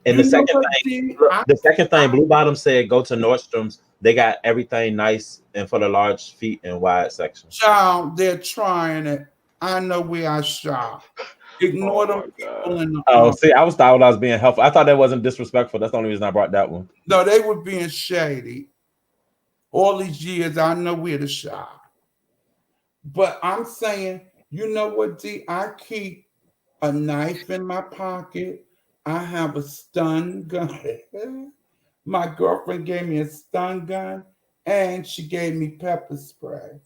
And You the know second what, thing, D? the second thing, Blue Bottom said, go to Nordstrom's. They got everything nice and for the large feet and wide section. Child, they're trying it. I know where I shop. Ignore Oh them my people god. in the Oh, see, I was thought I was being helpful. I thought that wasn't disrespectful. That's the only reason I brought that one. no, they were being shady. All these years, I know where to shop. But I'm saying, you know what, D? I keep a knife in my pocket. I have a stun gun. My girlfriend gave me a stun gun and she gave me pepper spray.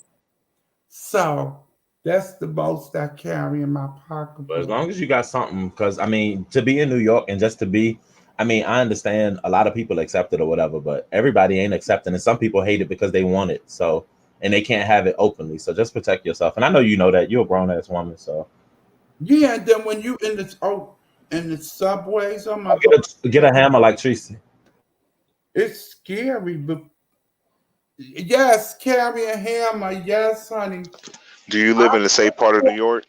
So that's the most I carry in my But as pocketbook. long as you got something, because I mean, to be in New York and just to be, I mean, I understand a lot of people accept it or whatever, but everybody ain't accepting it. Some people hate it because they want it. So, and they can't have it openly. So just protect yourself. And I know you know that you're a grown ass woman. So Yeah, and then when you in the subways, oh my God, get a hammer like Tracy. it's scary. But yes, carry a hammer. Yes, honey. Do you live in the safe part of New York?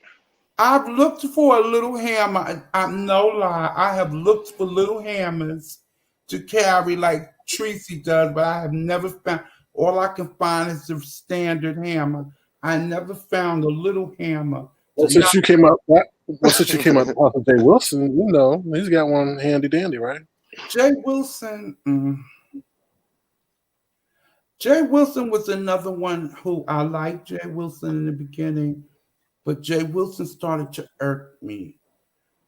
I've looked for a little hammer. I'm no lie. I have looked for little hammers to carry like Tracy does, but I have never found. All I can find is the standard hammer. I never found a little hammer. Well, To not, since you came out, since you came out the house with Jay Wilson, you know he's got one handy dandy, right? Jay Wilson. Jay Wilson was another one who I liked Jay Wilson in the beginning, but Jay Wilson started to irk me.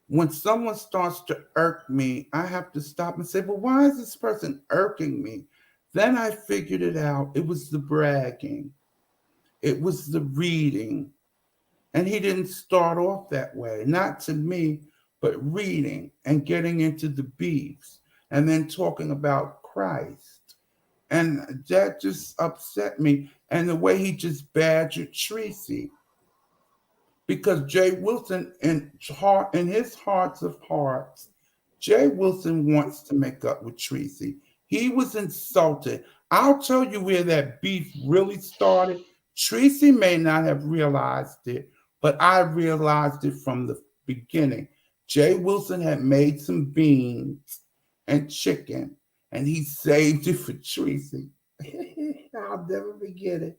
When someone starts to irk me, I have to stop and say, well, why is this person irking me? Then I figured it out. It was the bragging, it was the reading. And he didn't start off that way, not to me, but reading and getting into the beefs and then talking about Christ. And that just upset me. And the way he just badgered Tracy, because Jay Wilson, in his hearts of hearts, Jay Wilson wants to make up with Tracy. He was insulted. I'll tell you where that beef really started. Tracy may not have realized it, but I realized it from the beginning. Jay Wilson had made some beans and chicken, and he saved it for Tracy. I'll never forget it.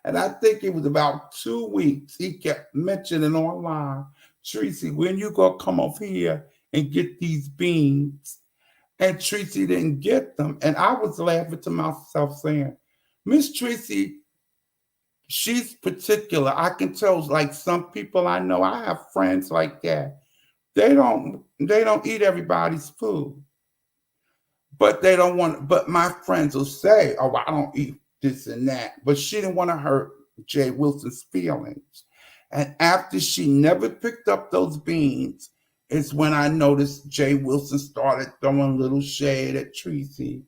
And I think it was about 2 weeks. He kept mentioning online, Tracy, when you gonna come over here and get these beans? And Tracy didn't get them. And I was laughing to myself saying, Miss Tracy, she's particular. I can tell, like some people I know, I have friends like that. They don't eat everybody's food. But they don't want, but my friends will say, oh, I don't eat this and that. But she didn't want to hurt Jay Wilson's feelings. And after she never picked up those beans, is when I noticed Jay Wilson started throwing little shade at Tracy.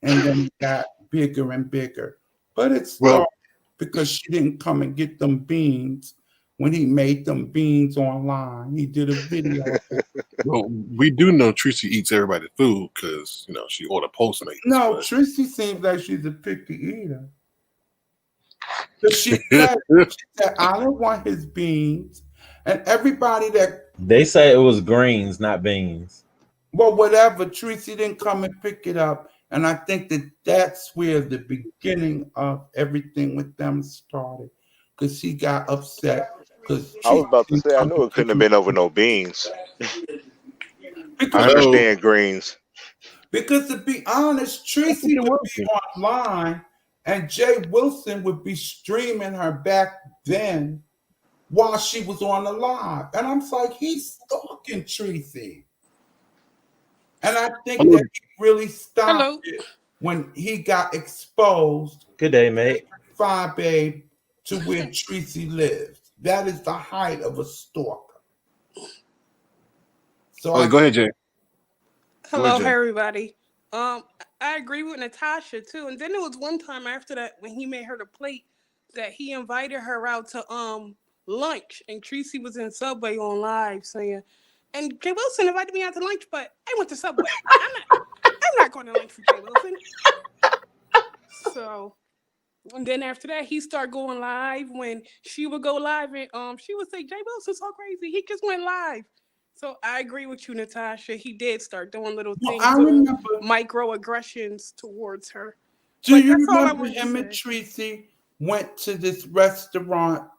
And then it got bigger and bigger. But it Well, started because she didn't come and get them beans when he made them beans online. He did a video. well, we do know Tracy eats everybody's food because she ordered Postmates. No, But Tracy seems like she's a picky eater. But she said, I don't want his beans. And everybody that, They say it was greens, not beans. well, whatever, Tracy didn't come and pick it up. And I think that that's where the beginning of everything with them started. Because he got upset. Because I was Tracy about to didn't say I come knew and it pick couldn't have him been over up. no beans. I Because, I know. understand greens. because to be honest, Tracy would be online and Jay Wilson would be streaming her back then while she was on the live. And I'm like, he's stalking Tracy. And I I think know. that he really stopped Hello. it when he got exposed, Good day, mate. Fire Babe, to where Tracy lives. That is the height of a stalker. So Oh, I go ahead, Jay. Go ahead, Hello, Jay. everybody. I agree with Natasha too. And then there was one time after that when he made her the plate that he invited her out to lunch, and Tracy was in Subway on live saying, and Jay Wilson invited me out to lunch, but I went to Subway. I'm not going to lunch for Jay Wilson. So and then after that, he started going live when she would go live, and she would say, "Jay Wilson's so crazy. He just went live." So I agree with you, Natasha. He did start doing little well, I things, little remember. microaggressions towards her. Do But you that's all I remember wanted to him and say. Tracy went to this restaurant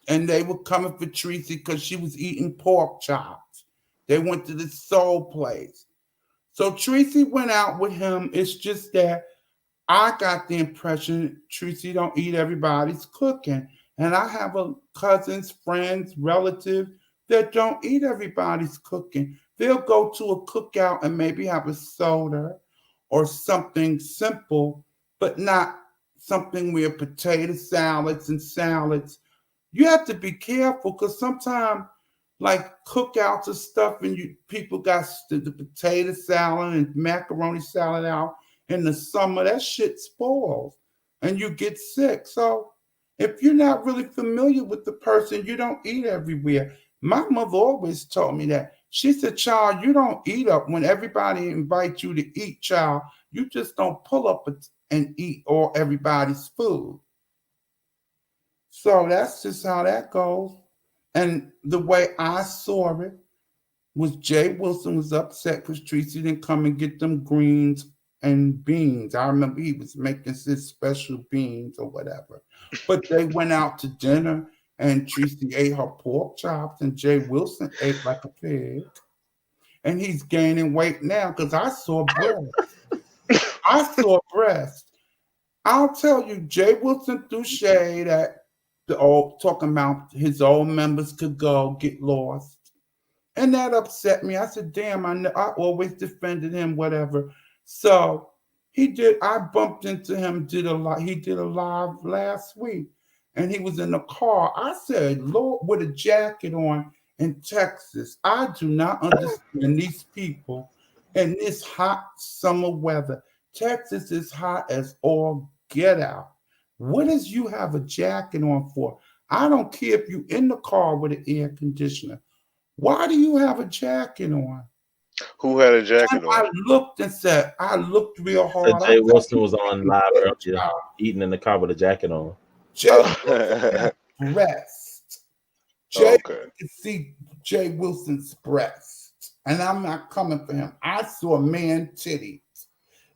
and they were coming for Tracy because she was eating pork chops. They went to the soul place. So Tracy went out with him. It's just that I got the impression Tracy don't eat everybody's cooking. And I have a cousins, friends, relatives that don't eat everybody's cooking. They'll go to a cookout and maybe have a soda or something simple, but not something where potato salads and salads. You have to be careful because sometimes like cookouts and stuff and you people got the potato salad and macaroni salad out in the summer, that shit spoils and you get sick. So if you're not really familiar with the person, you don't eat everywhere. My mother always told me that. She said, child, you don't eat up when everybody invites you to eat, child. You just don't pull up and eat all everybody's food. So that's just how that goes. And the way I saw it was Jay Wilson was upset because Tracy didn't come and get them greens and beans. I remember he was making his special beans or whatever. But they went out to dinner and Tracy ate her pork chops and Jay Wilson ate like a pig. And he's gaining weight now because I saw breast. I saw breast. I'll tell you, Jay Wilson threw shade at the old talking about his old members could go get lost. And that upset me. I said, damn, I always defended him, whatever. So I bumped into him, he did a live last week. And he was in the car. I said, Lord, with a jacket on in Texas. I do not understand these people in this hot summer weather. Texas is hot as all get out. What does you have a jacket on for? I don't care if you in the car with an air conditioner. Why do you have a jacket on? Who had a jacket And I on? looked and said, I looked real So hard. Jay Wilson was on live earlier, eating in the car with a jacket on. Jay Wilson has breast. Okay. You can see Jay Wilson's breast. And I'm not coming for him. I saw a man titties.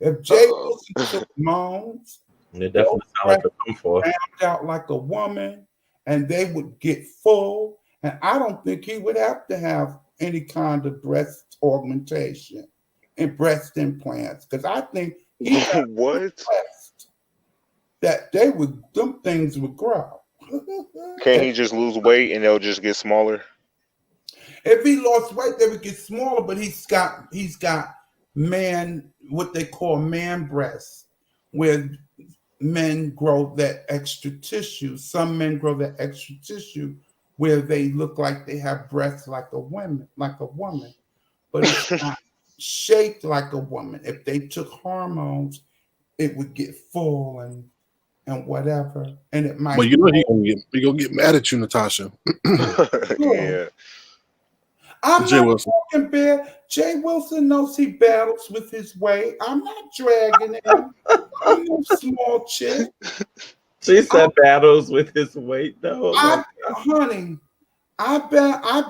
If Jay Wilson took moans, It definitely sounds like a come for. round out like a woman, and they would get full. And I don't think he would have to have any kind of breast augmentation and breast implants because I think he got what? breast that them things would grow. Can't he just lose weight and they'll just get smaller? If he lost weight, they would get smaller, but he's got what they call man breasts, where men grow that extra tissue. Some men grow that extra tissue where they look like they have breasts like a woman, but it's not shaped like a woman. If they took hormones, it would get full and whatever, and it might. But you know he gonna get mad at you, Natasha. Yeah. I'm Jay not Wilson. talking bad. Jay Wilson knows he battles with his weight. I'm not dragging him. I'm no small chick. She said battles with his weight, though. Honey, I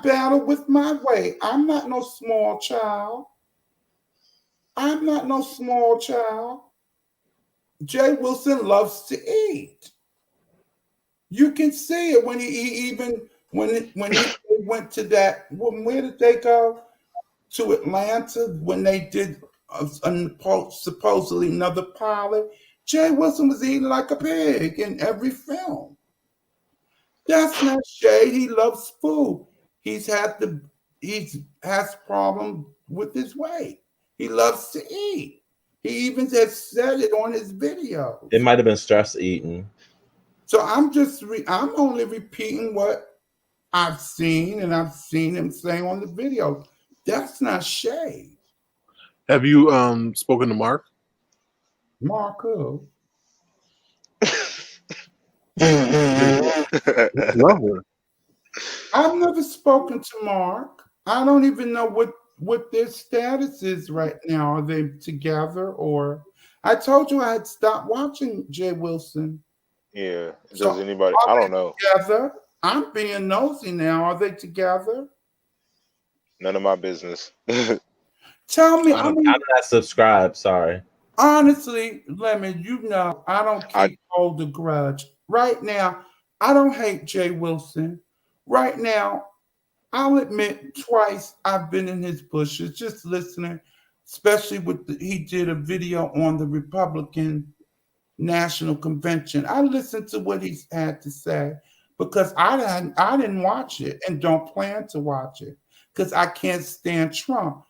battle with my weight. I'm not no small child. I'm not no small child. Jay Wilson loves to eat. You can see it when he went to that. Where did they go? To Atlanta when they did supposedly another pilot. Jay Wilson was eating like a pig in every film. That's not shade. He loves food. He has problem with his weight. He loves to eat. He even has said it on his videos. It might have been stress eating. So I'm only repeating what I've seen, and I've seen him say on the video. That's not shade. Have you spoken to Mark? Mark who? I've never spoken to Mark. I don't even know what their status is right now. Are they together or? I told you I had stopped watching Jay Wilson. Yeah. Does anybody? I don't know. Together? I'm being nosy now. Are they together? None of my business. Tell me. I'm not subscribed. Sorry. Honestly, Lemon, you know I don't hold a grudge. Right now, I don't hate Jay Wilson. Right now, I'll admit twice I've been in his bushes just listening, especially he did a video on the Republican National Convention. I listened to what he had to say because I didn't watch it and don't plan to watch it because I can't stand Trump.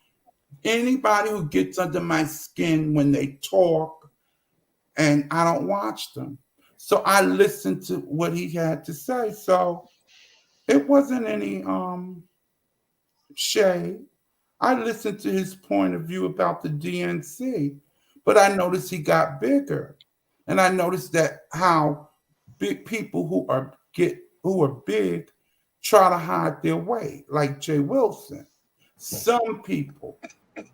Anybody who gets under my skin when they talk and I don't watch them. So I listened to what he had to say. So it wasn't any shade. I listened to his point of view about the DNC, but I noticed he got bigger. And I noticed that how big people who are big try to hide their weight, like Jay Wilson. Some people, when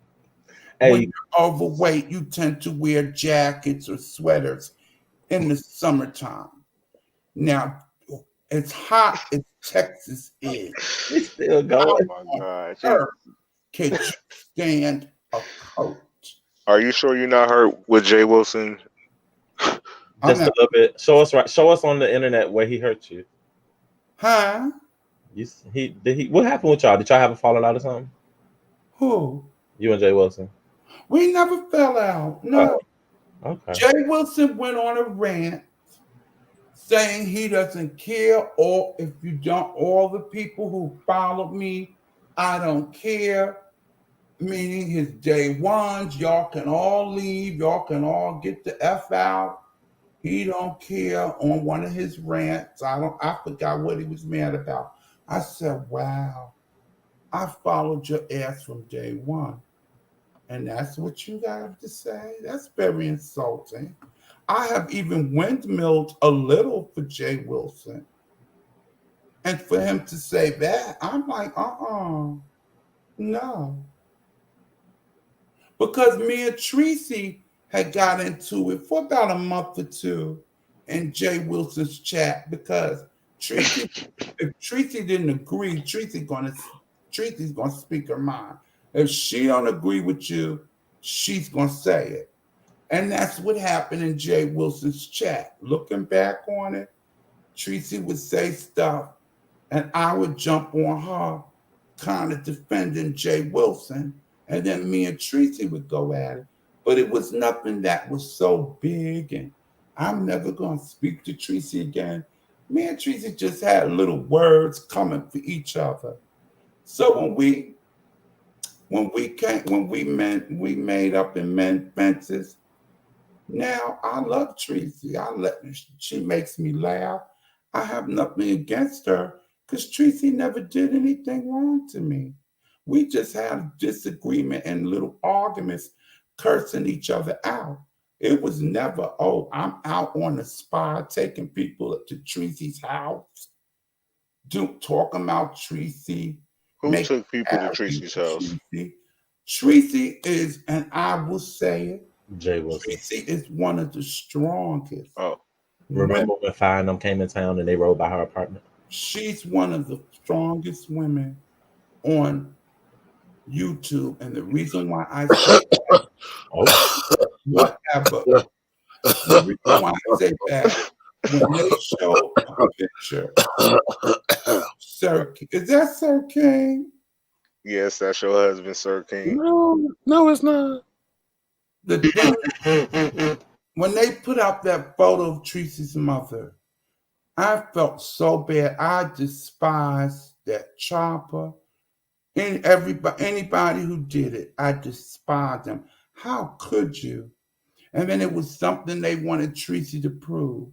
Hey, you're overweight, you tend to wear jackets or sweaters in the summertime. Now, it's hot as Texas is. we still Oh going. my God. Earth, can you stand a coat? Are you sure you're not hurt with Jay Wilson? I'm Just a not, little bit. Show us right. Show us on the internet where he hurt you. huh? What happened with y'all? Did y'all have a falling out or something? Who? You and Jay Wilson. We never fell out. No. Oh, okay. Jay Wilson went on a rant saying he doesn't care, or if you don't, all the people who followed me, I don't care. Meaning his day ones, y'all can all leave, y'all can all get the F out. He don't care on one of his rants. I forgot what he was mad about. I said, wow, I followed your ass from day one. And that's what you got to say? That's very insulting. I have even windmilled a little for Jay Wilson. And for him to say that, I'm like, no. Because me and Tracy had got into it for about a month or two in Jay Wilson's chat because Tracy, if Tracy didn't agree, Tracy's gonna speak her mind. If she don't agree with you, she's gonna say it. And that's what happened in Jay Wilson's chat. Looking back on it, Tracy would say stuff and I would jump on her, kind of defending Jay Wilson. And then me and Tracy would go at it. But it was nothing that was so big, and I'm never going to speak to Tracy again. Me and Tracy just had little words coming for each other. So we made up and mend fences. Now I love Tracy. She makes me laugh. I have nothing against her because Tracy never did anything wrong to me. We just had disagreement and little arguments, cursing each other out. It was never, oh, I'm out on the spot taking people to Tracy's house, talking about Tracy, Who making took people to Tracy's house? Tracy. Tracy is, and I will say it, Jay Wilson. Tracy is one of the strongest. Oh. Remember when Fire and them came in town and they rode by her apartment? She's one of the strongest women on YouTube. And the reason why I say that, whatever, the reason why I say that, when they show a picture, Sir, is that Sir King? Yes, that's your husband, Sir King. No, it's not. The thing, when they put out that photo of Tracy's mother, I felt so bad. I despised that chopper. And anybody who did it, I despised them. How could you? And then it was something they wanted Tracy to prove.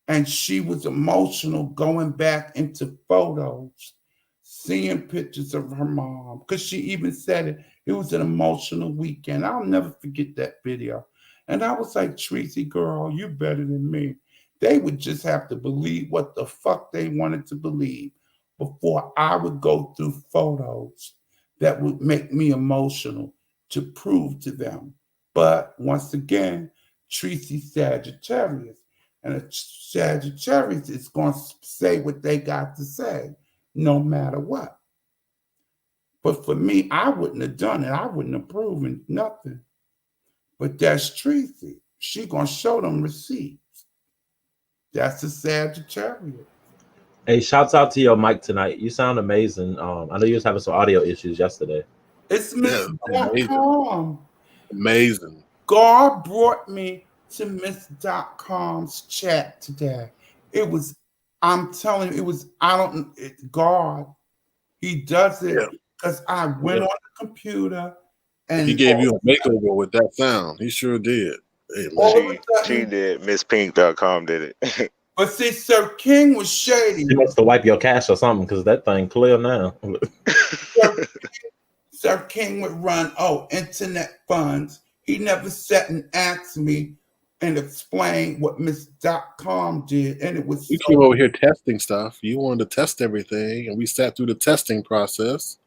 And she was emotional going back into photos, seeing pictures of her mom. Because she even said it. It was an emotional weekend. I'll never forget that video. And I was like, Tracy, girl, you better than me. They would just have to believe what the fuck they wanted to believe before I would go through photos that would make me emotional to prove to them. But once again, Tracy's Sagittarius. And a Sagittarius is going to say what they got to say, no matter what. But for me, I wouldn't have done it. I wouldn't have proven nothing. But that's Tracy. She going to show them receipts. That's a Sagittarius. Hey, shouts out to your mic tonight. You sound amazing. I know you was having some audio issues yesterday. It's Yeah, amazing, Miss.com. amazing. God brought me to Miss.com's chat today. It was, I'm telling you, it was, I don't, God. He does it Yeah, because I went yeah. on the computer He and gave you a makeover with that sound. He sure did. Hey all man, of a She sudden, did. MissPink.com did it. but see, Sir King was shady. You must have wiped your cache or something because that thing clear now. Sir, Sir King would run, internet funds. He never sat and asked me and explained what Miss.com did. And it was we so, came over here testing stuff. You wanted to test everything, and we sat through the testing process.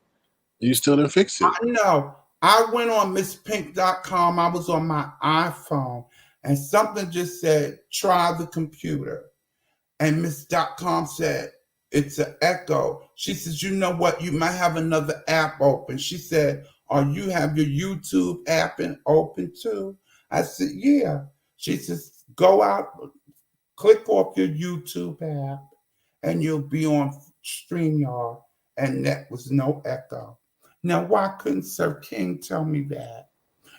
And you still didn't fix it. I know. I went on MissPink.com. I was on my iPhone and something just said, try the computer. And Miss.com said, it's an echo. She says, you know what? You might have another app open. She said, you have your YouTube app open too? I said, yeah. She says, go out, click off your YouTube app, and you'll be on StreamYard. And that was no echo. Now, why couldn't Sir King tell me that?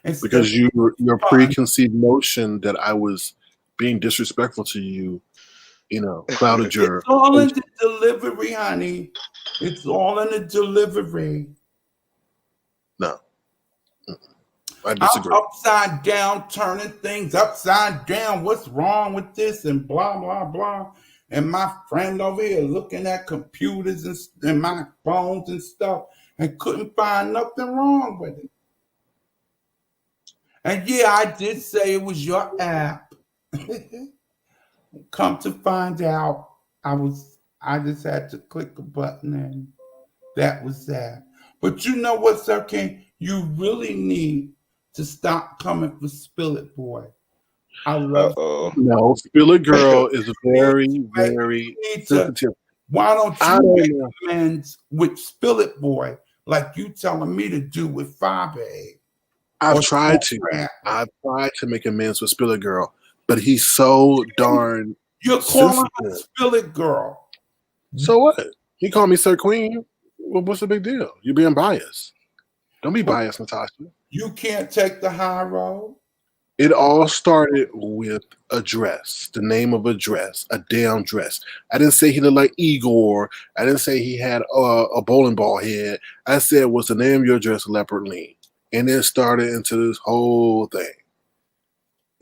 Instead Because your of fun, preconceived notion that I was being disrespectful to you, clouded it's your. all in the delivery, honey. It's all in the delivery. No, I I'm disagree. upside down, turning things upside down. What's wrong with this? And blah, blah, blah. And my friend over here looking at computers and my phones and stuff and couldn't find nothing wrong with it. And yeah, I did say it was your app. Come to find out, I just had to click a button and that was that. But you know what, Sir King? You really need to stop coming for Spill It Boy. I love Uh-oh. No, Spill It Girl is you. very, very You need to. sensitive. Why don't I you don't make know. amends with Spill It Boy like you telling me to do with Fabe I've or tried to. Brad? I've tried to make amends with Spill It Girl, but he's so darn You're calling her sensitive. Spill It Girl. So what? He called me Sir Queen. Well, what's the big deal? You're being biased. Don't be But biased, Natasha. you can't take the high road. It all started with a dress, the name of a dress, a damn dress. I didn't say he looked like Igor. I didn't say he had a bowling ball head. I said, what's the name of your dress, Leopard Lean? And it started into this whole thing.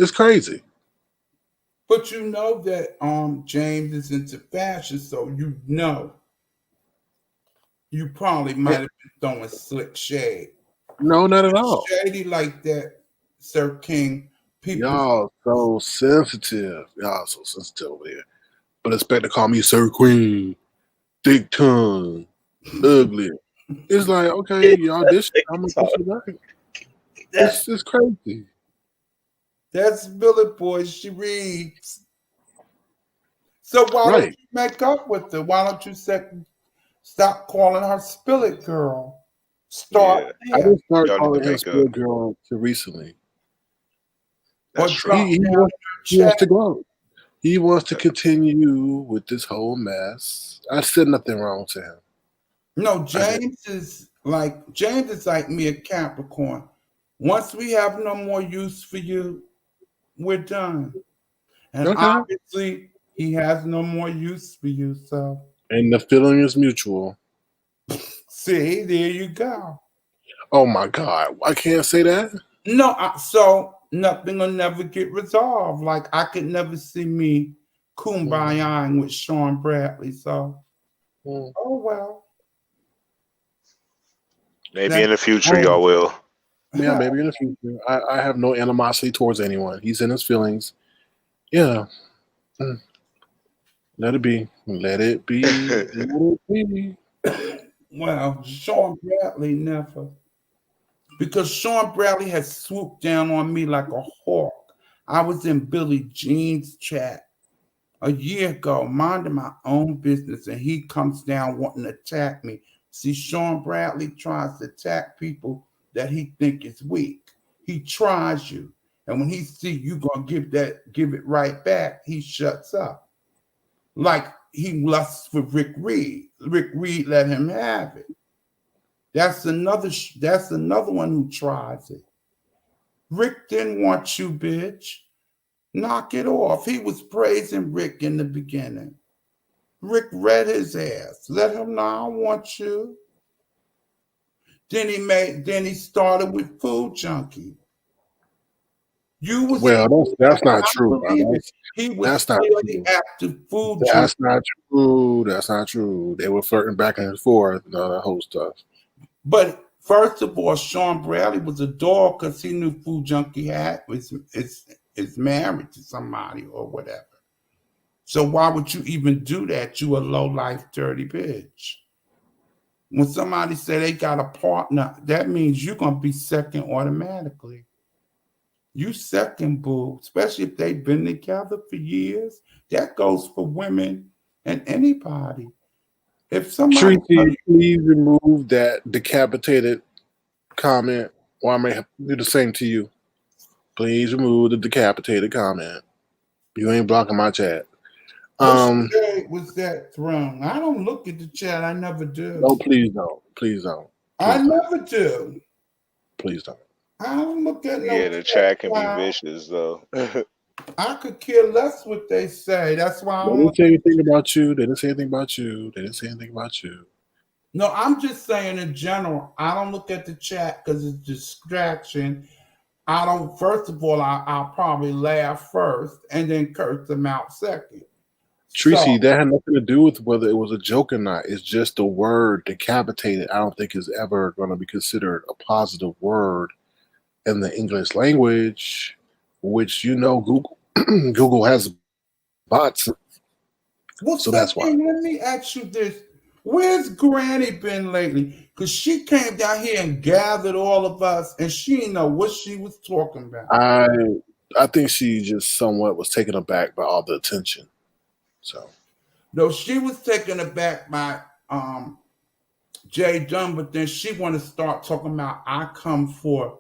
It's crazy. But you know that James is into fashion, so you probably might have been throwing slick shade. No, not at all. Shady like that, Sir King. People, Y'all so sensitive. Y'all so sensitive over here. But expect to call me Sir Queen, thick tongue, ugly. It's like, okay, y'all, I'm gonna push it back. It's crazy. that's Billy Boy. She reads. So why don't Right. you make up with her? Why don't you stop calling her Spill It Girl? Start Yeah. I there. didn't start Y'all need to calling him make up. Spirit Girl till recently. That's Or true. drop He down wants, your chat. to grow. He wants to Yeah. continue with this whole mess. I said nothing wrong to him. No, I did. James is like me, a Capricorn. Once we have no more use for you, we're done. And Okay. obviously, he has no more use for you. So, And the feeling is mutual. see, there you go. Oh my God. I can't say that. No, so nothing will never get resolved. Like, I could never see me kumbayaing with Sean Bradley. So, Mm. oh well. Maybe That's in the future Oh, y'all will. yeah, maybe in the future. I have no animosity towards anyone. He's in his feelings. Yeah. Mm. Let it be. Let it be. Let it be. Well, Sean Bradley never. Because Sean Bradley has swooped down on me like a hawk. I was in Billy Jean's chat a year ago, minding my own business, and he comes down wanting to attack me. See, Sean Bradley tries to attack people that he think is weak. He tries you, and when he see you gonna give it right back, he shuts up. Like he lusts for Rick Reed. Rick Reed let him have it. That's another one who tries it. Rick didn't want you, bitch. Knock it off. He was praising Rick in the beginning. Rick read his ass. Let him know I don't want you. Then he started with Food Junkie. You was Well, that's not I true, bro. believe it. He was That's not clearly true. after Food Junkie. That's not true. That's not true. They were flirting back and forth and all that whole stuff. But first of all, Sean Bradley was a dog because he knew Food Junkie is married to somebody or whatever. So why would you even do that? You a low life dirty bitch. When somebody say they got a partner, that means you're gonna be second automatically. You second, boo, especially if they've been together for years. That goes for women and anybody. If somebody Tracy, please remove that decapitated comment, or I may have to do the same to you. Please remove the decapitated comment. You ain't blocking my chat. what was that throne? I don't look at the chat. I never do. No, please don't. Please don't. I never do. Please don't. I don't look at no Yeah, the chat can be chat. vicious though. I could care less what they say. That's why I They don't didn't say anything about you. They didn't say anything about you. They didn't say anything about you. No, I'm just saying in general, I don't look at the chat because it's distraction. I don't, first of all, I'll probably laugh first and then curse them out second. Tracy, that had nothing to do with whether it was a joke or not. It's just the word decapitated, I don't think is ever going to be considered a positive word in the English language, which, Google Google has bots. Well, so that's why. Let me ask you this. Where's Granny been lately? Because she came down here and gathered all of us, and she didn't know what she was talking about. I think she just somewhat was taken aback by all the attention. So, no, she was taken aback by Jay Dunn, but then she want to start talking about I come for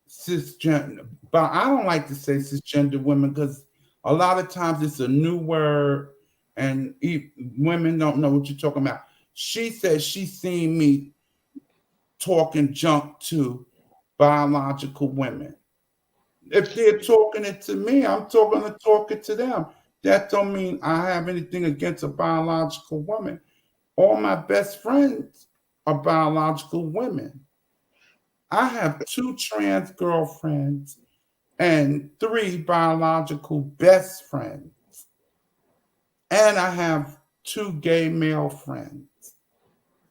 cisgender. But I don't like to say cisgender women because a lot of times it's a new word, and women don't know what you're talking about. She said she seen me talking junk to biological women. If they're talking it to me, I'm talking it to them. That don't mean I have anything against a biological woman. All my best friends are biological women. I have 2 trans girlfriends and 3 biological best friends. And I have 2 gay male friends.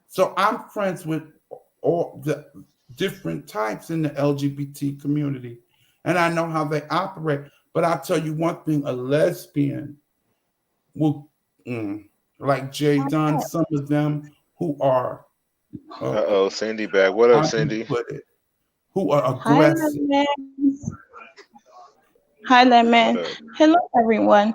So I'm friends with all the different types in the LGBT community. And I know how they operate. But I'll tell you one thing, a lesbian will, like Jay Dunn, some of them who are Cindy back. What up, Cindy? Who are aggressive. Hi, Lemon. Hello, everyone.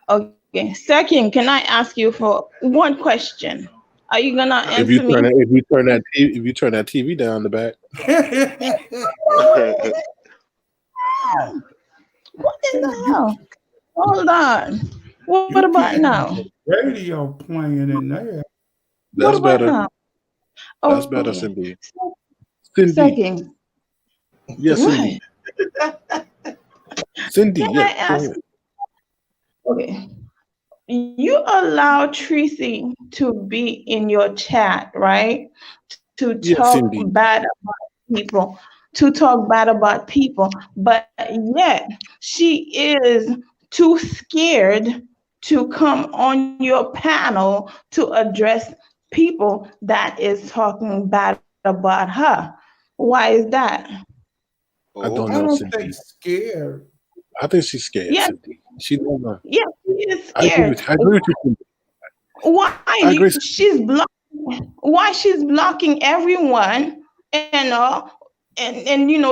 Okay, second, can I ask you for one question? Are you gonna answer me? If you turn that TV down the back. What in the hell? Hold on. What about now? Radio playing in there. That's better. Now? That's better, Cindy. Second. Yes, Cindy. Cindy, can I ask? Okay. You allow Tracy to be in your chat, right? To talk bad about people, but yet she is too scared to come on your panel to address people that is talking bad about her. Why is that? I don't know. I don't think scared. I think she's scared. Yeah. Cindy. She don't know. Yeah, she is scared. I agree with you. Why she's blocking everyone and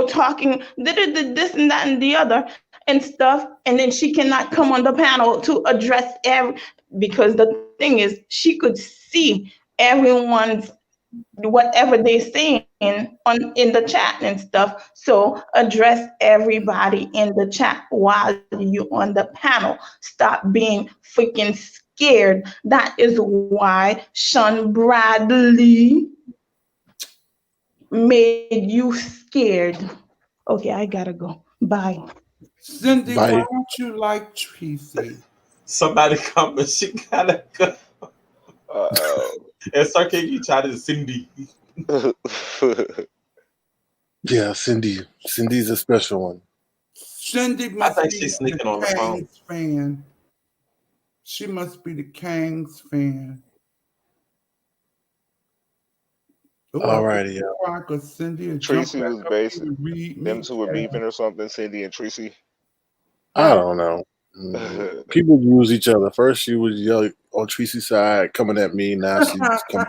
talking this and that and the other and stuff, and then she cannot come on the panel to address because the thing is she could see everyone's whatever they're saying in the chat and stuff. So address everybody in the chat while you on the panel. Stop being freaking scared. That is why Sean Bradley made you scared. Okay, I gotta go. Bye. Cindy, why Bye. don't you like Tracy? Somebody come and she gotta go. Uh-oh. And Sir King, you tried to Cindy. Yeah, Cindy. Cindy's a special one. Cindy I must think be she's the sneaking on the phone. Kangs fan. She must be the Kangs fan. Oh, I Alrighty, yeah. cry because Cindy will jump Tracy back was up here based. and read Them me. two were beefing or something, Cindy and Tracy. I don't know. People use each other. First, she was yelling on Tracy's side, coming at me. Now she's coming.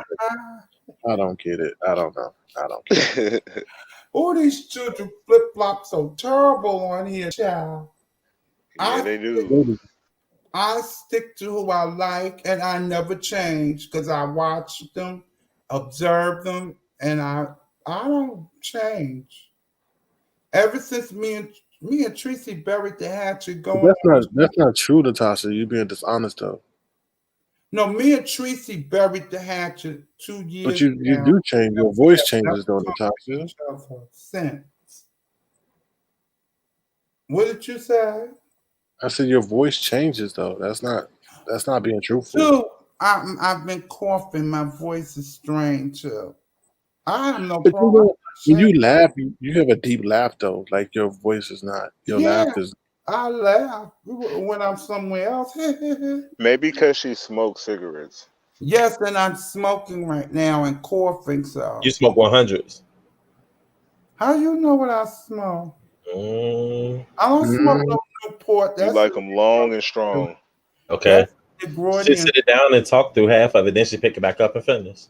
I don't get it. I don't know. I don't get it. All these children flip flop so terrible on here, child. Yeah, they do. I stick to who I like and I never change because I watch them, observe them, and I don't change. Ever since me and Tracy buried the hatchet But going on. that's not true, Natasha. You being dishonest though. No, me and Tracy buried the hatchet 2 But years you now. do change. Your We voice have changes though, never talked to Natasha. each other since. What did you say? I said your voice changes though. That's not being truthful. Two, I've been coughing. My voice is strained too. I have no But you problem. know, when you laugh, you have a deep laugh though. Like your voice is not. Your Yeah, laugh is. I laugh when I'm somewhere else. Maybe because she smokes cigarettes. Yes, and I'm smoking right now and coughing. So You smoke 100s. how you know what I smoke? Mm, I don't smoke no Newport. You That's like them long and strong. okay. the She Gordian. sit it down and talk through half of it, then she pick it back up and finish.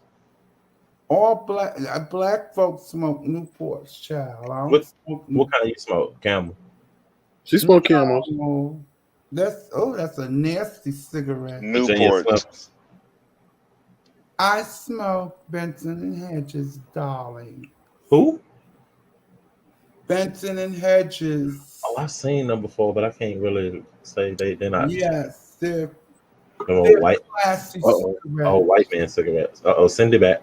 All black folks smoke Newports, child. I don't What smoke what kind you smoke? Camel. She smoke Camels. No. That's a nasty cigarette. Virginia Newport. Slims. I smoke Benson and Hedges, darling. Who? Benson and Hedges. Oh, I've seen them before, but I can't really say they're not. Yes, they're White. classy Uh-oh. cigarettes. Oh, white man cigarettes. Send it back.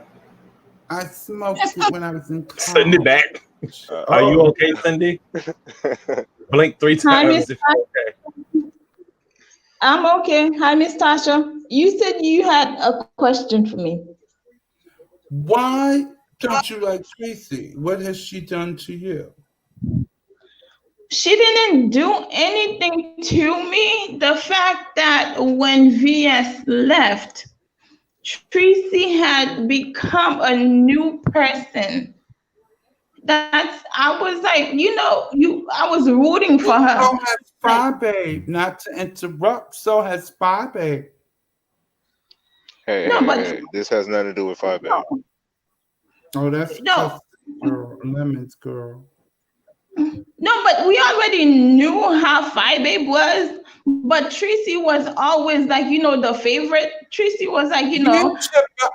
I smoked it when I was in college. Send it back. Are you okay, Cindy? Blink 3 Hi, times Miss if you're okay. I'm okay. Hi, Miss Tasha. You said you had a question for me. Why don't you like Tracy? What has she done to you? She didn't do anything to me. The fact that when VS left, Tracy had become a new person. I was like, I was rooting for her. So has Spy Babe. Not to interrupt. So has Spy Babe. Hey, this has nothing to do with Five Babe. Oh, that's girl, Lemons girl. No, but we already knew how Phi Babe was. But Tracy was always like, the favorite. Tracy was like,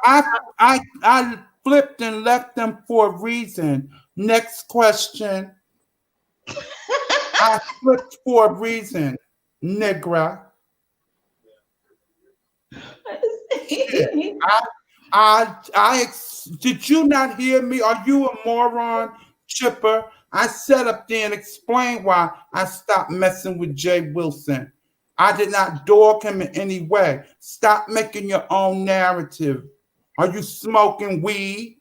I flipped and left them for a reason. Next question. I flipped for a reason, Negra. Did you not hear me? Are you a moron, Chipper? I sat up there and explained why I stopped messing with Jay Wilson. I did not dog him in any way. Stop making your own narrative. Are you smoking weed?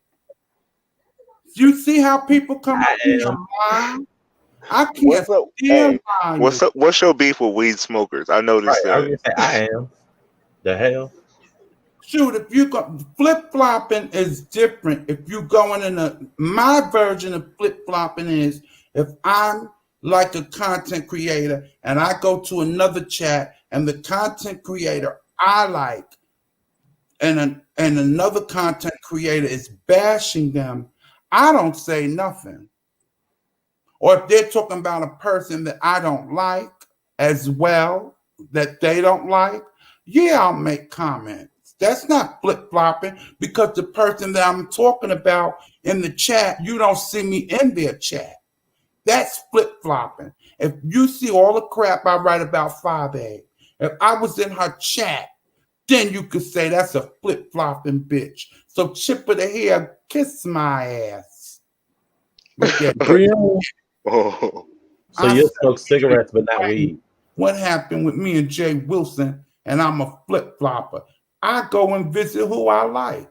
You see how people come up in your mind? I can't stand liars. What's your beef with weed smokers? I noticed that. I am. The hell? Shoot, if you go flip-flopping is different. If you going in my version of flip-flopping is if I'm like a content creator and I go to another chat and the content creator I like and another content creator is bashing them, I don't say nothing. Or if they're talking about a person that I don't like as well, that they don't like, yeah, I'll make comments. That's not flip-flopping because the person that I'm talking about in the chat, you don't see me in their chat. That's flip-flopping. If you see all the crap I write about 5A, if I was in her chat, then you could say that's a flip-flopping bitch. So chip of the hair, kiss my ass. Look at Brianna, Oh, So I you said, smoke cigarettes but not weed. what happened with me and Jay Wilson, and I'm a flip-flopper. I go and visit who I like.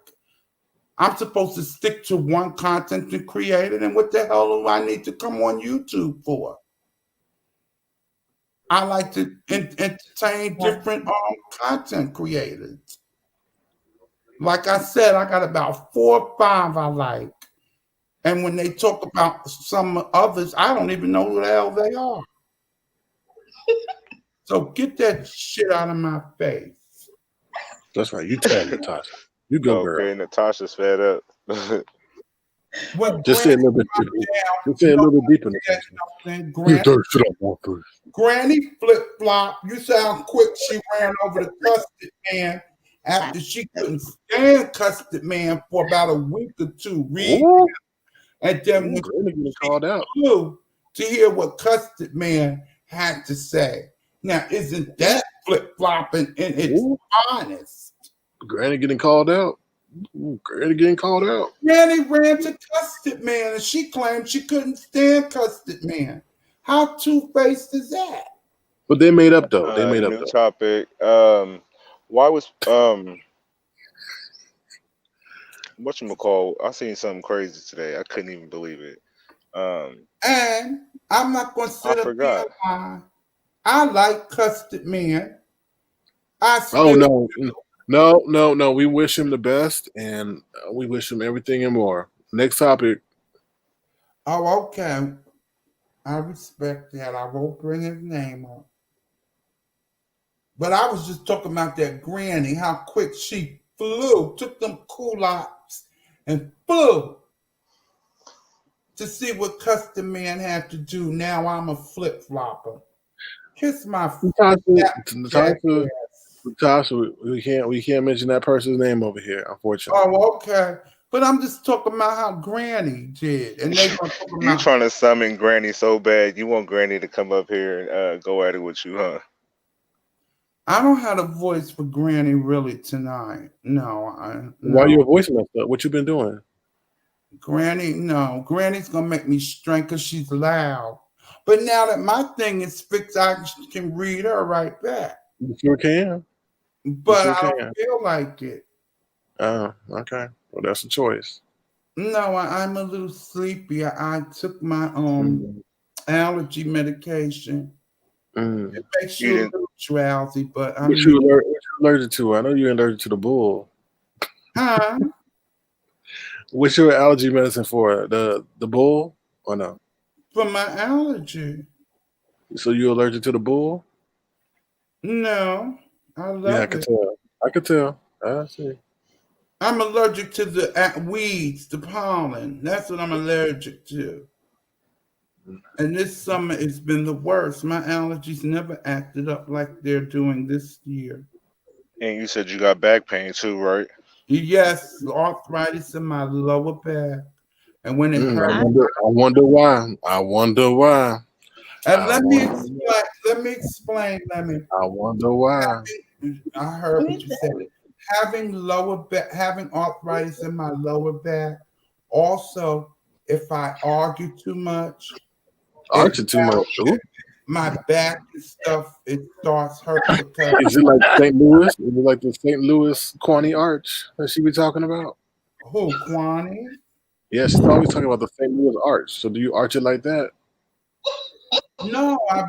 I'm supposed to stick to one content creator, and what the hell do I need to come on YouTube for? I like to entertain different content creators. Like I said, I got about 4 or 5 I like. And when they talk about some others, I don't even know who the hell they are. So get that shit out of my face. that's right. You tell Natasha. You go, girl. okay. Natasha's fed up. What Just say a Granny little bit deeper. Just say you a know little bit deeper, that Natasha. something, You Granny, throw shit up on first. Granny flip flop. You sound quick. She ran over the custard man after she couldn't stand custard man for about a week or two. Ooh, And then ooh, when Granny getting she called out. flew to hear what custard man had to say. Now, isn't that flip flopping in its Ooh, finest? Granny getting called out. Ooh, Granny getting called out. Granny ran to custard man and she claimed she couldn't stand custard man. How two-faced is that? But they made up though. They made up New though. topic. Why was whatchamacall? I seen something crazy today. I couldn't even believe it. And I'm not going to I sit up here forgot. and lie. I like custard man. I Oh still no. We wish him the best, and we wish him everything and more. Next topic. Oh, okay. I respect that. I won't bring his name up. But I was just talking about that granny, how quick she flew, took them culottes and flew to see what custom man had to do. Now I'm a flip flopper. Kiss my Natasha, we can't mention that person's name over here, unfortunately. Oh, okay. But I'm just talking about how Granny did, and they gonna talk You about. trying to summon Granny so bad? You want Granny to come up here and go at it with you, huh? I don't have a voice for Granny really tonight. No, Why no. your voice messed up? What you been doing? Granny, no. Granny's gonna make me strain because she's loud. But now that my thing is fixed, I can read her right back. You sure can. But sure I don't can. feel like it. Oh, okay. Well, that's a choice. No, I'm a little sleepy. I took my Mm. allergy medication. Mm. It makes You you a didn't. little drowsy, but I What you mean, allergic to? I know you're allergic to the bull. huh? What's your allergy medicine for? The bull or no? For my allergy. So you allergic to the bull? No, I Yeah, I love could it. tell. I could tell. I see. I'm allergic to the weeds, the pollen. That's what I'm allergic to. And this summer it's been the worst. My allergies never acted up like they're doing this year. And you said you got back pain too, right? Yes, arthritis in my lower back. And when it I hurt, wonder. I wonder why. I wonder why. and I let me wonder. explain, let me. I wonder why. I heard what you said. Having lower back, having arthritis in my lower back. Also, if I argue too much, it Arching too much. Ooh. my back and stuff, it starts hurting because Is it like St. Louis? Is it like the St. Louis Quaney Arch that she be talking about? who, Kwani? Yeah, she's always talking about the St. Louis Arch. So do you arch it like that? No, I've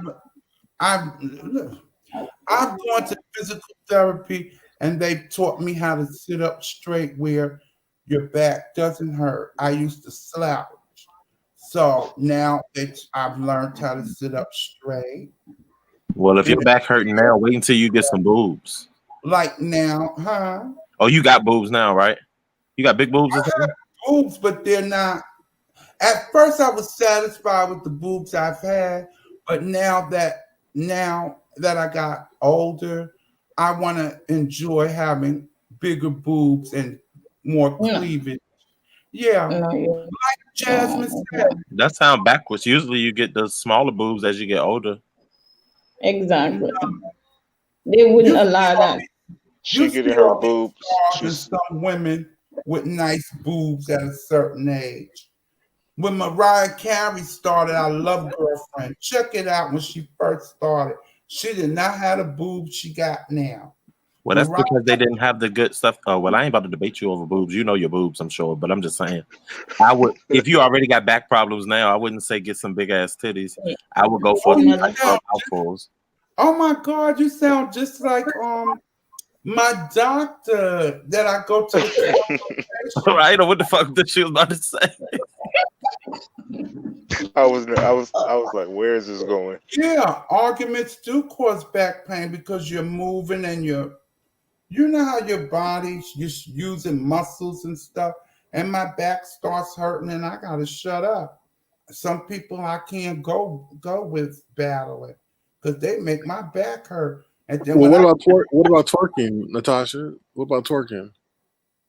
I've gone to physical therapy and they've taught me how to sit up straight where your back doesn't hurt. I used to slouch. So now that I've learned how to sit up straight. Well, if And your back hurting now, wait until you get some boobs. like now, huh? Oh, you got boobs now, right? You got big boobs or something? Boobs, but they're not. At first, I was satisfied with the boobs I've had, but now that I got older, I want to enjoy having bigger boobs and more cleavage. Yeah, like Jasmine said. That sounds backwards. Usually you get the smaller boobs as you get older. Exactly. They wouldn't You allow feel that. me? She You getting see her all these boobs. stars and She's some women with nice boobs at a certain age. When Mariah Carey started, I love Girlfriend. Check it out when she first started. She did not have the boobs she got now. Well, that's Mariah, because they didn't have the good stuff. Oh, well, I ain't about to debate you over boobs. You know your boobs, I'm sure. But I'm just saying, I would, if you already got back problems now, I wouldn't say get some big ass titties. I would go for oh, you like sound, mouthfuls. oh my God, you sound just like my doctor that I go to the consultation. Right? Or what the fuck that she was about to say? I was like, where is this going? Yeah, arguments do cause back pain because you're moving and you know how your body's just using muscles and stuff, and my back starts hurting and I gotta shut up. Some people I can't go with battling because they make my back hurt. And then Well, when what I about what about twerking, Natasha? What about twerking?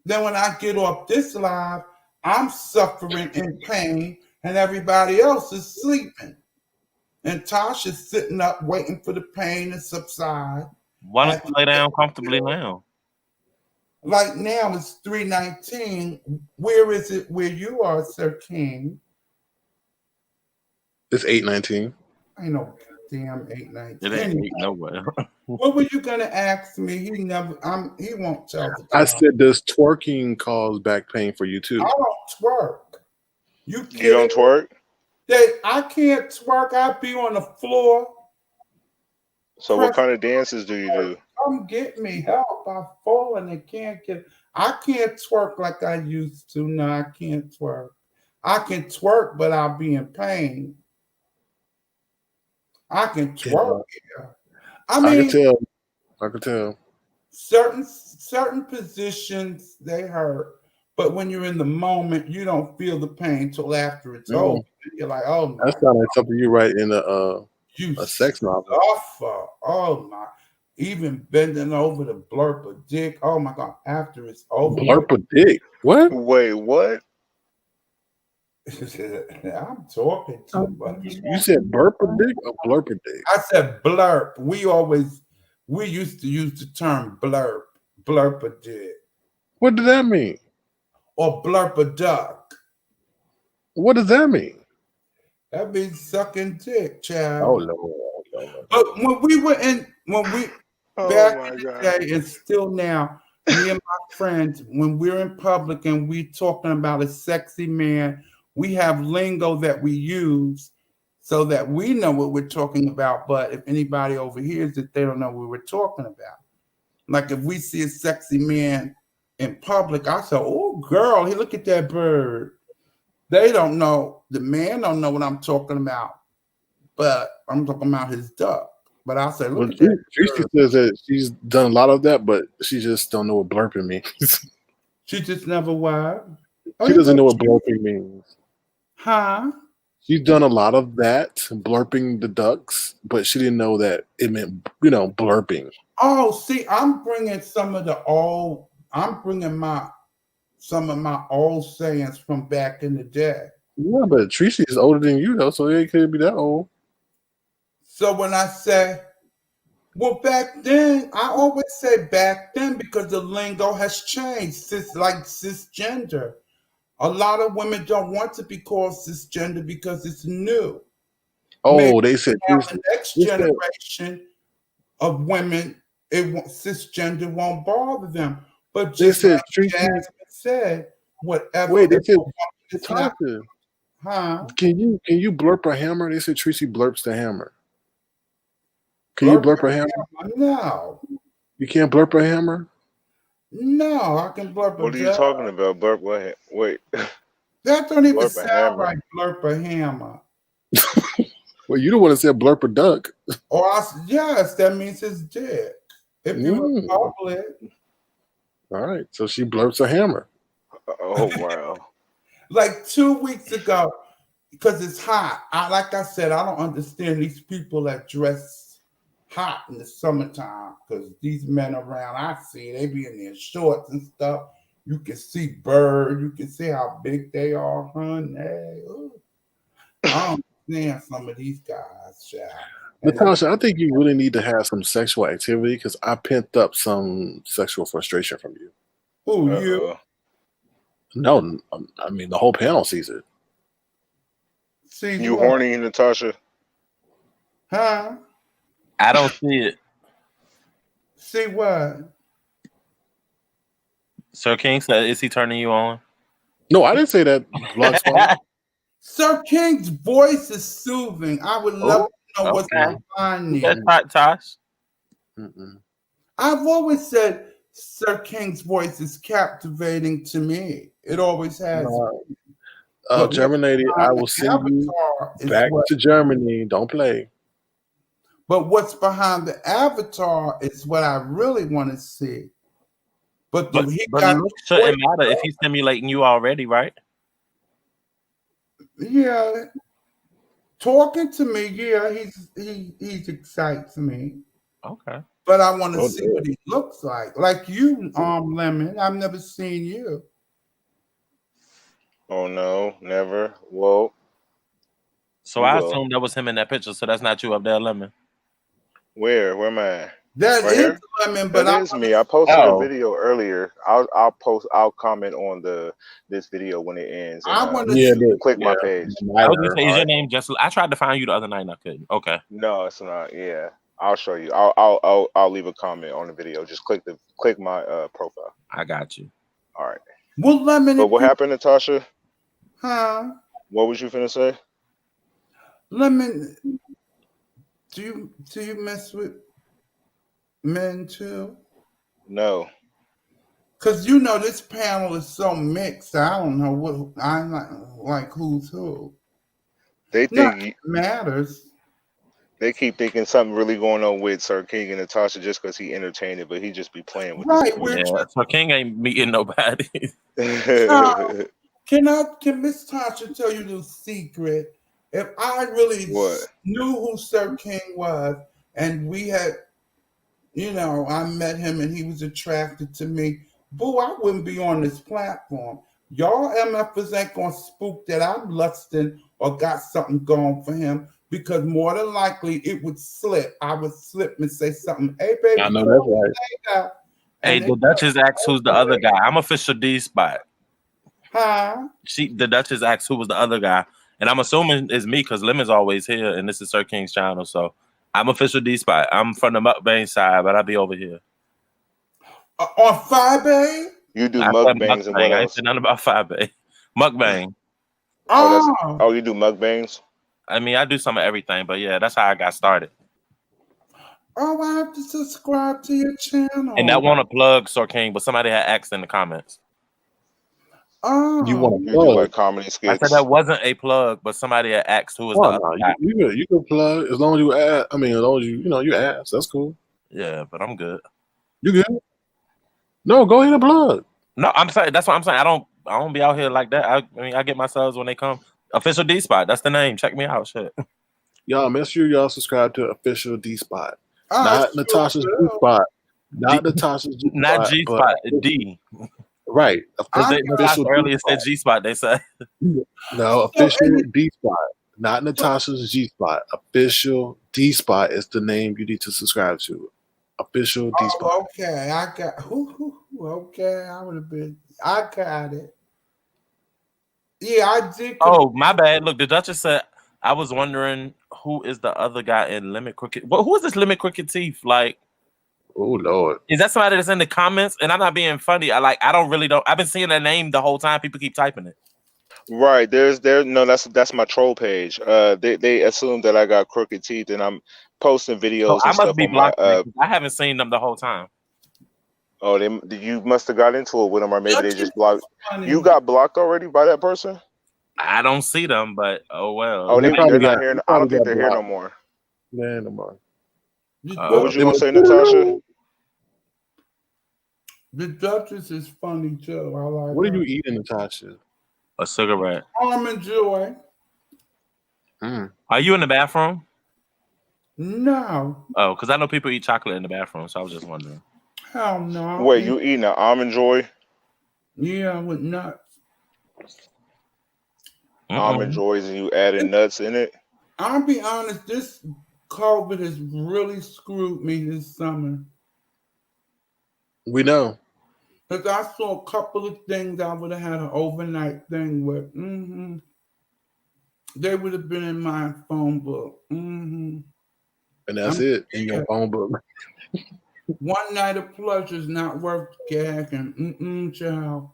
get off this live, I'm suffering in pain and everybody else is sleeping. And Tasha's sitting up waiting for the pain to subside. Why don't And you lay down comfortably now? like now it's 3:19. Where is it where you are, Sir King? It's 8:19. I know damn It 8:19. ain't Anyway, nowhere. what were you gonna ask me? He won't tell the I time. said, does twerking cause back pain for you I too? don't twerk. You You don't kidding me? twerk? I can't twerk. I be on the floor. So what kind of dances do you do? Come get me help. I've fallen and can't get. I can't twerk like I used to. No, I can't twerk. I can twerk, but I'll be in pain. I can twerk. Yeah, Yeah. I I could mean, tell. I could tell. certain positions they hurt, but when you're in the moment, you don't feel the pain till after it's over. Mm, You're like, oh my, that sounds like something you write in you a sex novel. suffer. Oh my, even bending over to blurp a dick. Oh my God, after it's over with. Blurp a dick. What? Wait, what? I'm talking too much. You said burp a dick or blurp a dick? I said blurp. We used to use the term blurp a dick, What does that mean? or blurp a duck. What does that mean? That means sucking dick, Oh child. Lord. But when we Oh back my in the god. day and still now, me and my friends, when we're in public and we talking about a sexy man, we have lingo that we use so that we know what we're talking about. But if anybody overhears it, they don't know what we're talking about. Like if we see a sexy man in public, I say, "Oh, girl, hey, look at that bird." They don't know. The man don't know what I'm talking about, but I'm talking about his duck. But I say, Well, look at that Tracy bird. says that she's done a lot of that, but she just don't know what blurping means. She just never what? Oh, She you doesn't know, know what blurping means. huh? She's done a lot of that, blurping the ducks, but she didn't know that it meant, blurping. Oh, see, I'm bringing some of the old. I'm bringing some of my old sayings from back in the day. Yeah, but Tracy is older than you, though, so it could be that old. So when I say, well, back then, I always say back then because the lingo has changed. Like cisgender. A lot of women don't want to be called cisgender because it's new. Maybe Oh, they said now the next they said generation of women, cisgender won't bother them. But they just said like Tracy. Jasmine said, whatever Wait, they a said woman is not, Tasha. huh? Can you blurp a hammer? They said Tracy blurps the hammer. Can you Blurp blurp a hammer? a hammer? No. You can't blurp a hammer. No, I can blurp a What are you duck. talking about? Burp what? Wait. That don't even Burp a sound hammer. like blurp a hammer. Well, you don't want to say blurp a duck. Or yes, that means his dick. If you're in Mm, public, all right, so she blurps a hammer. Oh wow. like 2 weeks ago, because it's hot. Like I said, I don't understand these people that dress hot in the summertime. Because these men around I see, they be in their shorts and stuff. You can see bird. You can see how big they are, honey. Ooh. I don't understand some of these guys, child. Natasha, I think you really need to have some sexual activity because I pent up some sexual frustration from you. Who, you? Uh-oh. No, I mean the whole panel sees it. See You what? horny, Natasha? Huh? I don't see it. See what? Sir King said, "Is he turning you on?" No, I didn't say that. Blog spot. Sir King's voice is soothing. I would love to know what's Okay. behind That's it. hot, Tosh. Mm-mm. I've always said Sir King's voice is captivating to me. It always has. But what's German lady, I behind will the send you avatar is back what. to Germany. Don't play. But what's behind the avatar is what I really want to see. But he But got looks shouldn't matter if he's stimulating you already, right? yeah. Talking to me, yeah, he excites me. Okay. But I want to Oh, see dear. what he looks like. Like you, Lemon. I've never seen you. Oh no, never. Whoa. So You I will. assumed that was him in that picture. So that's not you up there, Lemon. Where? Where am I? That Right is here? Lemon, but That I is me. I posted a Oh, video earlier. I'll comment on this video when it ends and want to Yeah, see. click my page. I was gonna say, is your Alright. name just? I tried to find you the other night and I couldn't. Okay, No, it's not. Yeah. I'll show you. I'll leave a comment on the video. Just click my profile. I got you. All right. Well, Lemon, But if what you, happened, Natasha? huh? What was you finna say? Lemon, do you mess with men too? No. Cause you know this panel is so mixed. I don't know what I'm like who's who. They Not think that it matters. they keep thinking something really going on with Sir King and Natasha just because he entertaining, but he just be playing with this Right, stuff. we're Yeah, so King ain't meeting nobody. Can Miss Tasha tell you the secret? If I really What? knew who Sir King was, and we had, I met him and he was attracted to me, boo, I wouldn't be on this platform. Y'all MFers ain't gonna spook that I'm lusting or got something going for him because more than likely it would slip. I would slip and say something. Hey, baby, I know come that's on, right. later. Hey, And the Duchess asks who's the other guy. I'm official D spot. huh? The Duchess asks who was the other guy, and I'm assuming it's me because Lemon's always here, and this is Sir King's channel. So I'm official D spot. I'm from the mukbang side, but I'll be over here. On Friday? You do I said mukbangs and what mukbang. I ain't else? said nothing about 5A. Mukbang. Oh, You do mukbangs? I mean, I do some of everything, but yeah, that's how I got started. I have to subscribe to your channel. And that want to plug Sir King, but somebody had asked in the comments. You want to You do plug? like comedy I said skits? that wasn't a plug, but somebody had asked who was the Oh other no, guy. you can plug as long as you ask. I mean, as long as you ask. That's cool. Yeah, but I'm good. You good? No, go ahead and plug. No, I'm saying that's what I'm saying. I don't be out here like that. I mean, I get my subs when they come. Official D spot. That's the name. Check me out. Shit. Y'all make sure y'all subscribe to official D Spot, I not sure Natasha's G will. Spot, not Natasha's G Not Spot, G but spot. D. right, Because Natasha official D earlier said Spot. G spot. They said. No, So, official D Spot, not Natasha's G Spot. Official D Spot is the name you need to subscribe to. Official D Spot. Oh, okay, I got. Okay, I got it. Yeah, I did. Oh, my bad. Look, the Duchess said I was wondering who is the other guy in Limit Cricket. Well, who is this Limit Cricket Teeth? Like, oh Lord, is that somebody that's in the comments? And I'm not being funny. I don't really know. I've been seeing that name the whole time. People keep typing it. Right. No, that's my troll page. They assume that I got crooked teeth and I'm posting So videos I and must stuff be on my blocked. I haven't seen them the whole time. Oh, you must have got into it with them, or maybe they just blocked. Funny. You got blocked already by that person? I don't see them, but oh well. Oh, they they're probably not got. here. They I don't probably think got they're here no blocked. more. Man, no more. What was you They gonna must- say, Natasha? The Duchess is funny too. I like. What are her. you eating, Natasha? A cigarette. Almond Joy. Are you in the bathroom? No, Oh, because I know people eat chocolate in the bathroom, so I was just wondering. hell no. Wait, you eating an almond joy? Yeah, with nuts. Almond joys, and you adding nuts in it? I'll be honest. This COVID has really screwed me this summer. We know. Because I saw a couple of things I would have had an overnight thing with. They would have been in my phone book. And that's it in your phone book. One night of pleasure is not worth gagging. Child.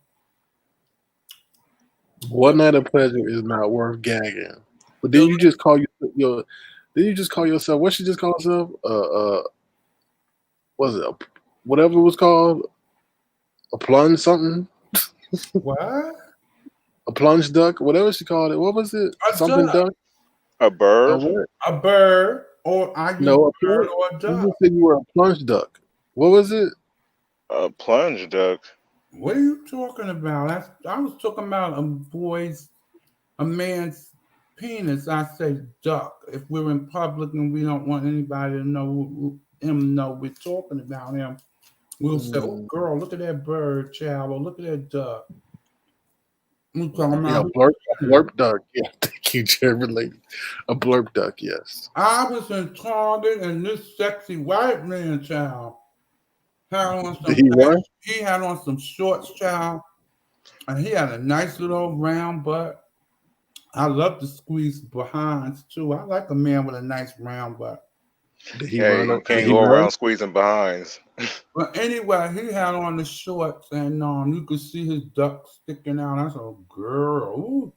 One night of pleasure is not worth gagging. But then you just call your then you just call yourself, what she just call herself? Was it whatever it was called? A plunge something? What? A plunge duck? Whatever she called it. What was it? Something duck? A bird? What? A bird, or I use No, a bird or a you duck. just said you were a plunge duck. What was it? A plunge duck. What are you talking about? I was talking about a man's penis. I say duck. If we're in public and we don't want anybody to know we're talking about him, we'll say, "Oh, girl, look at that bird, child, or look at that duck." We're talking about a blurp duck. Yeah, thank you, Jeremy Lady. A blurp duck, yes. I was in Target and this sexy white man, child, had on some. Did he what? He had on some shorts, child, and he had a nice little round butt. I love to squeeze behinds too. I like a man with a nice round butt. Did he Hey, run you up? can't go around squeezing behinds. But anyway, he had on the shorts and you could see his duck sticking out. I said, girl, ooh.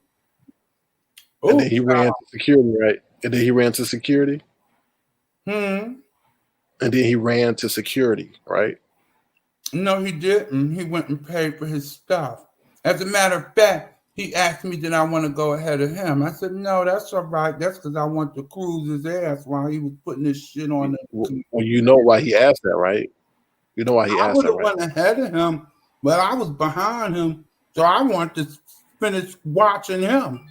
And then he ran to security, right? And then he ran to security? And then he ran to security, right? No, he didn't. He went and paid for his stuff. As a matter of fact, he asked me, did I want to go ahead of him? I said, no, that's all right. That's because I want to cruise his ass while he was putting this shit on the. Well, you know why he asked that, right? You know why he asked that, right? I would have went ahead of him, but I was behind him, so I wanted to finish watching him.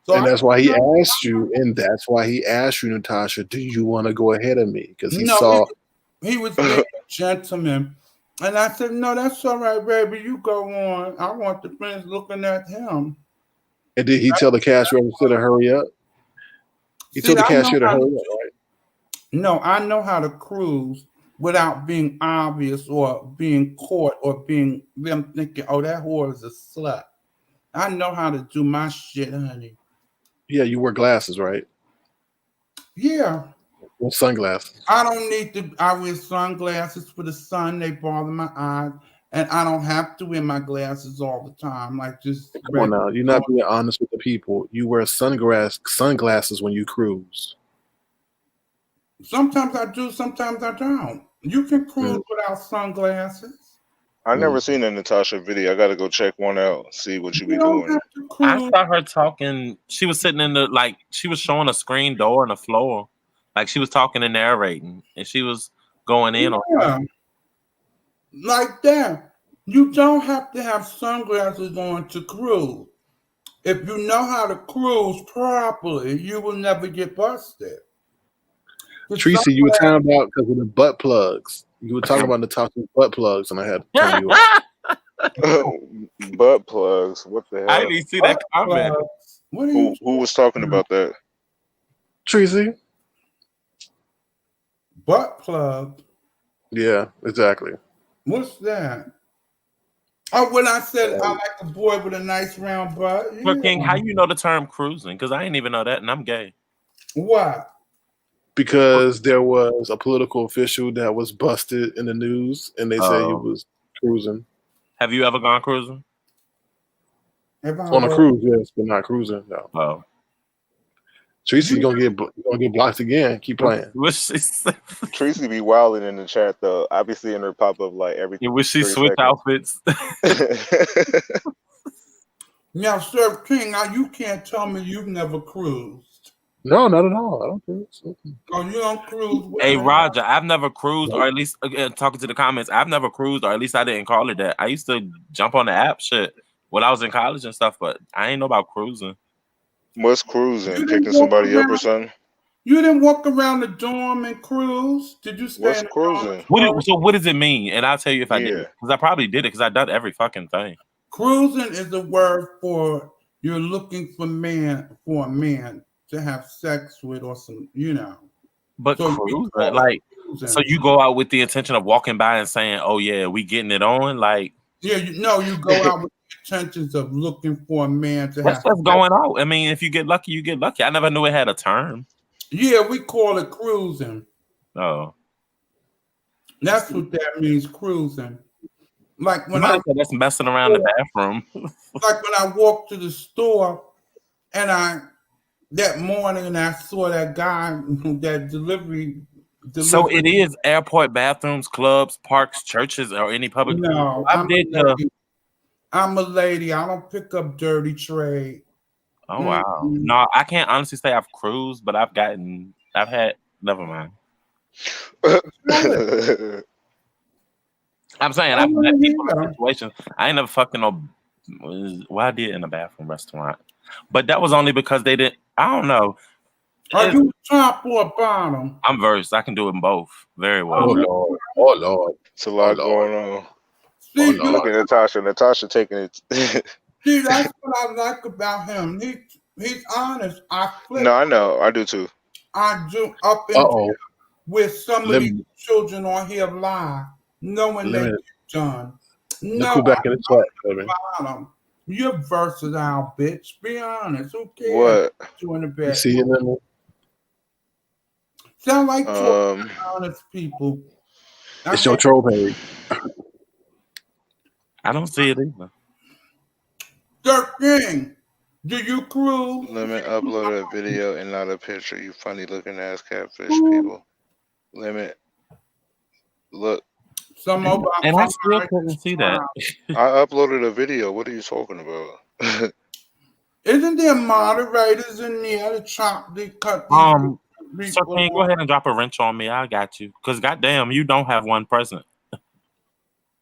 So and that's why he asked you, Natasha, do you want to go ahead of me? Because he saw. He was being a gentleman. And I said, no, that's all right, baby. You go on. I want to finish looking at him. And did he tell the cash register to hurry up? He told the cashier to hurry up, right? No, I know how to cruise without being obvious or being caught or being them thinking, oh, that whore is a slut. I know how to do my shit, honey. Yeah, you wear glasses, right? Yeah. Well, sunglasses. I don't need to. I wear sunglasses for the sun. They bother my eyes. And I don't have to wear my glasses all the time. Like just come on now. You're not being honest with the people. You wear sunglasses when you cruise. Sometimes I do, sometimes I don't. You can cruise without sunglasses. I never seen a Natasha video. I gotta go check one out, see what you be doing. I saw her talking. She was sitting in the she was showing a screen door and a floor. Like she was talking and narrating, and she was going in on her. Like that. You don't have to have sunglasses on to cruise. If you know how to cruise properly, you will never get busted. Tracy, you were talking about because of the butt plugs. You were talking about Natasha's butt plugs, and I had to turn you off. Butt plugs. What the hell? I didn't see that comment. Who was talking about that? Tracy. Butt plug. Yeah, exactly. What's that? Oh, when I said I like a boy with a nice round butt. Yeah. But King, how you know the term cruising? Because I didn't even know that, and I'm gay. What? Because there was a political official that was busted in the news, and they said he was cruising. Have you ever gone cruising? On a cruise, yes, but not cruising. No. Oh. Tracy gonna get blocked again. Keep playing. Tracy be wilding in the chat though. I be seeing her pop up like every. You wish she switch outfits. Now, Sir King, you can't tell me you've never cruised. No, not at all. I don't cruise. Oh, you don't cruise? Hey, Roger, I've never cruised, or at least talking to the comments, I've never cruised, or at least I didn't call it that. I used to jump on the app shit when I was in college and stuff, but I ain't know about cruising. What's cruising? Picking somebody up or something? You didn't walk around the dorm and cruise? Did you stay What's in the cruising? So what does it mean? And I'll tell you if I did, because I probably did it because I done every fucking thing. Cruising is a word for you're looking for a man to have sex with or some, But So we cruising, call it like, cruising. so you go out with the intention of walking by and saying, "Oh yeah, we getting it on." Like, Yeah, you go out with the intentions of looking for a man to that's have. just going out. I mean, if you get lucky, you get lucky. I never knew it had a term. Yeah, we call it cruising. Oh, That's what that means, cruising. Like when somebody said that's messing around the bathroom. like when I walked to the store and that morning and I saw that guy, that delivery. So it is airport bathrooms, clubs, parks, churches, or any public. No, I'm a lady. I don't pick up dirty trade. Oh wow. No, I can't honestly say I've cruised, but I've had. Never mind. I'm saying I've met people in situations. I ain't never fucking no. Well, I did in a bathroom restaurant, but that was only because they didn't. I don't know. Are you top or bottom? I'm versed. I can do it both very well. Oh Lord. It's a lot going on. See, Look at Natasha. Natasha taking it. See, that's what I like about him. He's honest. No, I know. I do too. I do up and with some of these children on here live, knowing they get done. No, back in the chat, bottom. You're versatile, bitch. Be honest. Who cares? What? You in the bed? See you Sound like honest people. It's your troll page. I don't see it either. Third thing, do you cruise? Limit upload a video and not a picture. You funny looking ass catfish people. Limit. Look. And I still couldn't see that. I uploaded a video. What are you talking about? Isn't there moderators in there to cut these Sir, can you go ahead and drop a wrench on me? I got you. Because goddamn, you don't have one present.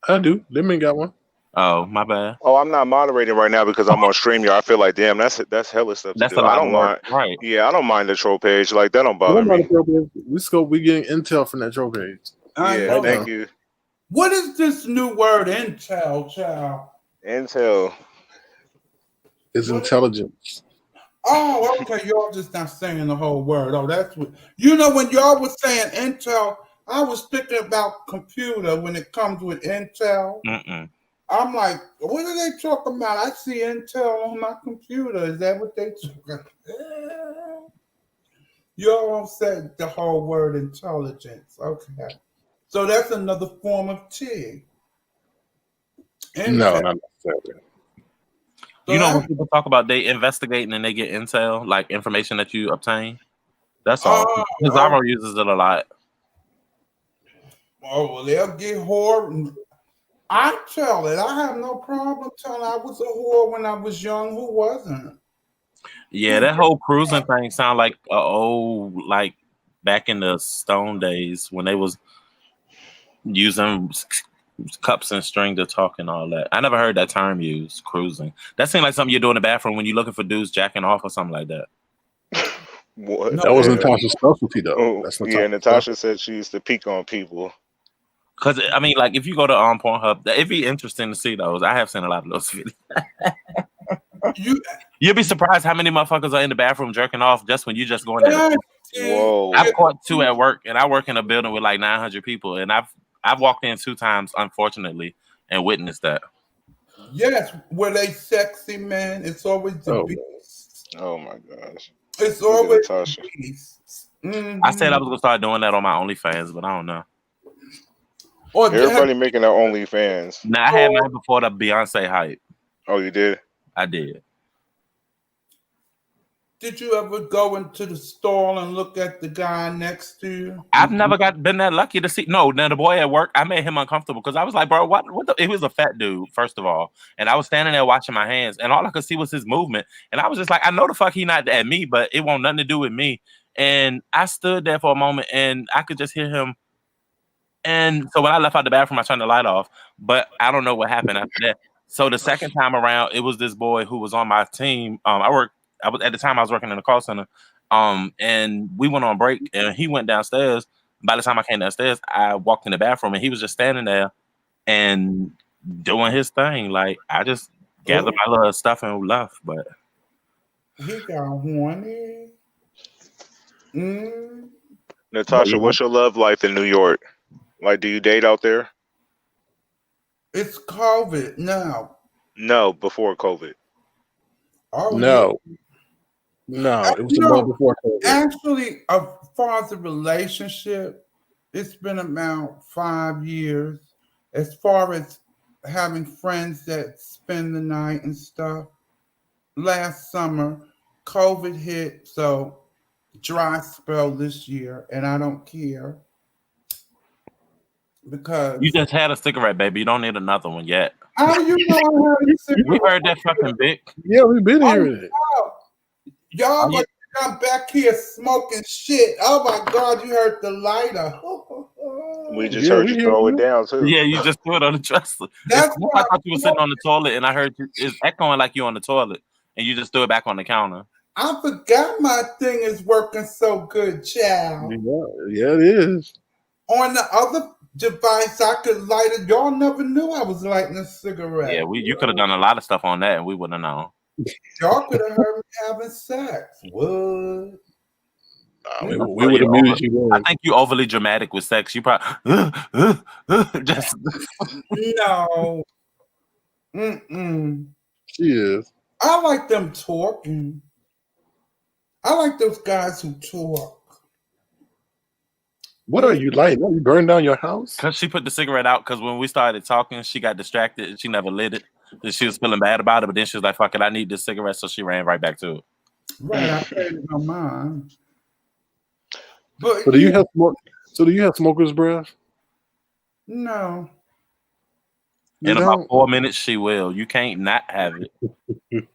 I do. Lemon got one. Oh, my bad. Oh, I'm not moderating right now because I'm on StreamYard. I feel like, damn, that's hella stuff to do. A lot I don't mind. Right. Yeah, I don't mind the troll page. Like, that don't bother me. We getting intel from that troll page. Yeah, thank you. What is this new word, intel, child? Intel. It's intelligence. Oh, okay. Y'all just not saying the whole word. Oh, that's what when y'all was saying intel, I was thinking about computer when it comes with intel. I'm like, what are they talking about? I see intel on my computer. Is that what they talking about? Y'all said the whole word intelligence. Okay. So that's another form of T. No, not necessarily. You know, when people talk about they investigating and they get intel, like information that you obtain. That's all. Pizarro uses it a lot. Oh, well, they'll get whore. I tell it. I have no problem telling I was a whore when I was young. Who wasn't? Yeah, that whole cruising thing sound like like back in the Stone days when they was using cups and string to talk and all that. I never heard that term used, cruising. That seemed like something you do in the bathroom when you're looking for dudes jacking off or something like that. What? That was Natasha's specialty, though. Oh, That's Natasha said she used to peek on people. Because, I mean, like, if you go to Pornhub, it'd be interesting to see those. I have seen a lot of those videos. You'd be surprised how many motherfuckers are in the bathroom jerking off just when you just going there. Whoa. I've caught two at work, and I work in a building with like 900 people, and I've walked in 2 times, unfortunately, and witnessed that. Yes, were they sexy, man? It's always the beast. Oh my gosh. It's always the beast. I said I was gonna start doing that on my OnlyFans, but I don't know. Everybody making their OnlyFans. Nah, I had mine before the Beyonce hype. Oh, you did? I did. Did you ever go into the stall and look at the guy next to you? I've never been that lucky to see. No, now the boy at work, I made him uncomfortable because I was like, bro, what he was a fat dude, first of all. And I was standing there watching my hands, and all I could see was his movement. And I was just like, I know the fuck he not at me, but it won't nothing to do with me. And I stood there for a moment, and I could just hear him. And so when I left out the bathroom, I turned the light off. But I don't know what happened after that. So the second time around, it was this boy who was on my team. I was at the time I was working in the call center. And we went on break, and he went downstairs. By the time I came downstairs, I walked in the bathroom, and he was just standing there and doing his thing. Like, I just gathered my little stuff and left. But he got horny. Natasha, what's your love life in New York? Like, do you date out there? It's COVID now. No, before COVID. Oh yeah. No, no, it was You the love know, before COVID. actually, as far as a relationship, it's been about 5 years. As far as having friends that spend the night and stuff, last summer, COVID hit, so dry spell this year, and I don't care You because just had a cigarette, baby. You don't need another one yet. how you know I had a We cigarette? heard that fucking big. Yeah, we've been Oh, hearing it. wow. Y'all Are you- but I'm back here smoking shit. Oh my god, you heard the lighter. We just Yeah, heard we you hear throw it you. down too. Yeah, you just threw it on the dresser. That's I why thought you were sitting on the toilet, and I heard it's echoing like you on the toilet, and you just threw it back on the counter. I forgot my thing is working so good, child. Yeah, it is. On the other device, I could light it. Y'all never knew I was lighting a cigarette. Yeah, you could have done a lot of stuff on that, and we wouldn't have known. Y'all could have heard me having sex. What? We Well, would have muted you I then. think you overly dramatic with sex. You probably just No. Mm-mm. She is. I like them talking. I like those guys who talk. What are you lighting? You burned down your house? because she put the cigarette out. Because when we started talking, she got distracted and she never lit it. And she was feeling bad about it, but then she was like, "Fuck it, I need this cigarette," so she ran right back to it. Right, I paid it no mind. But So do you have smoke? So do you have smoker's breath? no. You In about don't? 4 minutes, she will. You can't not have it.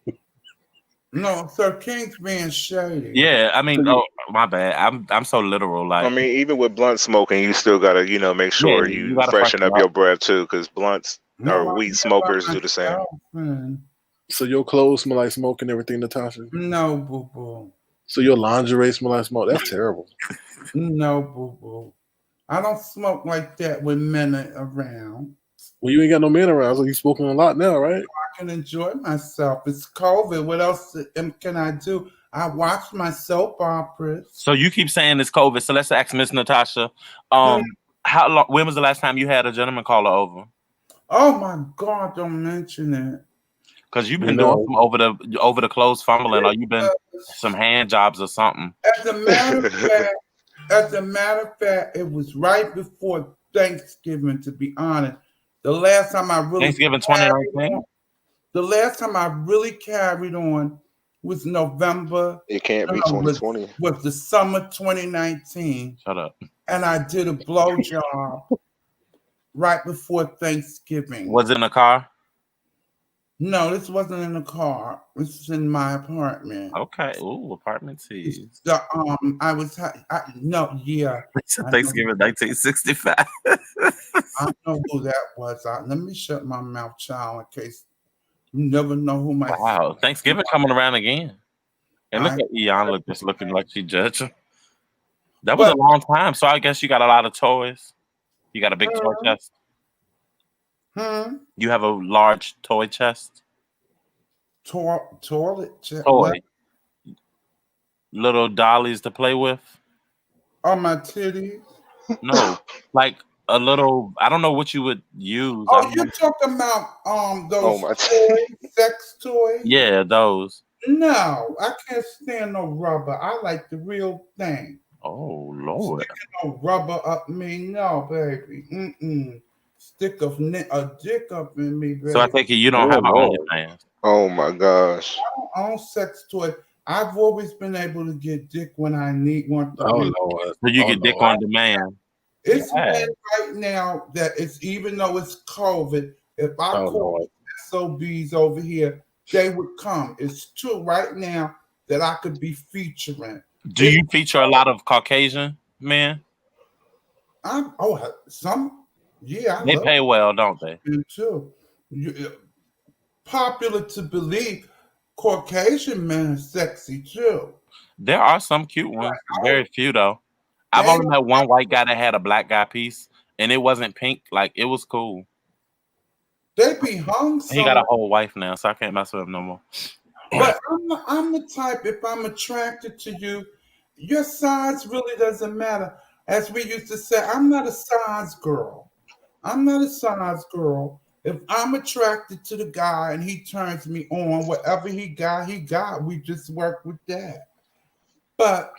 No, Sir King's being shady. Yeah, I mean, oh my bad. I'm so literal. Like, I mean, even with blunt smoking, you still gotta, make sure yeah, you you gotta freshen freshen up up. your breath too, because blunts No, or I weed live smokers by do the same. myself, man. So your clothes smell like smoke and everything, Natasha? No, boo boo. So your lingerie smell like smoke? That's terrible. No, boo boo. I don't smoke like that when men are around. Well, you ain't got no men around, so you smoking a lot now, right? I can enjoy myself. It's COVID. What else can I do? I watch my soap operas. So you keep saying it's COVID. So let's ask Miss Natasha. How long? When was the last time you had a gentleman caller over? Oh my God! Don't mention it. Because you've been doing some over the clothes fumbling, or you've been some hand jobs or something. As a matter of fact, it was right before Thanksgiving. To be honest, the last time I really Thanksgiving 2019. The last time I really carried on was November. It can't be 2020. Was the summer 2019. Shut up. And I did a blow job right before Thanksgiving. Was it in a car? No, this wasn't in a car. This was in my apartment. Okay. Ooh, apartment teas. Thanksgiving 1965. I know who that was. Let me shut my mouth, child, in case you never know who my. Wow, Thanksgiving coming around again. And look at Ian just looking like she judging. That was a long time. So I guess you got a lot of toys. You got a big toy chest. You have a large toy chest. Toilet chest. Toy. Little dollies to play with. On my titties. No, like a little. I don't know what you would use. Oh, you're talking about those sex toys? Yeah, those. No, I can't stand no rubber. I like the real thing. Oh Lord! Sticking no rubber up me, no, baby. Stick a dick up in me, baby. So I take it you don't have an OnlyFans. Oh my gosh! I don't own sex toys. I've always been able to get dick when I want to. So you get dick on demand. It's been right now that even though it's COVID, if I call SOBs over here, they would come. It's true right now that I could be featuring. Do you feature a lot of Caucasian men? They pay well, don't they? Too. Popular to believe Caucasian men are sexy too. There are some cute ones. Very few though. I've only met one white guy that had a black guy piece, and it wasn't pink. Like it was cool. They be hung. He got a whole wife now, so I can't mess with him no more. But I'm the type. If I'm attracted to you, your size really doesn't matter. As we used to say, I'm not a size girl. I'm not a size girl. If I'm attracted to the guy and he turns me on, whatever he got, he got. We just work with that. But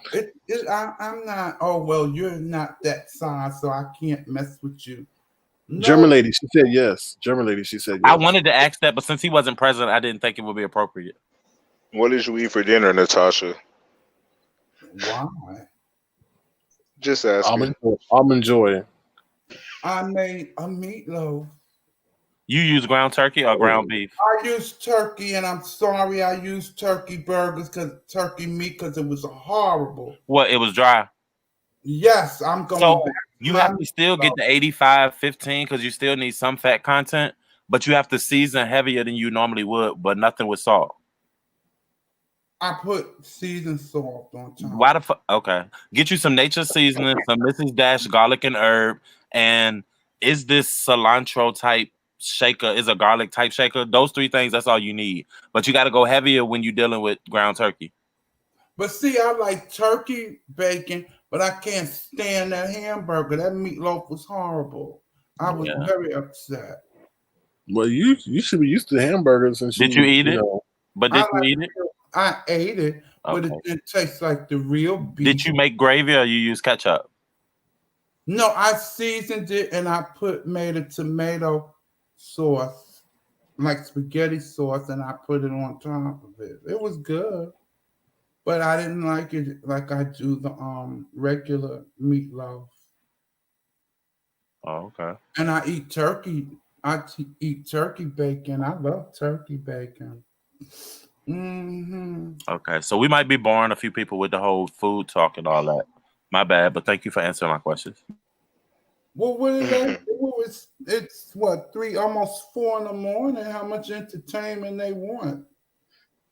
I'm not, oh, well, you're not that size, so I can't mess with you. German No, lady, she said yes. German lady, she said I yes. wanted to ask that, but since he wasn't present, I didn't think it would be appropriate. What did you eat for dinner, Natasha? why? Just asking. Almond joy. I made a meatloaf. You use ground turkey or ground beef? I used turkey, and I'm sorry I used turkey burgers because turkey meat because it was horrible. What, it was dry? Yes, I'm going So back to you my have to still get the 85-15 because you still need some fat content, but you have to season heavier than you normally would, but nothing with salt. I put seasoned salt on top. Why the fuck? Okay. Get you some nature seasoning, some Mrs. Dash garlic and herb, and is this cilantro type shaker, is a garlic type shaker? Those three things, that's all you need. But you got to go heavier when you're dealing with ground turkey. But see, I like turkey bacon, but I can't stand that hamburger. That meatloaf was horrible. I was very upset. Well, you should be used to hamburgers since Did you eat it? know. But did you eat it? I ate it, but it didn't taste like the real beef. Did you make gravy or you use ketchup? No, I seasoned it and I made a tomato sauce, like spaghetti sauce, and I put it on top of it. It was good, but I didn't like it like I do the regular meatloaf. Oh, okay. And I eat turkey. Eat turkey bacon. I love turkey bacon. Okay, so we might be boring a few people with the whole food talk and all that. My bad, but thank you for answering my questions. Well, what did they do? It's what, almost 4 in the morning. How much entertainment they want?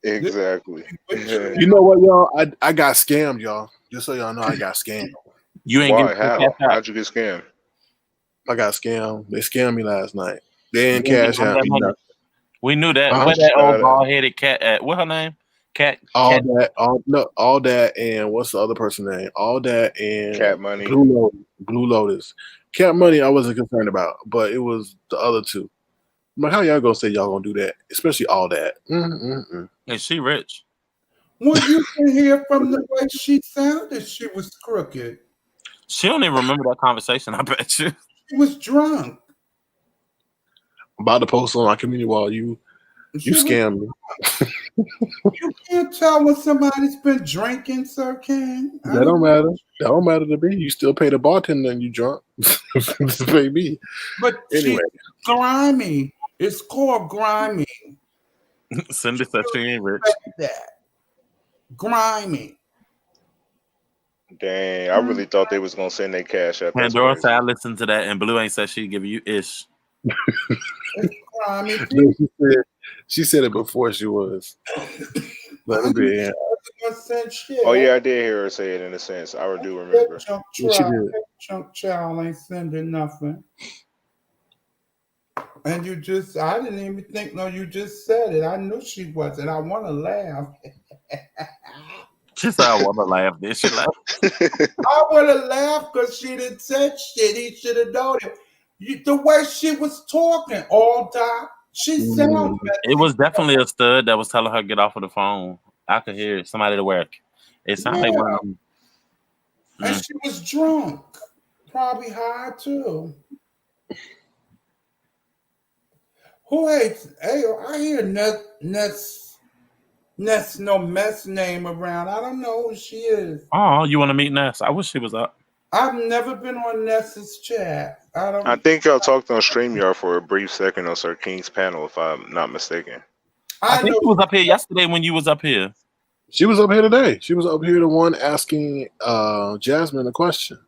Exactly. You know what, y'all? I got scammed, y'all. Just so y'all know, I got scammed. You ain't Why? How? How'd you get scammed? I got scammed. They scammed me last night. They didn't cash out me nothing. We knew that. Uh-huh. Where that old bald headed cat at? What her name? All that, and what's the other person's name? All that and Cat Money. Blue Lotus. Cat Money, I wasn't concerned about, but it was the other two. I'm like, how y'all gonna say y'all gonna do that? Especially all that. Is she rich? Well, you can hear from the way she sounded. She was crooked. She don't even remember that conversation. I bet you. She was drunk. I'm about to post on my community wall. You scammed me. You can't tell when somebody's been drinking, Sir Ken. That don't matter. That don't matter to me. You still pay the bartender and you drunk. Pay me. But anyway, she's grimy. It's called grimy. Cindy said she ain't rich. That. Grimy. Dang, I really thought they was gonna send their cash out. Pandora said I listened to that, and Blue ain't said she'd give you ish. Grimy. She said it before she was. Let it be. Oh yeah, I did hear her say it in a sense. I do remember. Chunk child ain't sending nothing. And I didn't even think, no, you just said it. I knew she wasn't. I want to laugh. She said, I want to laugh. Then she laughed. I want to laugh because she didn't say shit. He should have known it. The way she was talking all time, she sounded. It was definitely a stud that was telling her get off of the phone. I could hear it. Somebody to work. It sounded like one of them. And she was drunk. Probably high too. Who hates? Hey, I hear Ness no mess name around. I don't know who she is. Oh, you want to meet Ness? I wish she was up. I've never been on Ness's chat. I think y'all talked on StreamYard for a brief second on Sir King's panel, if I'm not mistaken. I think she was up here yesterday when you was up here. She was up here today. She was up here, the one asking Jasmine a question.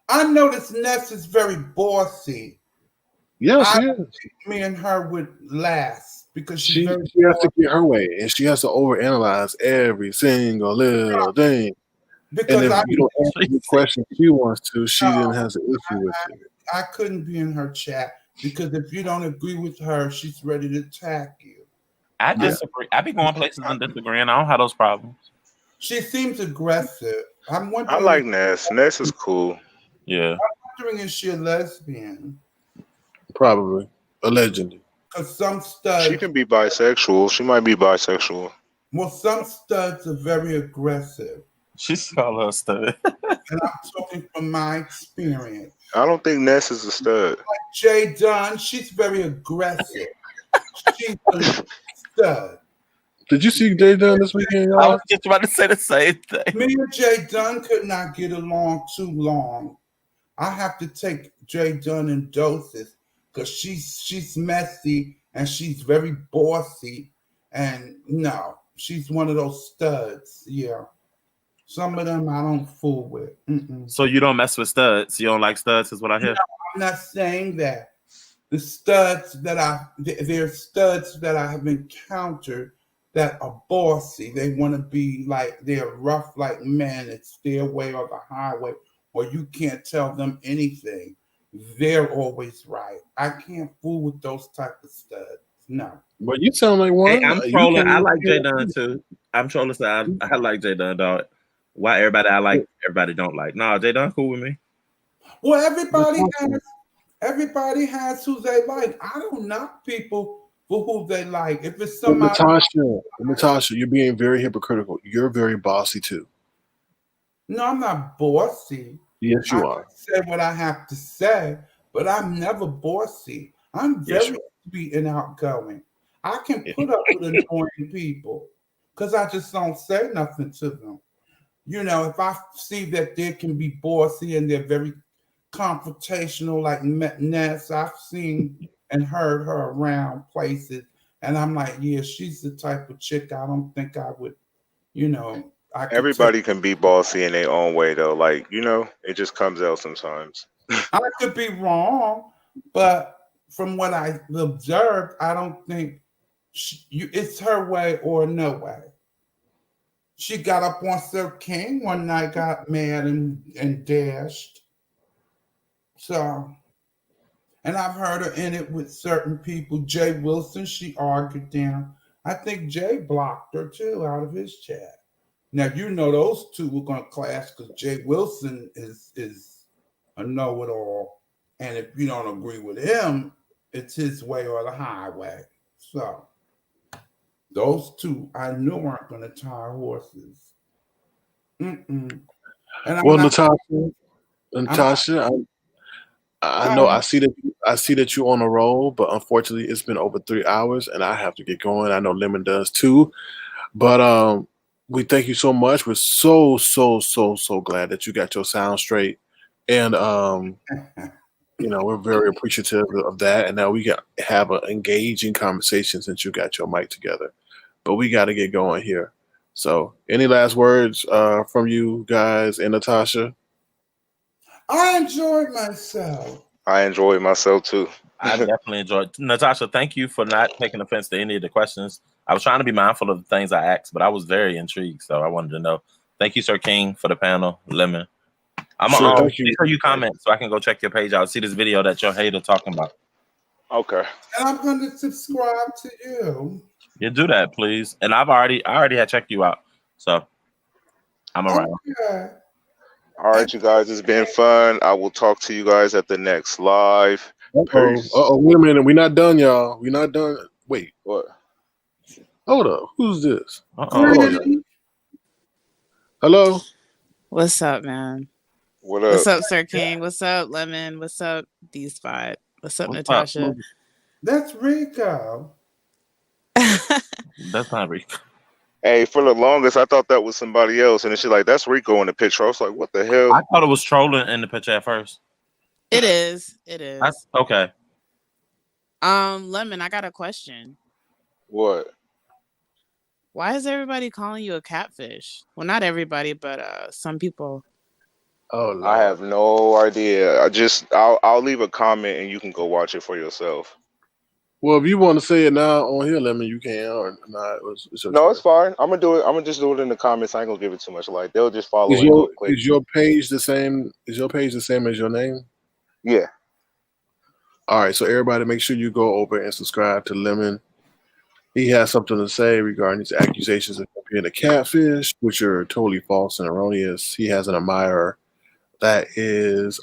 I noticed Ness is very bossy. Yes, she is. Me and her would last because she has to get her way, and she has to overanalyze every single little thing. Because and if you don't answer the question she wants to, she then has an issue with it. I couldn't be in her chat because if you don't agree with her, she's ready to attack you. I disagree. I be going places and disagreeing. I don't have those problems. She seems aggressive. I like Ness. Ness is cool. Yeah. I'm wondering, is she a lesbian? Probably. Allegedly. Because some She studs, can be bisexual. She might be bisexual. well, some studs are very aggressive. She's called her stud. And I'm talking from my experience. I don't think Ness is a stud. Jay Dunn, she's very aggressive. She's a stud. Did you see Jay Dunn this weekend, I y'all? was just about to say the same thing. Me and Jay Dunn could not get along too long. I have to take Jay Dunn in doses because she's messy and she's very bossy. And no, she's one of those studs. Yeah. Some of them I don't fool with. So you don't mess with studs. You don't like studs, is what I hear. No, I'm not saying that. The studs that there's studs that I have encountered that are bossy. They want to be like, they're rough like men. It's their way or the highway, or you can't tell them anything. They're always right. I can't fool with those type of studs. No. But you sound like one. Hey, I'm You trolling. can't I even like Jay hear- Dunn too. I'm trolling. So I like Jay Dunn, dog. Why everybody I like, everybody don't like? No, Jay Dunn cool with me. Well, everybody has who they like. I don't knock people for who they like. If it's But somebody, Natasha, you're being very hypocritical. You're very bossy too. no, I'm not bossy. Yes, you I are. can say what I have to say, but I'm never bossy. I'm Yes, very you sweet and outgoing. I can put up with annoying people because I just don't say nothing to them. You know, if I see that they can be bossy and they're very confrontational, like Ness, I've seen and heard her around places, and I'm like, yeah, she's the type of chick I don't think I would, you know, I could Everybody can be bossy in their own way, though. Like, it just comes out sometimes. I could be wrong, but from what I observed, I don't think it's her way or no way. She got up on Sir King one night, got mad and dashed. So, and I've heard her in it with certain people. Jay Wilson, she argued down. I think Jay blocked her too out of his chat. Now you know those two were going to clash because Jay Wilson is a know-it-all, and if you don't agree with him, it's his way or the highway. So those two I knew weren't going to tie horses. And Well, Natasha, I know I see that you're on a roll, but unfortunately, it's been over 3 hours, and I have to get going. I know Lemon does too, but we thank you so much. We're so glad that you got your sound straight, and we're very appreciative of that. And now we can have an engaging conversation since you got your mic together. But we got to get going here. So, any last words from you guys and Natasha? I enjoyed myself. I enjoyed myself too. I definitely enjoyed. Natasha, thank you for not taking offense to any of the questions. I was trying to be mindful of the things I asked, but I was very intrigued, so I wanted to know. Thank you, Sir King, for the panel. Lemon. I'm gonna make sure you comment so I can go check your page out, see this video that your hater talking about. Okay. And I'm going to subscribe to you. You do that, please. And I already had checked you out, so I'm around. Okay. All right, you guys, it's been fun. I will talk to you guys at the next live. Peace. Wait a minute. We're not done, y'all. We're not done. Wait. What? Hold up. Who's this? Really? Hello? What's up, man? What up? What's up, Sir King? What's up, Lemon? What's up, D-Spot? What's up, Natasha? That's Rico. That's not Rico. Hey, for the longest, I thought that was somebody else, and then she's like, "That's Rico in the picture." I was like, "What the hell?" I thought it was trolling in the picture at first. It is. It is. Okay. Lemon, I got a question. What? Why is everybody calling you a catfish? Well, not everybody, but some people. Oh, Lord. I have no idea. I'll leave a comment and you can go watch it for yourself. Well, if you want to say it now on here, Lemon, you can, or not. No, it's fine. I'm gonna do it. I'm gonna just do it in the comments. I ain't gonna give it too much light. They'll just follow. Is your page the same? Is your page the same as your name? Yeah. All right. So everybody, make sure you go over and subscribe to Lemon. He has something to say regarding these accusations of being a catfish, which are totally false and erroneous. He has an admirer that is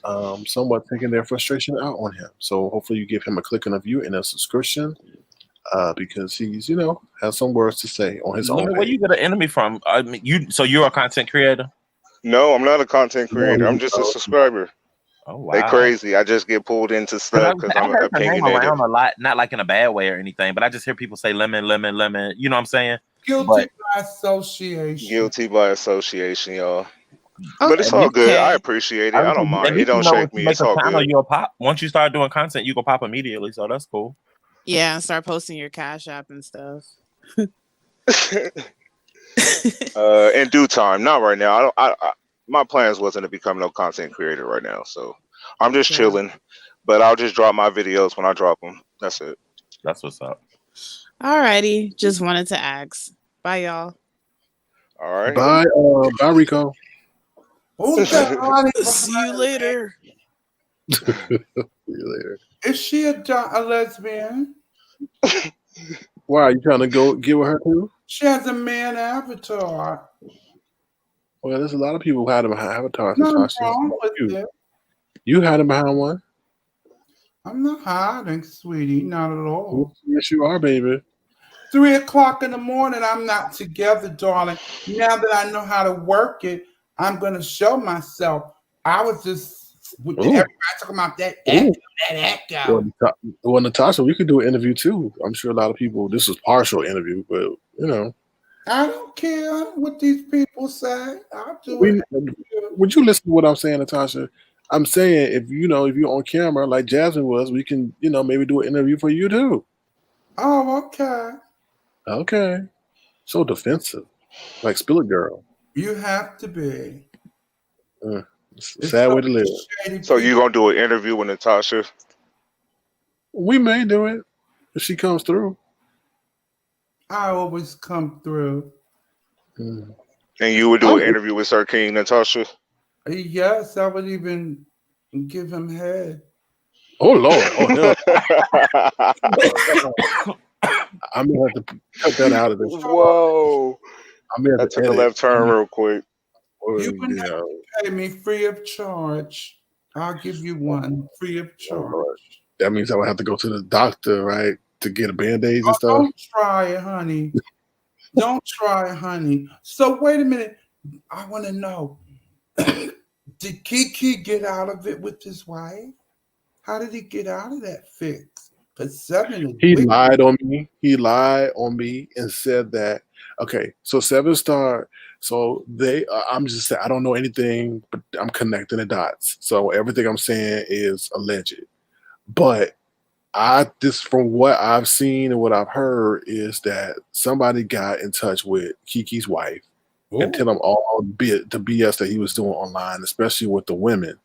somewhat taking their frustration out on him. So hopefully you give him a click and a view and a subscription because he's, has some words to say on his own Lemon, where page. you get an enemy from? I mean, so you're a content creator? No, I'm not a content No, creator. I'm just a subscriber. Oh They wow. crazy. I just get pulled into Because stuff because I I'm heard the name opinionated. around a lot, not like in a bad way or anything, but I just hear people say lemon, lemon, lemon. You know what I'm saying? Guilty But by association. Guilty by association, y'all. But it's at all least, good. I Okay. appreciate I it. I was don't at mind. It least you don't know if shake you me. make It's a all channel, good. you'll pop. Once you start doing content, you go pop immediately. So that's cool. Yeah, start posting your Cash App and stuff. In due time, not right now. My plans wasn't to become no content creator right now, so I'm just Okay. chilling. But I'll just drop my videos when I drop them. That's it. That's what's up. Alrighty, just wanted to ask. Bye, y'all. All right. Bye, Rico. Who's that honey See you behind later. See you later. me? Is she a lesbian? Why are you trying to go get with her too? She has a man avatar. Well, there's a lot of people who hide behind avatars, Nothing Natasha. wrong with You, it. you hiding behind one. I'm not hiding, sweetie. Not at all. Yes, you are, baby. 3 o'clock in the morning, I'm not together, darling. Now that I know how to work it, I'm gonna show myself. I was just with Ooh. everybody talking about that echo. Well, Natasha, we could do an interview too. I'm sure a lot of people. This is partial interview, but I don't care what these people say. I'll do we. it. Would you listen to what I'm saying, Natasha? I'm saying if you're on camera like Jasmine was, we can maybe do an interview for you too. Oh, okay. Okay. So defensive, like Spill It Girl. You have to be. It's a It's sad so way to live. shady So people. you gonna do an interview with Natasha? We may do it if she comes through. I always come through. Mm. And you would do an interview with Sir King, Natasha? Yes, I would even give him head. Oh Lord! Oh hell! I'm gonna have to cut that out of this. Whoa! I'm gonna I have to took a edit. left turn real quick. You would have to pay me free of charge. I'll give you one free of charge. Lord. That means I would have to go to the doctor, right, to get a band-aids and Oh, stuff. don't try it, honey. Don't try it, honey. So wait a minute. I want to know. Did Keke get out of it with his wife? How did he get out of that fix? Because 7 is He wicked. lied on me. He lied on me and said that. Okay, so 7 Star. So I'm just saying I don't know anything, but I'm connecting the dots. So everything I'm saying is alleged. But from what I've seen and what I've heard is that somebody got in touch with Kiki's wife and tell him all the BS that he was doing online, especially with the women.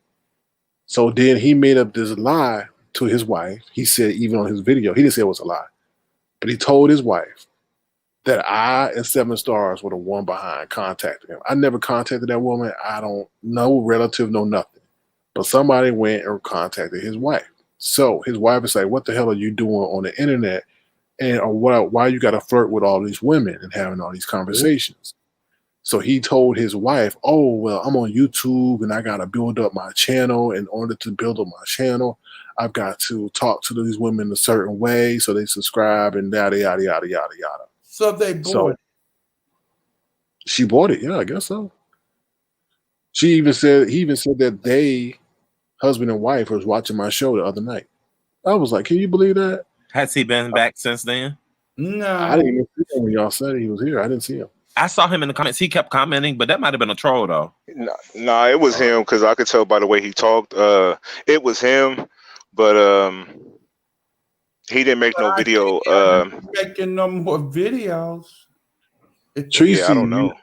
So then he made up this lie to his wife. He said, even on his video, he didn't say it was a lie, but he told his wife that I and 7 Stars were the one behind contacting him. I never contacted that woman. I don't know relative, no nothing. But somebody went and contacted his wife. So his wife is like, "What the hell are you doing on the internet? And why you got to flirt with all these women and having all these conversations?" So he told his wife, "Oh, well, I'm on YouTube and I got to build up my channel. In order to build up my channel, I've got to talk to these women a certain way so they subscribe and yada, yada, yada, yada, yada." So they bought So it. she bought it. Yeah, I guess so. He even said that husband and wife, was watching my show the other night. I was like, can you believe that? Has he been back since then? No. I didn't even see him when y'all said he was here. I didn't see him. I saw him in the comments. He kept commenting, but that might have been a troll though. Nah, it was him because I could tell by the way he talked. It was him, but he didn't make no video. Making no more videos. Tracy, Yeah, I don't know.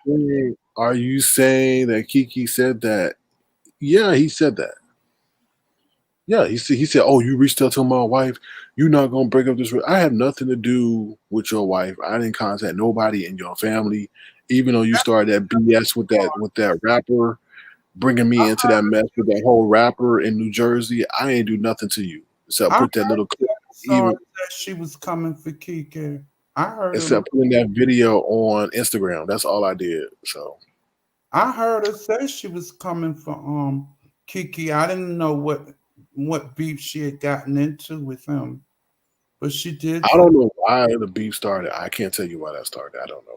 Are you saying that Keke said that? Yeah, he said that. Yeah, he said, "Oh, you reached out to my wife. You're not gonna break up this. I have nothing to do with your wife. I didn't contact nobody in your family. Even though you started that BS with that rapper, bringing me into that mess with that whole rapper in New Jersey. I ain't do nothing to you except put that little clip. Sorry that she was coming for Keke. I heard her. Except putting that video on Instagram. That's all I did. So I heard her say she was coming for Keke. I didn't know what beef she had gotten into with him, but she did. I don't know why the beef started. I can't tell you why that started. I don't know.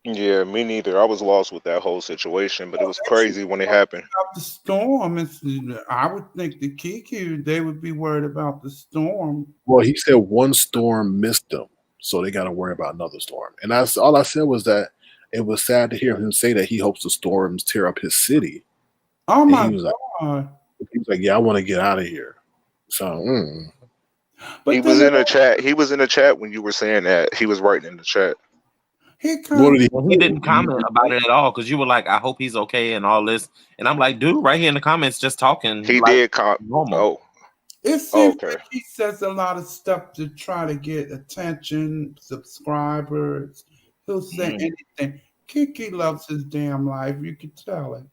Yeah, me neither. I was lost with that whole situation, but it was crazy when it happened. About the storm, I would think the Keke, they would be worried about the storm. Well, he said one storm missed them, so they got to worry about another storm. And that's all I said was that it was sad to hear him say that he hopes the storms tear up his city. Oh And my he was God! like, "Yeah, I want to get out of here." So, But He was in the chat. He was in the chat when you were saying that. He was writing in the chat. what did He didn't comment about it at all because you were like, "I hope he's okay" and all this, and I'm like, "Dude, right here in the comments, just talking." He like did normal. Oh, It seems okay. like he says a lot of stuff to try to get attention, subscribers. He'll say anything. Keke loves his damn life. You can tell it.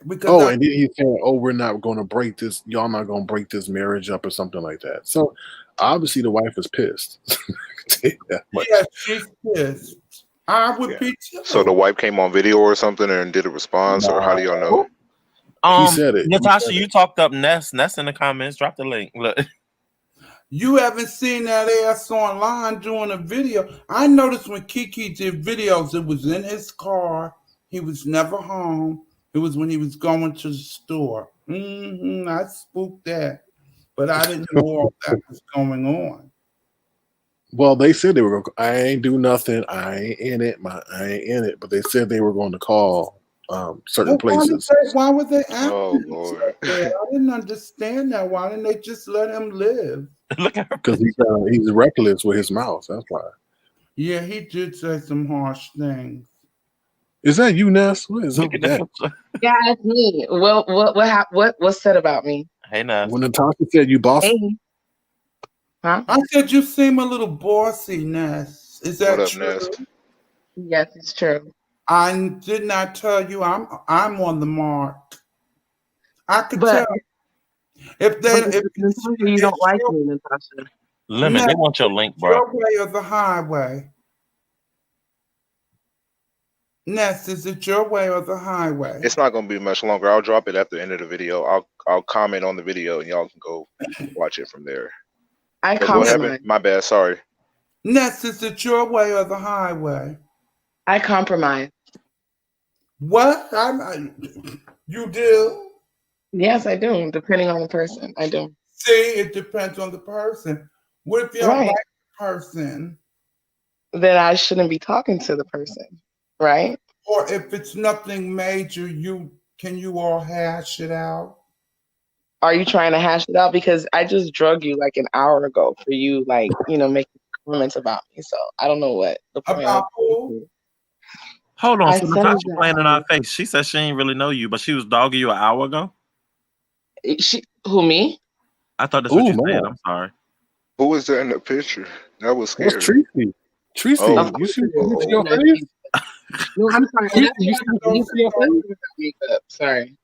Because and then he said, "Oh, we're not going to break this. Y'all not going to break this marriage up or something like that." So obviously, the wife is pissed. I can tell you that much. Yeah, she's pissed. I would be too. So the wife came on video or something and did a response, or how do y'all know? He said it. Natasha, you talked up Ness. Ness in the comments. Drop the link. Look. You haven't seen that ass online doing a video. I noticed when Keke did videos, it was in his car. He was never home. It was when he was going to the store. I spooked that. But I didn't know all that was going on. Well, they said they were going. I ain't do nothing. I ain't in it. I ain't in it. But they said they were going to call certain places. Why would they ask Oh Lord! I didn't understand that. Why didn't they just let him live? Look at her. Because he's reckless with his mouth. That's why. Yeah, he did say some harsh things. Is that you, Ness? What is up with that? Yeah, it's me. Well, what's said about me? Hey, Ness. When Natasha said you boss, Hey. Huh? I said you seem a little bossy, Ness. Is that What up, true? Ness? Yes, it's true. I did not tell you I'm on the mark. I could But tell. If Natasha, you don't like me, Natasha. Limit, they want your link, bro. Your way or the highway? Ness, is it your way or the highway? It's not gonna be much longer. I'll drop it at the end of the video. I'll comment on the video and y'all can go watch it from there. I Go ahead. compromise. My bad. Sorry. Ness, is it your way or the highway? I compromise. What? You do? Yes, I do. Depending on the person, I do. See, it depends on the person. What if you don't like the person? Then I shouldn't be talking to the person, right? Or if it's nothing major, can you all hash it out? Are you trying to hash it out? Because I just drugged you like an hour ago for you, like, making comments about me. So I don't know what the point about who? Hold on. I So said Natasha that- playing in our face. She said she ain't really know you, but she was dogging you an hour ago. Who, me? I thought that's what you man. said. I'm sorry. Who was that in the picture? That was scary. What's Tracy? Tracy, Oh. you see your face? No, I'm sorry. Tracy, You see your face without makeup. Sorry.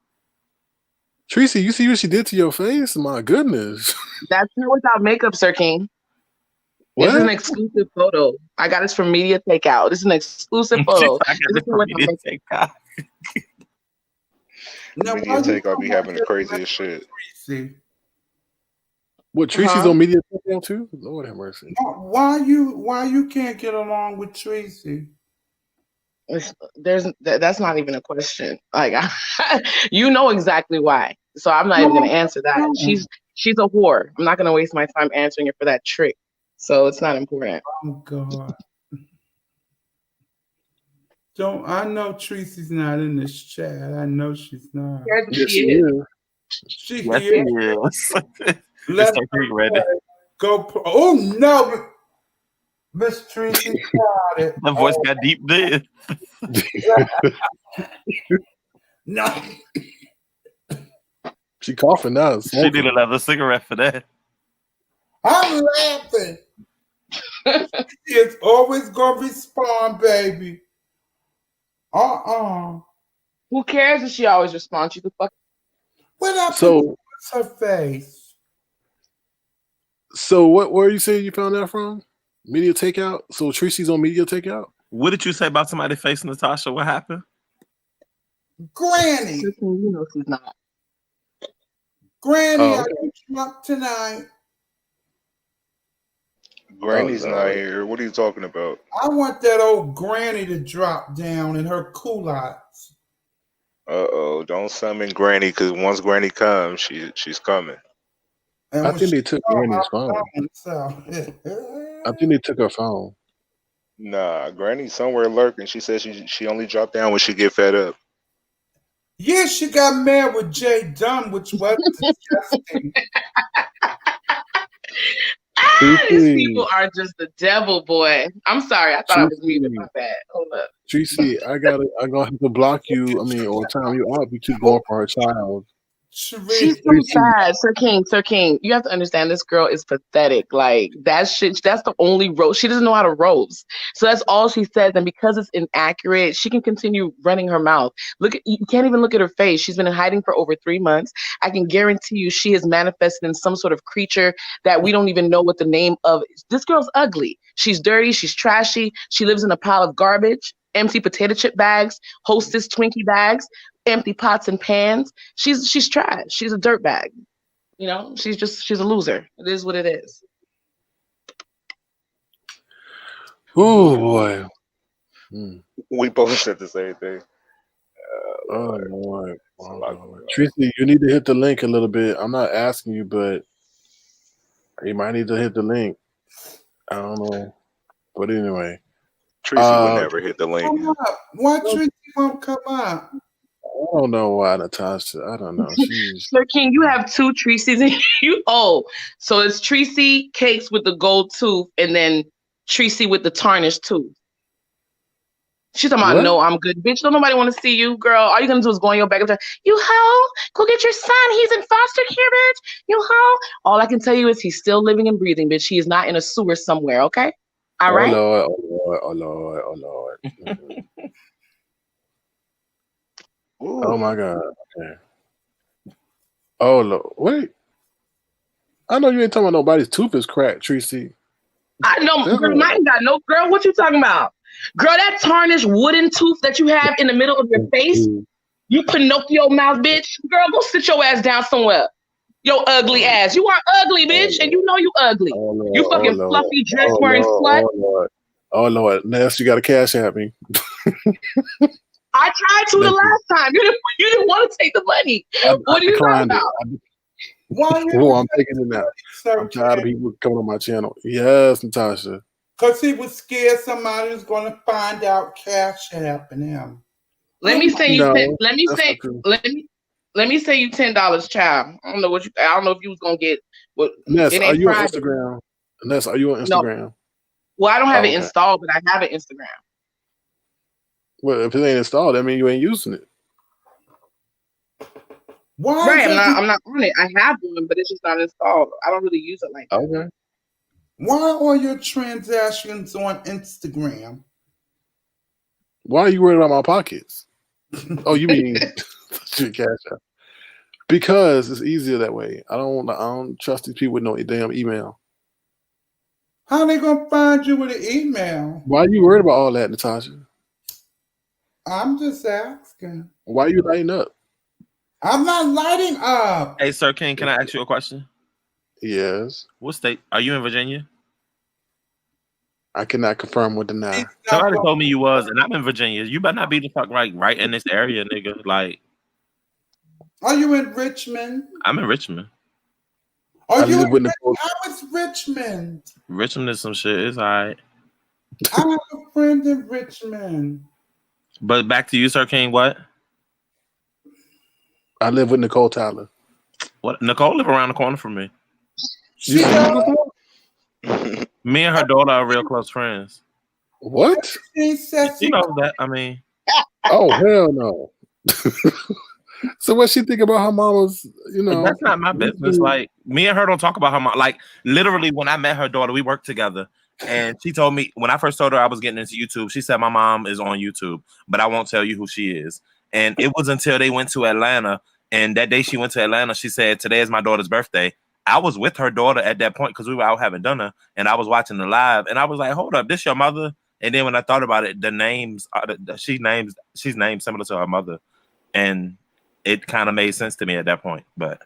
Tracy, you see what she did to your face? My goodness. That's not without makeup, Sir King. What? This is an exclusive photo. I got this from Media Takeout. This is an exclusive photo. I got this from Media Takeout. Media Takeout be having the craziest shit. What, Tracy's on Media Takeout too? Lord have mercy. Why you can't get along with Tracy? That's not even a question. Like, you know exactly why. So I'm not even gonna answer that. She's a whore. I'm not gonna waste my time answering her for that trick. So it's not important. Oh God. I know Tracy's not in this chat. I know she's not. Yes, she is. She Yes, is. she is. Let's It's ready. go. Oh no, Miss Tracy got it. The voice got deep there. No. She coughing now. She need another cigarette for that. I'm laughing. It's always gonna respond, baby. Who cares if she always responds? You the fuck. What up? So what's her face? So where you say you found that from? Media Takeout? So Tracy's on Media Takeout? What did you say about somebody facing Natasha? What happened? Granny. You know she's not. Granny, Oh, are you drunk tonight? Granny's Oh, not Lord. here. What are you talking about? I want that old granny to drop down in her culottes. Uh-oh, don't summon Granny, because once Granny comes, she's coming. And I when think she they took come, Granny's I'm phone. coming, so. I think they took her phone. Nah, Granny's somewhere lurking. She says she only dropped down when she get fed up. Yeah, she got mad with Jay Dunn, which was disgusting. These Tracy, people are just the devil, boy. I'm sorry. I thought I was muted. My Tracy, bad. Hold up. Tracy, I'm gonna have to block you. I mean, or time you out. You keep going for her child. She's Sharice, so Tracy, sad, Sir King. You have to understand this girl is pathetic. Like that shit. That's the only roast. She doesn't know how to roast. So that's all she says. And because it's inaccurate, she can continue running her mouth. You can't even look at her face. She's been in hiding for over 3 months. I can guarantee you, she has manifested in some sort of creature that we don't even know what the name of. This girl's ugly. She's dirty. She's trashy. She lives in a pile of garbage, empty potato chip bags, Hostess Twinkie bags, empty pots and pans. She's trash. She's a dirtbag. You know, she's a loser. It is what it is. oh boy. Hmm. We both said the same thing. Oh Lord. It's a Oh, lot Lord. going on. Tracy, you need to hit the link a little bit. I'm not asking you, but you might need to hit the link. I don't know, but anyway. Tracy would never hit the link. come up. Why Tracy won't come up? I don't know why, Natasha. I don't know. She's Sir King, you have 2 Tracy's in you. Oh, so it's Tracy Cakes with the gold tooth, and then Tracy with the tarnished tooth. She's talking about what? no, I'm good, bitch. Don't nobody want to see you, girl. All you gonna do is go on your back and say, you hoe, go get your son. He's in foster care, bitch. You hoe. All I can tell you is he's still living and breathing, bitch. He is not in a sewer somewhere. Okay. All Oh right. Lord, oh Lord, oh Lord, oh Lord. Mhm. Oh my God. Okay. Oh Lord. Wait. I know you ain't talking about nobody's tooth is cracked, Tracy. I know, That's girl. not- Mine got no girl. What you talking about, girl? That tarnished wooden tooth that you have in the middle of your face, you Pinocchio mouth, bitch. Girl, go sit your ass down somewhere. Your ugly ass. You are ugly, bitch, and you know you ugly. Oh Lord, You oh fucking Lord, fluffy dress oh wearing slut. Lord, oh Lord. Oh Lord. Ness, you got a cash at me. I tried to the last time. You didn't want to take the money. I What are you talking declined it. about? Why Well, you I'm taking it now. Sir I'm tired of King? people coming on my channel. Yes, Natasha. Because he was scared somebody was going to find out cash happened him. Let me say you. No, Let me that's say. not true. Let me say you $10, child. I don't know what you. I don't know if you was gonna get. What Ness, it are ain't you on Friday. Instagram? Ness, are you on No. Instagram? Well, I don't have Oh, it okay. installed, but I have an Instagram. Well, if it ain't installed, that means you ain't using it. Why Right, does I'm not on it. I have one, but it's just not installed. I don't really use it like that. Okay. Why are your transactions on Instagram? Why are you worried about my pockets? Oh, you mean your cash app? Because it's easier that way. I don't trust these people with no damn email. How they gonna find you with an email? Why are you worried about all that, Natasha? I'm just asking. Why are you lighting up? I'm not lighting up. Hey, Sir King, can I ask you a question? Yes. What state are you in? Virginia? I cannot confirm or deny. Somebody told me you was, and I'm in Virginia. You better not be the fuck right in this area, nigga. Like, Are you in Richmond? I'm in Richmond. Are you in Richmond? How is Richmond? Richmond is some shit. It's all right. I have a friend in Richmond. But back to you, Sir King. What? I live with Nicole Tyler. What? Nicole live around the corner from me. She does? Me and her daughter are real close friends. What? She says She knows that. I mean, oh hell no. So what she think about her mama's? You know, that's not my business. Like, me and her don't talk about her mom. Like, literally, when I met her daughter, we worked together, and she told me when I first told her I was getting into YouTube, she said my mom is on YouTube, but I won't tell you who she is. And it was until they went to Atlanta, and that day she went to Atlanta, she said today is my daughter's birthday. I was with her daughter at that point because we were out having dinner, and I was watching the live, and I was like, "Hold up, this your mother?" And then when I thought about it, the names, she's named similar to her mother. and it kind of made sense to me at that point. But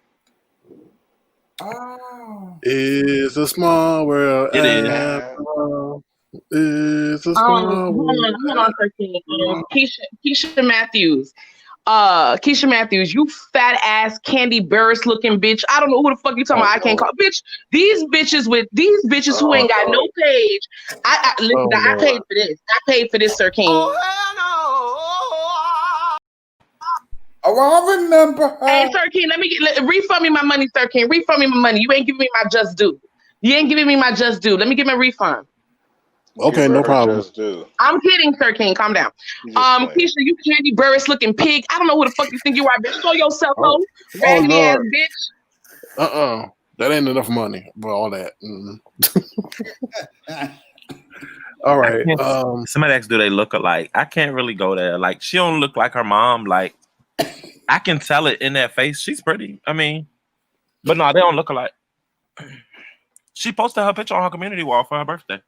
it's a small world. it is. It's a small world. Hold on, 13. Keisha Matthews. Keisha Matthews, you fat ass Candy Burris looking bitch. I don't know who the fuck you talking about. I can't call bitch. These bitches who ain't got no page. Listen, I paid for this. I paid for this, Sir King. I remember her. Hey, Sir King, refund me my money, Sir King. Refund me my money. You ain't giving me my just due. Let me get my refund. Okay, no problem. I'm kidding, Sir King. Calm down. Keisha, you Candy Burris looking pig. I don't know who the fuck you think you are, bitch. Show yourself, raggedy ass bitch. That ain't enough money for all that. All right. Somebody asked, do they look alike? I can't really go there. Like, she don't look like her mom. Like, I can tell it in that face. She's pretty. I mean, but no, they don't look alike. She posted her picture on her community wall for her birthday.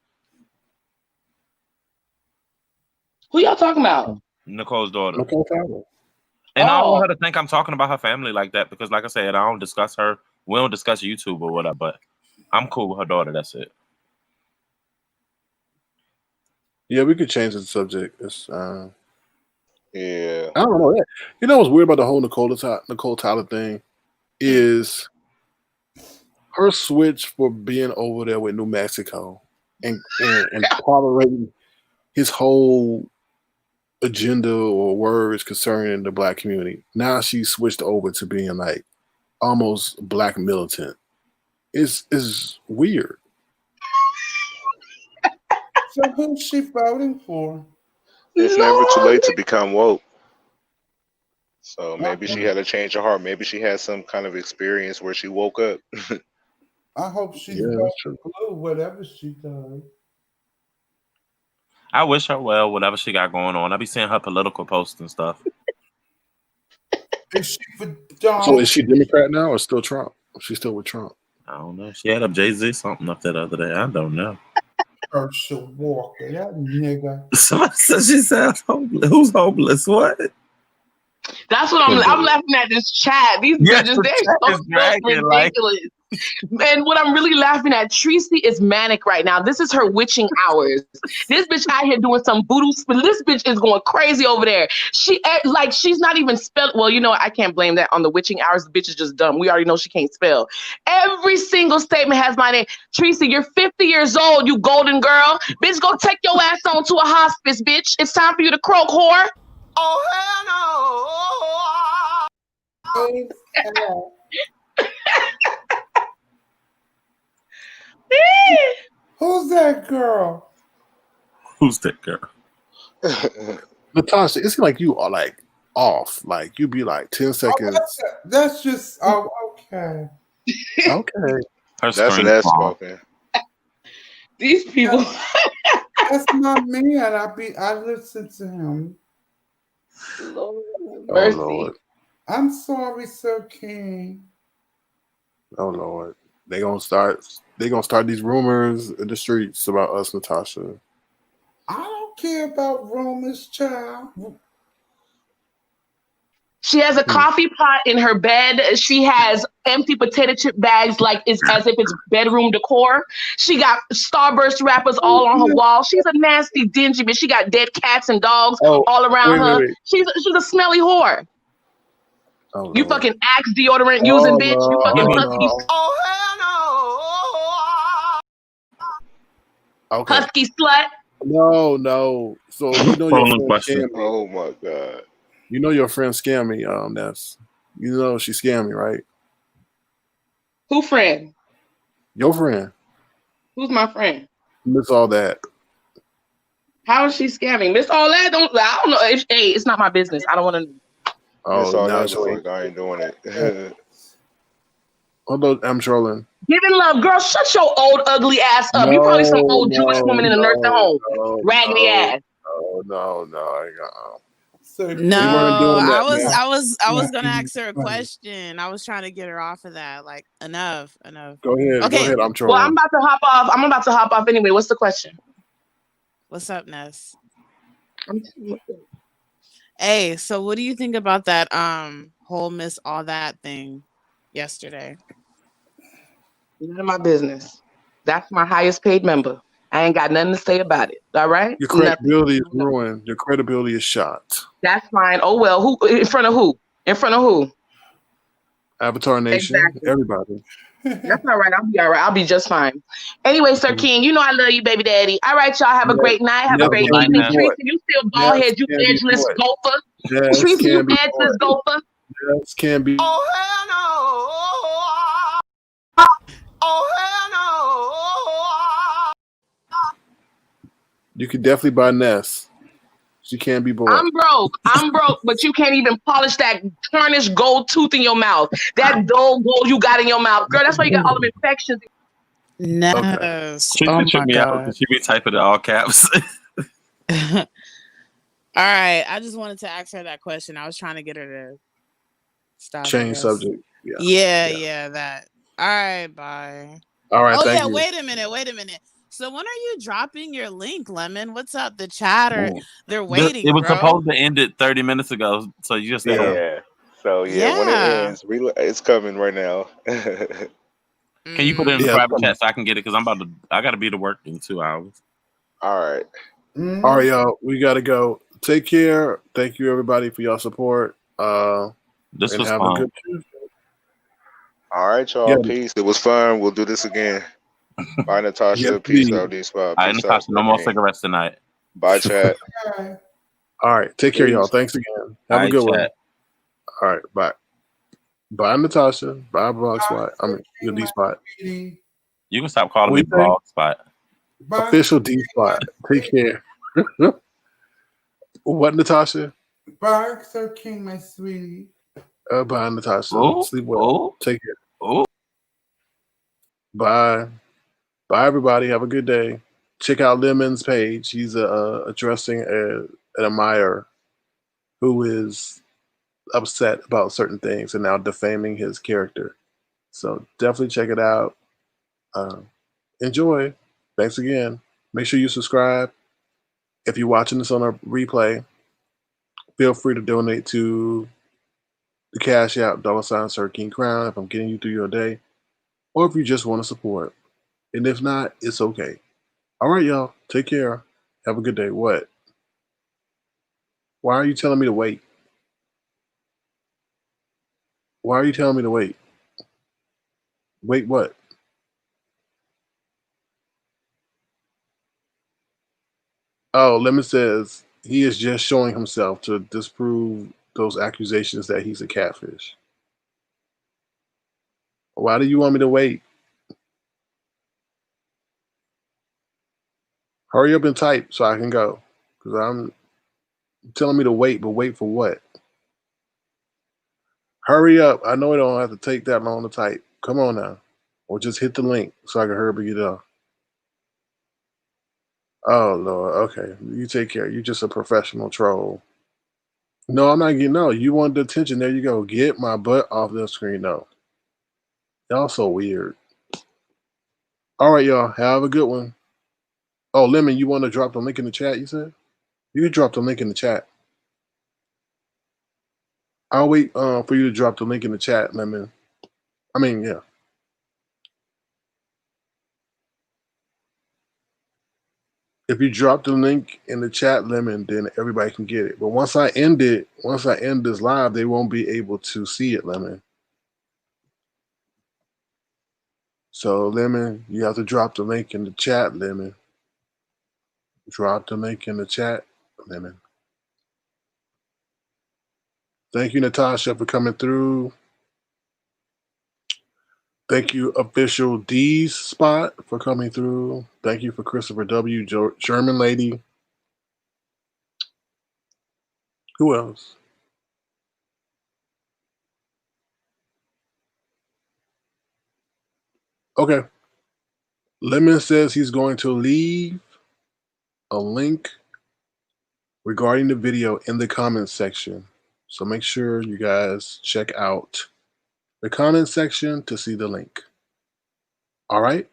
Who y'all talking about? Nicole's daughter. Nicole Fowler. And I don't want her to think I'm talking about her family like that because, like I said, I don't discuss her. We don't discuss YouTube or whatever, but I'm cool with her daughter. That's it. Yeah, we could change the subject. It's, yeah. I don't know. You know what's weird about the whole Nicole Tyler thing is her switch for being over there with New Mexico and tolerating his whole agenda or words concerning the Black community. Now she switched over to being like almost Black militant. It's weird. So who's she voting for? It's never too late to become woke. So maybe she had a change of heart. Maybe she had some kind of experience where she woke up. I hope she's blue, whatever she does. I wish her well, whatever she got going on. I be seeing her political posts and stuff. Is she for Donald? So is she Democrat now or still Trump? She's still with Trump. I don't know. She had up Jay-Z something up that other day. I don't know. Herschel Walker, that nigga. Somebody said she sounds homeless. Who's homeless? What? That's what I'm laughing at this chat. These bitches, they're so ridiculous. And what I'm really laughing at, Tracy is manic right now. This is her witching hours. This bitch out here doing some voodoo. This bitch is going crazy over there. She's not even spelled. Well, you know, I can't blame that on the witching hours. The bitch is just dumb. We already know she can't spell. Every single statement has my name. Tracy, you're 50 years old, you golden girl. Bitch, go take your ass on to a hospice, bitch. It's time for you to croak, whore. Oh, hell no. Who's that girl? Who's that girl? Natasha, it seems like you are like off. Like you be like 10 seconds. That's just okay. Okay. That's an ass smoking. These people. That's not me, and I listen to him. Lord mercy. Oh Lord. I'm sorry, Sir King. Oh Lord. They gonna start these rumors in the streets about us, Natasha. I don't care about rumors, child. She has a coffee pot in her bed. She has empty potato chip bags like it's as if it's bedroom decor. She got Starburst wrappers all on her wall. She's a nasty, dingy bitch. She got dead cats and dogs all around her. Wait. She's a smelly whore. Oh, you fucking Axe deodorant using bitch. You fucking husky. Oh, hell no. Okay. Husky slut. No. So you know your friend scammed me. Oh my God. You know your friend scammed me. You know she scammed me, right? Who friend? Your friend. Who's my friend? Miss All That. How is she scamming? Miss All That? I don't know. It's not my business. I don't want to. Oh, now it's like I ain't doing it. Although I'm trolling. Giving love, girl. Shut your old ugly ass up. You probably some old Jewish woman in a nursing home. Raggedy ass. No. No, I was gonna ask her a question. I was trying to get her off of that. Like, enough. Go ahead. I'm trolling. Well, I'm about to hop off anyway. What's the question? What's up, Ness? Hey, so what do you think about that whole Miss All That thing yesterday? None of my business. That's my highest paid member. I ain't got nothing to say about it. All right? Your Nothing. credibility is ruined. Your credibility is shot. That's fine. Oh well. Who in front of who? In front of who? Avatar Nation, Exactly. everybody. That's all right. I'll be all right. I'll be just fine. Anyway, Sir King, you know I love you, baby daddy. All right, y'all. Have a Yes, great night. Have a yes great can be evening. bought. Tracy, you still bald Yes head, you can be edgeless bought. gopher. Yes Tracy, you can be edgeless bought. gopher. Yes can be. Oh hell no! Oh hell You can definitely buy Ness. She can be bought. I'm broke. I'm broke, but you can't even polish that tarnished gold tooth in your mouth. That dull gold you got in your mouth. Girl, that's why you got all them infections. Yes. Tracy Oh took my me out God. because she be typing in all caps. All right. I just wanted to ask her that question. I was trying to get her to stop. I Change guess. subject. Yeah, that. All right, bye. All right, Oh thank yeah, you. wait a minute. So when are you dropping your link, Lemon? What's up? The chat or they're waiting, It was bro. supposed to end it 30 minutes ago, so you just gotta wait. Yeah. So yeah, when it ends, it's coming right now. Can you put it in the private chat so I can get it? Because I gotta be to work in 2 hours. All right. All right, y'all. We gotta go. Take care. Thank you, everybody, for your support. This and was have fun. a good Tuesday. All right, y'all. Yeah. Peace. It was fun. We'll do this again. Bye, Natasha. Yes, Peace please. out, D-Spot. All right, Peace out, Natasha, no more King. cigarettes tonight. Bye, chat. All right. Take care, y'all. Peace. Thanks again. All Have a right, good one. chat. All right. Bye. Bye, Natasha. Bye, Blog Spot. I mean, your D Spot. You can stop calling What me you think? Blog Spot. Official D Spot. Take care. What, Natasha? Bye, Sir King, my sweetie. Bye, Natasha. Oh, Sleep well. Take care. Oh. Bye. Bye, everybody. Have a good day. Check out Lemon's page. He's addressing an admirer who is upset about certain things and now defaming his character. So definitely check it out. Enjoy. Thanks again. Make sure you subscribe. If you're watching this on a replay, feel free to donate to the Cash App, $ Sir King Crown, if I'm getting you through your day, or if you just want to support. And if not, it's okay. All right, y'all. Take care. Have a good day. What? Why are you telling me to wait? Why are you telling me to wait? Wait, what? Oh, Lemon says he is just showing himself to disprove those accusations that he's a catfish. Why do you want me to wait? Hurry up and type so I can go. Because I'm telling me to wait, but wait for what? Hurry up. I know it don't have to take that long to type. Come on now. Or just hit the link so I can hurry up and get it off. Oh, Lord. Okay. You take care. You're just a professional troll. No, I'm not getting no. You want the attention. There you go. Get my butt off the screen. No. Y'all so weird. All right, y'all. Have a good one. Oh, Lemon, you want to drop the link in the chat, you said? You can drop the link in the chat. I'll wait for you to drop the link in the chat, Lemon. I mean, yeah. If you drop the link in the chat, Lemon, then everybody can get it. But once I end this live, they won't be able to see it, Lemon. So, Lemon, you have to drop the link in the chat, Lemon. Drop the link in the chat, Lemon. Thank you, Natasha, for coming through. Thank you, Official D's Spot, for coming through. Thank you for Christopher W. German Lady. Who else? Okay. Lemon says he's going to leave a link regarding the video in the comments section. So make sure you guys check out the comment section to see the link. All right.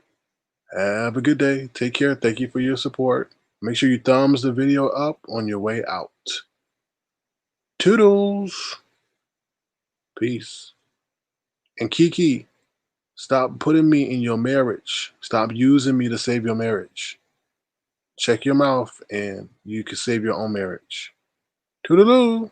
Have a good day. Take care. Thank you for your support. Make sure you thumbs the video up on your way out. Toodles. Peace. And Keke, stop putting me in your marriage. Stop using me to save your marriage. Check your mouth and you can save your own marriage. Toodaloo.